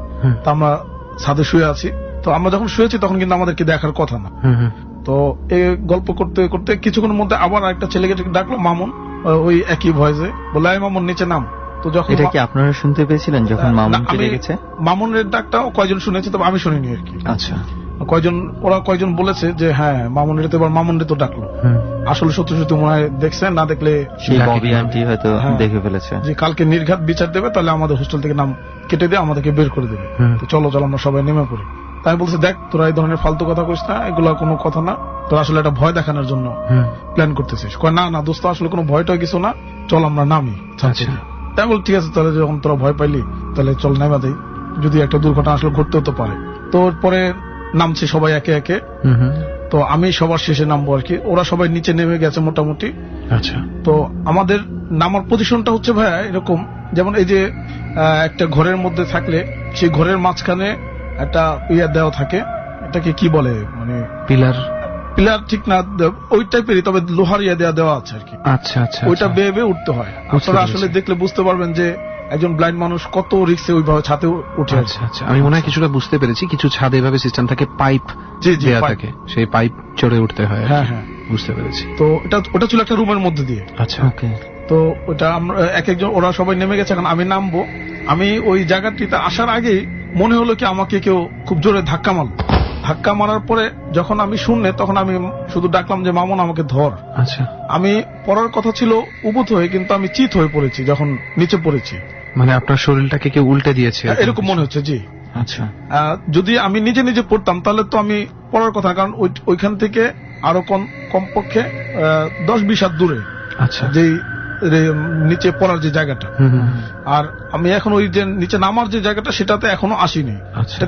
তা আমরা ছাদে শুয়ে আছি। তো আমরা যখন শুয়েছি তখন কিন্তু আমাদেরকে দেখার কথা না। তো এই গল্প করতে করতে কিছুক্ষণের মধ্যে আবার একটা ছেলেকে ডাকলো, মামুন, ওই একই ভয়েসে বললো এই মামুন নিচে নাম। তো যখন এটা কি আপনারা শুনতে পেয়েছিলেন যখন মামুনকে ডেকেছে? মামুনের ডাকটা কয়জন শুনেছে, তবে আমি শুনিনি আর কি। ওরা কয়জন বলেছে যে হ্যাঁ মামুনের, তো এবার মামুনের তো ডাকলো। আসলে সত্যি সত্যি মনে হয় দেখছে, না দেখলে সেই ববি আন্টি হয়তো দেখে ফেলেছে যে কালকে নির্ঘাত বিচার দেবে, তাহলে আমাদের হোস্টেল থেকে নাম কেটে দিয়ে আমাদেরকে বের করে দেবে। তো চলো আমরা সবাই নেমে পড়ি। তাই বলছে দেখ তোরা এই ধরনের ফালতু কথা কইস না, এগুলো কোনো কথা না, তোরা আসলে একটা ভয় দেখানোর জন্য প্ল্যান করতেছিস। না দোস্ত, আসলে কোনো ভয়টা কিছু না, চল আমরা নামি। তাই বল ঠিক আছে, তাহলে যখন তোরা ভয় পাইলি তাহলে চল নেমা দেই, যদি একটা দুর্ঘটনা আসলে ঘটতে হতে পারে। তো পরে নামছে সবাই একে একে। তো আমি সবার শেষে নামবো আর কি। ওরা সবাই নিচে নেমে গেছে মোটামুটি। তো আমাদের নামার পজিশনটা হচ্ছে ভাইয়া এরকম, যেমন এই যে একটা ঘরের মধ্যে থাকলে সেই ঘরের মাঝখানে একটা ইয়া দেওয়া থাকে, এটাকে কি বলে, মানে পিলার ঠিক না, ওই টাইপেরই, তবে লোহার ইয়া দেওয়া আছে আর কি। ওইটা বেয়ে বেয়ে উঠতে হয়। আপনারা আসলে দেখলে বুঝতে পারবেন যে একজন ব্লাইন্ড মানুষ কত রিস্কে ওইভাবে ছাদে উঠে। আমি মনে হয় কিছুটা বুঝতে পেরেছি, কিছু ছাদে এভাবে সিস্টেম থাকে, পাইপ দেওয়া থাকে, সেই পাইপ চড়ে উঠতে হয়। হ্যাঁ, বুঝতে পেরেছি। তো ওটা ছিল একটা রুমের মধ্যে দিয়ে। তো ওটা আমরা একজন, ওরা সবাই নেমে গেছে, এখন আমি নামবো। আমি ওই জায়গাটিতে আসার আগেই মনে হলো কি আমাকে কেউ খুব জোরে ধাক্কা মারল। ধাক্কা মারার পরে যখন আমি শুনলে, তখন আমি শুধু ডাকলাম যে মামুন আমাকে ধর। আমি পড়ার কথা ছিল উবুত হয়ে, কিন্তু আমি চিত হয়ে পড়েছি যখন নিচে পড়েছি। মানে আপনার শরীরটাকে কেউ উল্টে দিয়েছে এরকম মনে হচ্ছে। জি, যদি আমি নিজে নিজে পড়তাম তাহলে তো আমি পড়ার কথা, কারণ ওইখান থেকে আরো কমপক্ষে 10-20 হাত দূরে যেই নিচে পড়ার যে জায়গাটা। আর আমি এখন ওই যে নিচে নামার যে জায়গাটা, সেটাতে এখনো আসিনি,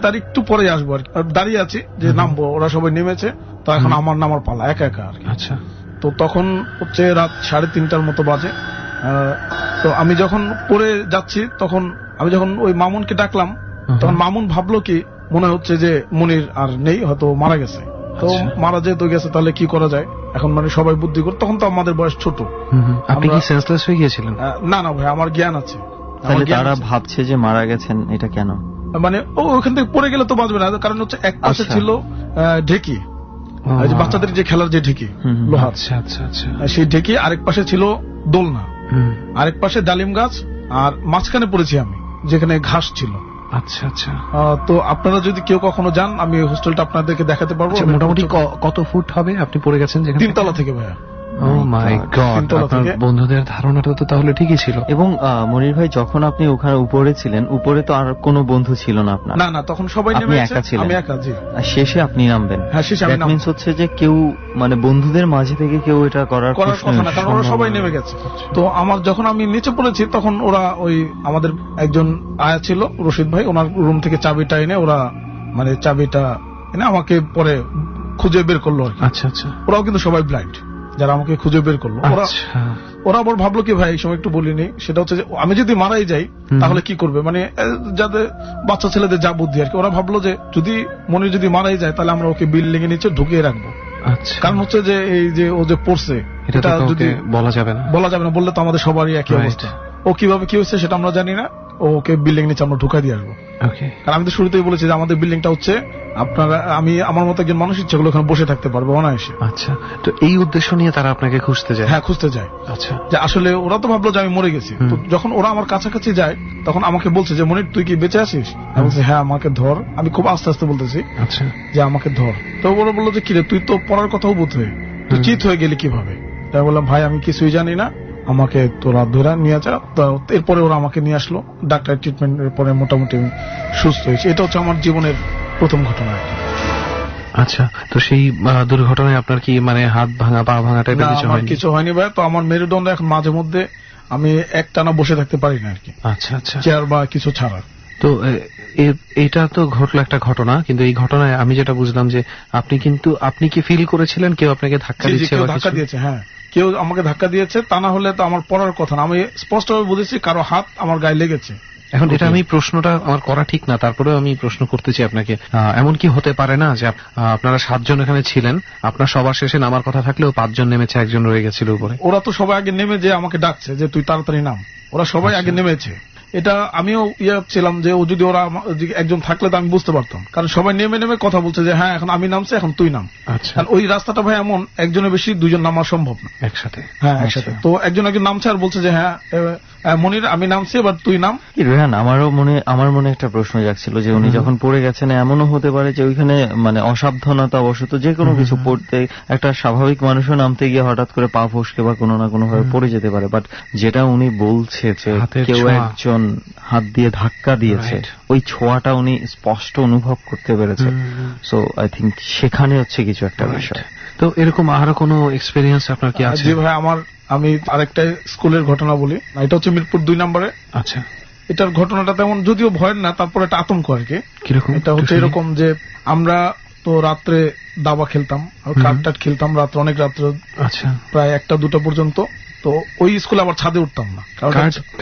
তার একটু পরে আসবো আর কি। দাঁড়িয়ে আছি যে নামবো, ওরা সবাই নেমেছে, তো এখন আমার নামার পালা একা একা আর কি। তো তখন হচ্ছে রাত 3:30টার মতো বাজে। তো আমি যখন পড়ে যাচ্ছি, তখন আমি যখন ওই মামুনকে ডাকলাম, তখন মামুন ভাবলো কি মনে হচ্ছে যে মনির আর নেই, হয়তো মারা গেছে। তো মারা যেহেতু গেছে তাহলে কি করা যায়, এখন মানে সবাই বুদ্ধি করে। তখন তো আমাদের বয়স ছোট। আপনি কি সেন্সলেস হয়ে গিয়েছিলেন? না ভাই, আমার জ্ঞান আছে। তাহলে তারা ভাবছে যে মারা গেছেন, এটা কেন? মানে ওখান থেকে পড়ে গেলে তো বাঁচবে না, কারণ হচ্ছে এক পাশে ছিল ঢেকি, বাচ্চাদের যে খেলার যে ঢেকি লোহার, সেই ঢেকি, আরেক পাশে ছিল দোলনা, আরেক পাশে ডালিম গাছ, আর মাঝখানে পড়েছি আমি যেখানে ঘাস ছিল। আচ্ছা আচ্ছা। তো আপনারা যদি কেউ কখনো যান, আমি হোস্টেলটা আপনাদেরকে দেখাতে পারবো। মোটামুটি কত ফুট হবে আপনি পড়ে গেছেন? 3 তলা থেকে ভাইয়া। Oh my God, আপনার বন্ধুদের ধারণাটা তো তাহলে ঠিকই ছিল। এবং মনির ভাই, যখন আপনি ওখানে উপরে ছিলেন, উপরে তো আর কোনো বন্ধু ছিল না আপনার? না, তখন সবাই নেমে গেছে, আমি একা। জি। শেষে আপনি নামবেন? হ্যাঁ, শেষে আমি নামবো। হচ্ছে যে কেউ মানে বন্ধুদের মাঝে থেকে কেউ এটা করার কথা না, কারণ ওরা সবাই নেমে গেছে। তো আমার যখন আমি নিচে পড়েছি, তখন ওরা ওই আমাদের একজন আয়া ছিল, রশিদ ভাই, ওনার রুম থেকে চাবিটা এনে ওরা মানে চাবিটা এনে আমাকে পরে খুঁজে বের করলো আর কি। আচ্ছা আচ্ছা। ওরাও কিন্তু সবাই ব্লাইন্ড, যারা আমাকে খুঁজে বের করলো। ওরা আবার ভাবলো কি ভাই, এই সময় একটু বলিনি, সেটা হচ্ছে যে আমি যদি মারাই যাই তাহলে কি করবে, মানে যাদের বাচ্চা ছেলেদের যা বুদ্ধি আর কি, ওরা ভাবলো যে যদি মনির যদি মারাই যায় তাহলে আমরা ওকে বিল্ডিং এর নিচে ঢুকিয়ে রাখবো। কারণ হচ্ছে যে এই যে ও যে পড়ছে, এটা যদি বলা যাবে না, বললে তো আমাদের সবারই একই অবস্থা। ও কিভাবে কি হয়েছে সেটা আমরা জানি না, ওকে বিল্ডিং নিচে আমরা ঢুকাই দিয়ে আসবো। কারণ আমি তো শুরুতেই বলেছি যে আমাদের বিল্ডিংটা হচ্ছে আপনারা, আমি আমার মতো একজন মানুষ ইচ্ছা করলে ওখানে বসে থাকতে পারবো অনায়াসে। আচ্ছা, তো এই উদ্দেশ্য নিয়ে তারা আপনাকে খুঁজতে যায়? হ্যাঁ, খুঁজতে যায়। আচ্ছা, যে আসলে ওরা তো ভাবলো যে আমি মরে গেছি। তো যখন ওরা আমার কাছাকাছি যায়, তখন আমাকে বলছে যে মনির তুই কি বেঁচে আছিস? আমি বলছি হ্যাঁ, আমাকে ধর। আমি খুব আস্তে আস্তে বলতেছি আচ্ছা যে আমাকে ধর। তো ওরা বললো যে কিরে, তুই তো পড়ার কথাও বলতে, তুই চিত হয়ে গেলি কিভাবে? তাই বললাম ভাই আমি কিছুই জানি না, আমাকে তোরা ধরে নিয়ে যা। এরপরে ওরা আমাকে নিয়ে আসলো, ডাক্তার ট্রিটমেন্টের পরে মোটামুটি সুস্থ হয়েছে। এটা হচ্ছে আমার জীবনের প্রথম ঘটনা। আচ্ছা, তো সেই দুর্ঘটনায় আপনার কি মানে হাত ভাঙা, পা ভাঙা টাইপের কিছু হয়নি ভাই। তো আমার মেরুদণ্ড এখন মাঝে মধ্যে আমি একটানা বসে থাকতে পারি না আর কি। আচ্ছা আচ্ছা, চেয়ার বা কিছু ছাড়া। তো এটা তো ঘটলো একটা ঘটনা, কিন্তু এই ঘটনায় আমি যেটা বুঝলাম যে আপনি কি ফিল করেছিলেন কেউ আপনাকে ধাক্কা দিচ্ছে? ধাক্কা দিয়েছে, হ্যাঁ, কেউ আমাকে ধাক্কা দিয়েছে। তা না হলে তো আমার পড়ার কথা না। আমি স্পষ্টভাবে বুঝেছি কারো হাত আমার গায়ে লেগেছে। এখন এটা আমি প্রশ্নটা আমার করা ঠিক না, তারপরেও আমি প্রশ্ন করতেছি আপনাকে। এমন কি হতে পারে না যে আপনারা 7 জন এখানে ছিলেন, আপনার সবার শেষে নামার কথা থাকলেও 5 জন নেমেছে, একজন রয়ে গেছিল উপরে? ওরা তো সবাই আগে নেমে যে আমাকে ডাকছে যে তুই তাড়াতাড়ি নাম, ওরা সবাই আগে নেমেছে। এটা আমিও ছিলাম যে ও যদি ওরা একজন থাকলে তো আমি বুঝতে পারতাম, কারণ সবাই নেমে নেমে কথা বলছে যে হ্যাঁ এখন আমি নামছি, এখন তুই নাম। কারণ ওই রাস্তাটা ভাই এমন, একজনের বেশি 2 জন নামা সম্ভব না একসাথে। হ্যাঁ, একসাথে। তো একজন নামছে আর বলছে যে হ্যাঁ মনির আমি নামছি, এবার তুই নাম। রেহান, আমার মনে একটা প্রশ্ন জাগছিল যে উনি যখন পড়ে গেছেন, এমনও হতে পারে যে ওইখানে মানে অসাবধানতা বশত যে কোনো কিছু পড়তে, একটা স্বাভাবিক মানুষও নামতে গিয়ে হঠাৎ করে পা ফসকে বা কোনো না কোনো ভাবে পড়ে যেতে পারে। বাট যেটা উনি বলছে যে কেউ একজন হাত দিয়ে ধাক্কা দিয়েছে, ওই ছোঁয়াটা উনি স্পষ্ট অনুভব করতে পেরেছে। সো আই থিঙ্ক সেখানে হচ্ছে কিছু একটা বিষয়। তো এরকম আরো কোনো এক্সপেরিয়েন্স আপনার কি আছে? জি ভাই, আমি আরেকটা স্কুলের ঘটনা বলি। এটা হচ্ছে মিরপুর 2 নম্বরে। আচ্ছা, এটার ঘটনাটা তেমন যদিও ভয়ের না, তারপরে একটা আতঙ্ক আর কি। কিরকম? এটা হচ্ছে এরকম যে আমরা তো রাত্রে দাবা খেলতাম, কার্ড খেলতাম রাত্রে, অনেক রাত্রে। আচ্ছা, প্রায় 1টা-2টা পর্যন্ত। তো ওই স্কুলে আবার ছাদে উঠতাম না।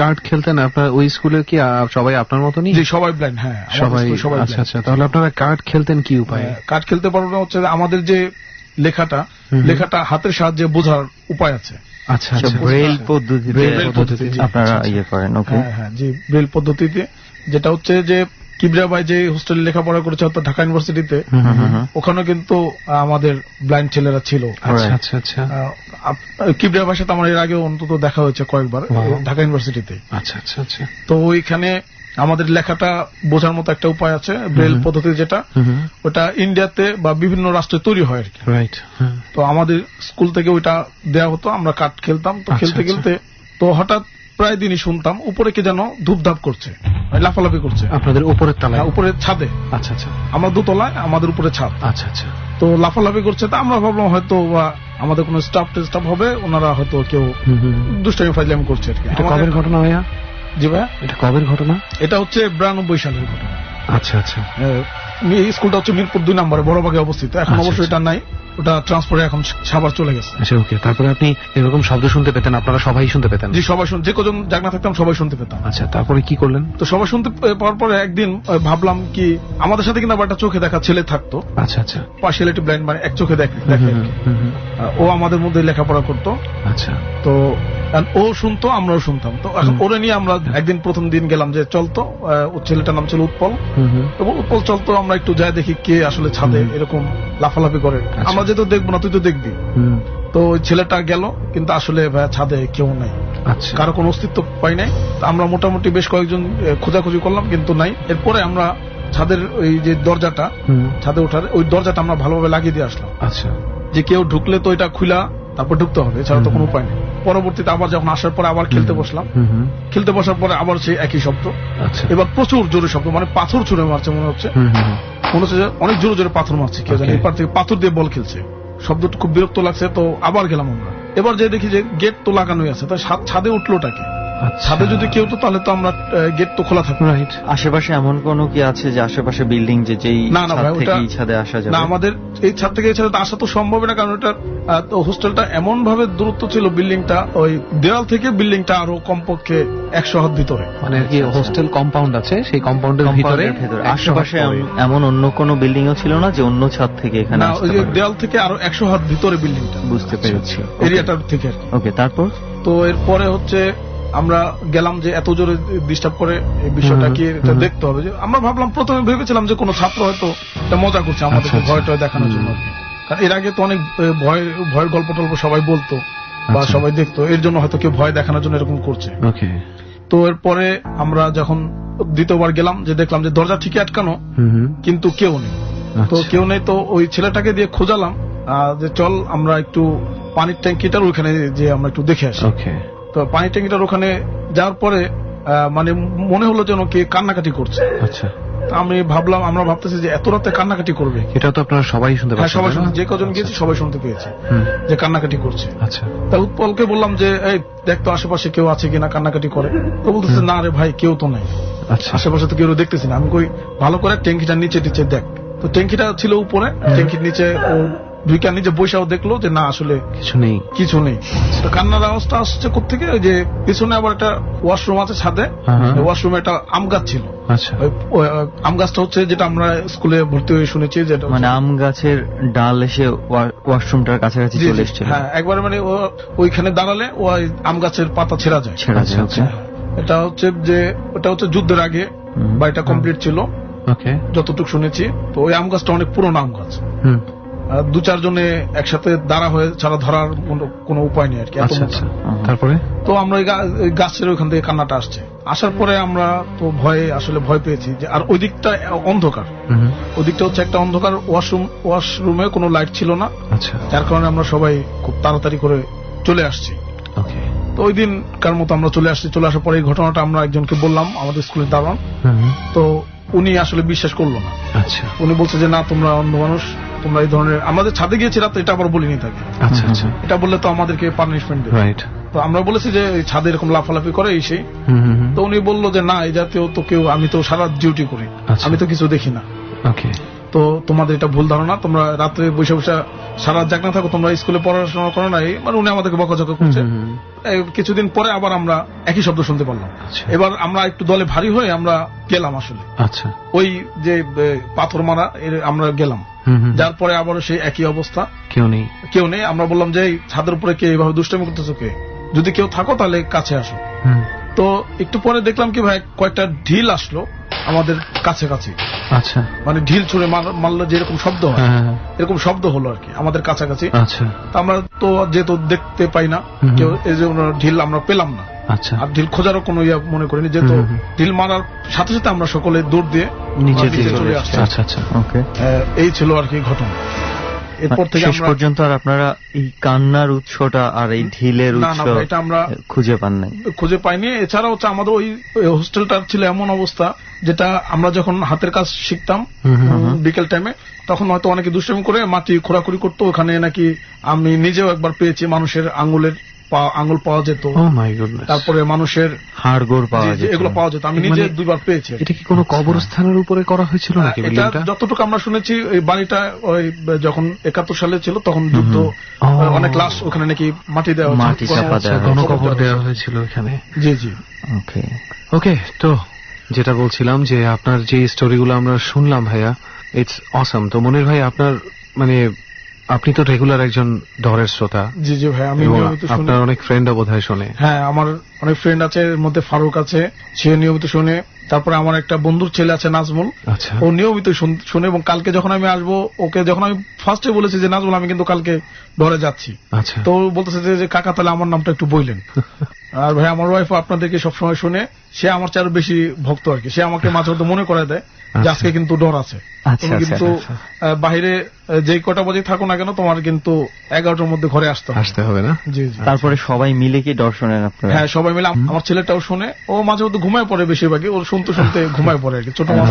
কার্ড খেলতেন আপনার ওই স্কুলে? কি সবাই আপনার মতনই? জি, সবাই ব্লাইন্ড। হ্যাঁ, সবাই। আচ্ছা আচ্ছা, তাহলে আপনারা কার্ড খেলতেন কি উপায়ে? কার্ড খেলতে পারবো না হচ্ছে আমাদের যে লেখাটা হাতের সাহায্যে বোঝার উপায় আছে। আচ্ছা আচ্ছা, ব্রেইল পদ্ধতিতে আপনারা ইয়ে করেন? ওকে, হ্যাঁ জি, ব্রেইল পদ্ধতিতে। যেটা হচ্ছে যে কিবরিয়া ভাই যে হোস্টেলে লেখাপড়া করেছে অর্থাৎ ঢাকা ইউনিভার্সিটিতে, ওখানে কিন্তু আমাদের ব্লাইন্ড ছেলেরা ছিল। আচ্ছা আচ্ছা আচ্ছা, কিবরিয়া ভাইয়ের সাথে আমার এর আগে অন্তত দেখা হয়েছে কয়েকবার ঢাকা ইউনিভার্সিটিতে। আচ্ছা আচ্ছা আচ্ছা, তো ওইখানে আমাদের লেখাটা বোঝার মতো একটা উপায় আছে, ব্রেইল পদ্ধতি, যেটা ওটা ইন্ডিয়াতে বা বিভিন্ন রাষ্ট্রে তৈরি হয় আর কি। রাইট। তো আমাদের স্কুল থেকে ওইটা দেওয়া হতো, আমরা কার্ড খেলতাম। তো খেলতে খেলতে তো হঠাৎ প্রায় দিনই শুনতাম উপরে কি যেন ধূপধাপ করছে, লাফালাফি করছে। আপনাদের উপরের তলায়? উপরের ছাদে। আচ্ছা আচ্ছা, আমরা 2 তলায়, আমাদের উপরে ছাদ। আচ্ছা আচ্ছা, তো লাফালাফি করছে। তা আমরা ভাবলাম হয়তো আমাদের কোনো স্টাফ হবে, ওনারা হয়তো কেউ দুষ্টামি ফাজলামি করছে আর কি। এটা কবের ঘটনা ভাইয়া? জি ভাইয়া, এটা কবের ঘটনা? এটা হচ্ছে 92 সালের ঘটনা। আচ্ছা আচ্ছা, এই স্কুলটা হচ্ছে মিরপুর 2 নম্বরে বড়বাগে অবস্থিত। এখন অবশ্যই এটা নাই, ওটা ট্রান্সফারে এখন সাভার চলে গেছে। আচ্ছা, ওকে। তারপরে আপনি এরকম শব্দ শুনতে পেতেন? আপনারা সবাই শুনতে পেতেন? জি, সবাই যে কজন জাগনা থাকতাম সবাই শুনতে পেতাম। আচ্ছা, তারপরে কি করলেন? তো সবাই শুনতে পাওয়ার পরে একদিন ভাবলাম কি আমাদের সাথে কিন্তু আবার একটা চোখে দেখা ছেলে থাকতো। আচ্ছা আচ্ছা, পার্সিয়ালিটি ব্লাইন্ড, মানে এক চোখে দেখে। ও আমাদের মধ্যে লেখাপড়া করতো। আচ্ছা, তো কারণ ও শুনতো, আমরাও শুনতাম। তো এখন ওরে নিয়ে আমরা একদিন প্রথম দিন গেলাম যে চলতো, ছেলেটার নাম ছিল উৎপল, এবং উৎপল চলতো, আমরা একটু যাই দেখি কে আসলে ছাদে এরকম লাফালাফি করে। আমরা যেহেতু দেখবো না, তুই তো দেখবি। তো ওই ছেলেটা গেল, কিন্তু আসলে ছাদে কেউ নাই, কারো কোনো অস্তিত্ব পাই নাই। আমরা মোটামুটি বেশ কয়েকজন খোঁজাখুঁজি করলাম, কিন্তু নাই। এরপরে আমরা ছাদের ওই যে দরজাটা, ছাদে ওঠার ওই দরজাটা আমরা ভালোভাবে লাগিয়ে দিয়ে আসলাম, যে কেউ ঢুকলে তো এটা খুলা তারপর ঢুকতে হবে, এছাড়া তো কোনো উপায় নেই। পরবর্তীতে আবার যখন আসার পরে আবার খেলতে বসলাম, খেলতে বসার পরে আবার সেই একই শব্দ, এবার প্রচুর জোরে শব্দ, মানে পাথর ছুঁড়ে মারছে মনে হচ্ছে যে অনেক জোরে জোরে পাথর মারছে, কেউ জানে এপার থেকে পাথর দিয়ে বল খেলছে। শব্দটা খুব বিরক্ত লাগছে। তো আবার গেলাম আমরা, এবার যে দেখি যে গেট তো লাগানোই আছে, তাই ছাদে উঠলোটাকে, ছাদে যদি কেউ তো তাহলে তো আমরা গেট তো খোলা থাকবে। আশেপাশে এমন কোনো কি আছে যে আশেপাশে বিল্ডিং যে যেই ছাদে আসা যাবে? না, আমাদের এই ছাদ থেকে এই ছাদে আসা তো সম্ভব না, কারণ এটা হোস্টেলটা এমন ভাবে দূরত্ব ছিল, বিল্ডিংটা ওই দেওয়াল থেকে বিল্ডিংটা আরো কমপক্ষে 100 হাত ভিতরে, মানে হোস্টেল কম্পাউন্ড আছে, সেই কম্পাউন্ডের ভিতরে আশেপাশে এমন অন্য কোনো বিল্ডিং ও ছিল না যে অন্য ছাদ থেকে এখানে না, ওই যে দেওয়াল থেকে আরো 100 হাত ভিতরে বিল্ডিংটা। বুঝতে পেরেছি, এরিয়াটার থেকে। ওকে, তারপর তো এরপরে হচ্ছে আমরা গেলাম যে এত জোরে ডিস্টার্ব করে এই বিষয়টা কি, এটা দেখতে হবে। যে আমরা ভাবলাম, প্রথমে ভেবেছিলাম যে কোনো ছাত্র হয়তো এটা মজা করছে আমাদেরকে ভয়টা দেখানোর জন্য, কারণ এর আগে তো অনেক ভয়ের গল্প টল্প সবাই বলতো বা সবাই দেখতো, এর জন্য হয়তো কেউ ভয় দেখানোর জন্য এরকম করছে। তো এরপরে আমরা যখন দ্বিতীয়বার গেলাম, যে দেখলাম যে দরজা ঠিকই আটকানো, কিন্তু কেউ নেই। তো কেউ নেই, তো ওই ছেলেটাকে দিয়ে খোঁজালাম যে চল আমরা একটু পানির ট্যাঙ্কিটার ওইখানে যে আমরা একটু দেখে আসি। তো পানির ট্যাঙ্কিটার ওখানে যাওয়ার পরে মানে মনে হলো যেন কে কান্নাকাটি করছে। আমি ভাবলাম, আমরা ভাবতেছি যে এত রাতে কান্নাকাটি করবে, এটা তো আপনারা সবাই শুনতে পাচ্ছেন? সবাই শুনতে, যে কজন গিয়েছি সবাই শুনতে পেয়েছে যে কান্নাকাটি করছে। তা উৎপলকে বললাম যে এই দেখ তো আশেপাশে কেউ আছে কিনা কান্নাকাটি করে। তো বলতেছে না রে ভাই, কেউ তো নাই, আশেপাশে তো কেউ দেখতেছি না। আমি কই ভালো করে ট্যাঙ্কিটা নিচে টিচে দেখ। তো ট্যাঙ্কিটা ছিল উপরে, ট্যাঙ্কির নিচে ও দুইটা নিজে বৈশাও দেখলো যে না আসলে কিছু নেই। তো কান্নার আওয়াজটা আসছে কোত্থেকে, ওই যে পিছনে আবার একটা ওয়াশরুম আছে ছাদে, ওয়াশরুমে একটা আম গাছ ছিল। আম গাছটা হচ্ছে যেটা আমরা স্কুলে ভর্তি হয়ে শুনেছি, যেটা মানে আম গাছের ডাল এসে ওয়াশরুমটার কাছাকাছি চলে এসেছিল। হ্যাঁ, একবারে মানে ওইখানে দাঁড়ালে ওই আম গাছের পাতা ছেঁড়া যায়। এটা হচ্ছে যে ওটা হচ্ছে যুদ্ধের আগে বাড়িটা কমপ্লিট ছিল যতটুকু শুনেছি। তো ওই আম গাছটা অনেক পুরোনো আম গাছ, 2-4 জনে একসাথে দাঁড়া হয়ে ছাড়া ধরার কোনো উপায় নেই আর কি। তারপরে তো আমরা গাছের ওইখান থেকে কান্নাটা আসছে, আসার পরে আমরা তো আসলে ভয় পেয়েছি যে, আর ওই দিকটা অন্ধকার, ওই দিকটা হচ্ছে একটা অন্ধকার ওয়াশরুমে কোনো লাইট ছিল না, যার কারণে আমরা সবাই খুব তাড়াতাড়ি করে চলে আসছি। তো ওই দিনকার মতো আমরা চলে আসছি। চলে আসার পরে এই ঘটনাটা আমরা একজনকে বললাম, আমাদের স্কুলের দারোয়ান। তো উনি আসলে বিশ্বাস করলো না। উনি বলছে যে না, তোমরা অন্ধ মানুষ, তোমরা এই ধরনের, আমাদের ছাদে গিয়েছি রাতে, এটা আবার বলিনি তাকে। এটা বললে তো আমাদেরকে পানিশমেন্ট দেবে। তো আমরা বলেছি যে ছাদে এরকম লাফালাফি করে এই সেই। তো উনি বললো যে না, এই জাতীয় তো কেউ, আমি তো সারা ডিউটি করি, আমি তো কিছু দেখি না। তো তোমাদের এটা ভুল ধারণা, তোমরা রাত্রে বসে বসে সারা জাগ না থাকো, তোমরা স্কুলে পড়াশোনা করো না। মানে উনি আমাদেরকে বকাঝকা করছে। কিছুদিন পরে আবার আমরা একই শব্দ শুনতে পারলাম। এবার আমরা একটু দলে ভারী হয়ে আমরা গেলাম আসলে ওই যে পাথর মারা, আমরা গেলাম, যার পরে আবার সেই একই অবস্থা, কেউ নেই। আমরা বললাম যে ছাদের উপরে কে এইভাবে দুষ্টামি করতেছো, কে, যদি কেউ থাকো তাহলে কাছে আসো। তো একটু পরে দেখলাম কি ভাই, কয়েকটা ঢিল আসলো আমাদের কাছাকাছি। মানে ঢিল ছুঁড়ে মারলে যেরকম শব্দ হয়, এরকম শব্দ হলো আর কি আমাদের কাছাকাছি। আমরা তো যেহেতু দেখতে পাই না কেউ, এই যে ঢিল আমরা পেলাম না। আর ঢিল খোঁজারও কোনো ইয়া মনে করিনি, যেহেতু ঢিল মারার সাথে সাথে আমরা সকলে দৌড় দিয়ে নিচে চলে আসছি। এই ছিল আর কি ঘটনা। এরপর থেকে শেষ পর্যন্ত আর আপনারা এই কান্নার উৎসটা আর এই ঢিলের উৎস এটা আমরা খুঁজে পাইনি। এছাড়া হচ্ছে আমাদের ওই হোস্টেলটা ছিল এমন অবস্থা, যেটা আমরা যখন হাতের কাজ শিখতাম বিকেল টাইমে, তখন হয়তো অনেকে দুষ্টামি করে মাটি খোঁড়াখুড়ি করতো। ওখানে নাকি আমি নিজেও একবার পেয়েছি, মানুষের আঙুল পাওয়া যেত, তারপরে মানুষের হাড় গোড় পাওয়া যেত, এগুলো পাওয়া যেত। আমি নিজে 2বার পেয়েছি। এটা কি কোনো কবরস্থানের উপরে করা হয়েছিল নাকি? এটা যতটুকু আমরা শুনেছি, এই বাড়িটা ওই যখন 71 সালে ছিল, তখন যুদ্ধ, অনেক লাশ ওখানে নাকি মাটি দেওয়া, মাটি চাপা দেওয়া, গণকবর দেওয়া হয়েছিল এখানে। জি। ওকে, তো যেটা বলছিলাম যে আপনার যে স্টোরিগুলো আমরা শুনলাম ভাইয়া, ইটস অসাম। তো মনির ভাই, আপনার মানে আপনি তো রেগুলার একজন ডরের শ্রোতা। জি জি ভাই, আমি নিয়মিত শুনি। আপনার অনেক ফ্রেন্ডও বোধহয় শোনে। হ্যাঁ, আমার অনেক ফ্রেন্ড আছে, এর মধ্যে ফারুক আছে, সে নিয়মিত শুনে। তারপরে আমার একটা বন্ধুর ছেলে আছে নাজমুল, আচ্ছা, ও নিয়মিত শুনে। এবং কালকে যখন আমি আসবো, ওকে যখন আমি ফার্স্টে বলেছি যে নাজমুল আমি কিন্তু কালকে ডরে যাচ্ছি, আচ্ছা, তো বলতেছে যে কাকা তাহলে আমার নামটা একটু বললেন। আর ভাই আমার ওয়াইফ আপনাদেরকে সবসময় শুনে, সে আমার চেয়ে আরো বেশি ভক্ত আর কি। সে আমাকে মাঝে মধ্যে মনে করায় দেয় যে আজকে কিন্তু ডর আছে, তুমি কিন্তু বাহিরে যে কটা বাজে থাকো না কেন তোমার কিন্তু 11টার মধ্যে ঘরে আসতে হবে না। জি জি। তারপরে সবাই মিলে কি ডর শোনেন আপনারা? হ্যাঁ, সবাই মিলে। আমার ছেলেটাও শুনে, ও মাঝে মধ্যে ঘুমায় পড়ে, বেশিরভাগই ওর শুনতে শুনতে ঘুমায় পড়ে আর কি, ছোট মাছ।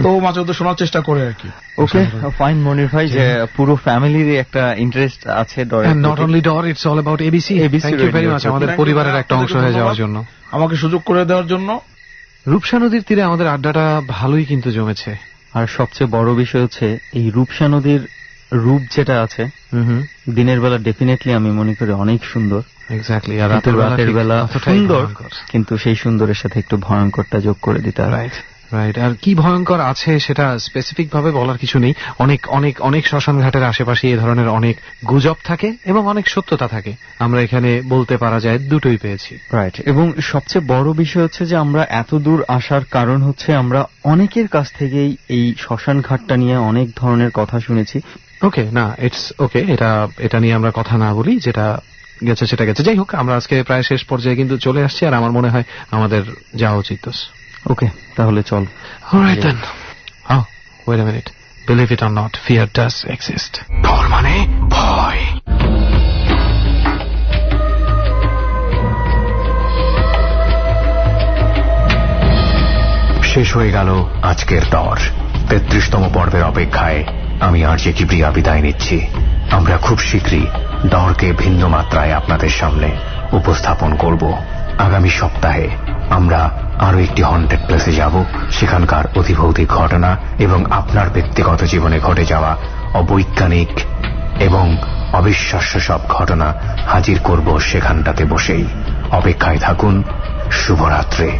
তো মাঝে মধ্যে শোনার চেষ্টা করে আর কি। ওকে, ফাইন মনির ভাই, যে পুরো ফ্যামিলির একটা ইন্টারেস্ট আছে ডরে। নট অনলি ডর, it's all about ABC. Thank you very much আমাদের পরিবারের একটা অংশ হয়ে যাওয়ার জন্য, আমাকে সুযোগ করে দেওয়ার জন্য। রূপসা নদীর তীরে আমাদের আড্ডাটা ভালোই কিন্তু জমেছে। আর সবচেয়ে বড় বিষয় হচ্ছে এই রূপসা নদীর রূপ যেটা আছে, দিনের বেলা ডেফিনেটলি আমি মনে করি অনেক সুন্দর, এক্স্যাক্টলি। আর রাতের বেলা সুন্দর, কিন্তু সেই সুন্দরের সাথে একটু ভয়ঙ্করটা যোগ করে দিতে হবে। রাইট। আর কি ভয়ঙ্কর আছে সেটা স্পেসিফিক ভাবে বলার কিছু নেই। অনেক অনেক অনেক শ্মশান ঘাটের আশেপাশে এই ধরনের অনেক গুজব থাকে এবং অনেক সত্যতা থাকে। আমরা এখানে বলতে পারা যায় দুটোই পেয়েছি। রাইট। এবং সবচেয়ে বড় বিষয় হচ্ছে যে আমরা এত দূর আসার কারণ হচ্ছে আমরা অনেকের কাছ থেকেই এই শ্মশান ঘাটটা নিয়ে অনেক ধরনের কথা শুনেছি। ওকে, না ইটস ওকে, এটা নিয়ে আমরা কথা না বলি, যেটা গেছে সেটা গেছে। যাই হোক, আমরা আজকে প্রায় শেষ পর্যায়ে কিন্তু চলে আসছি, আর আমার মনে হয় আমাদের যাওয়া উচিত। ওকে, তাহলে চল। Alright then. Oh, wait a minute. Believe it or not, fear does exist. ডর মানে ভয়। শেষ হয়ে গেল আজকের ডর। 33তম পর্বের অপেক্ষায় আমি আরজে কিবরিয়া বিদায় নিচ্ছি। আমরা খুব শীঘ্রই ডরকে ভিন্ন মাত্রায় আপনাদের সামনে উপস্থাপন করব। আগামী সপ্তাহে আমরা আরো একটি হন্টেড প্লেসে যাব, সেখানকার অতিভৌতিক ঘটনা এবং আপনার ব্যক্তিগত জীবনে ঘটে যাওয়া অবৈজ্ঞানিক এবং অবিশ্বাস্য সব ঘটনা হাজির করব সেখানটাতে বসেই। অপেক্ষায় থাকুন। শুভরাত্রি।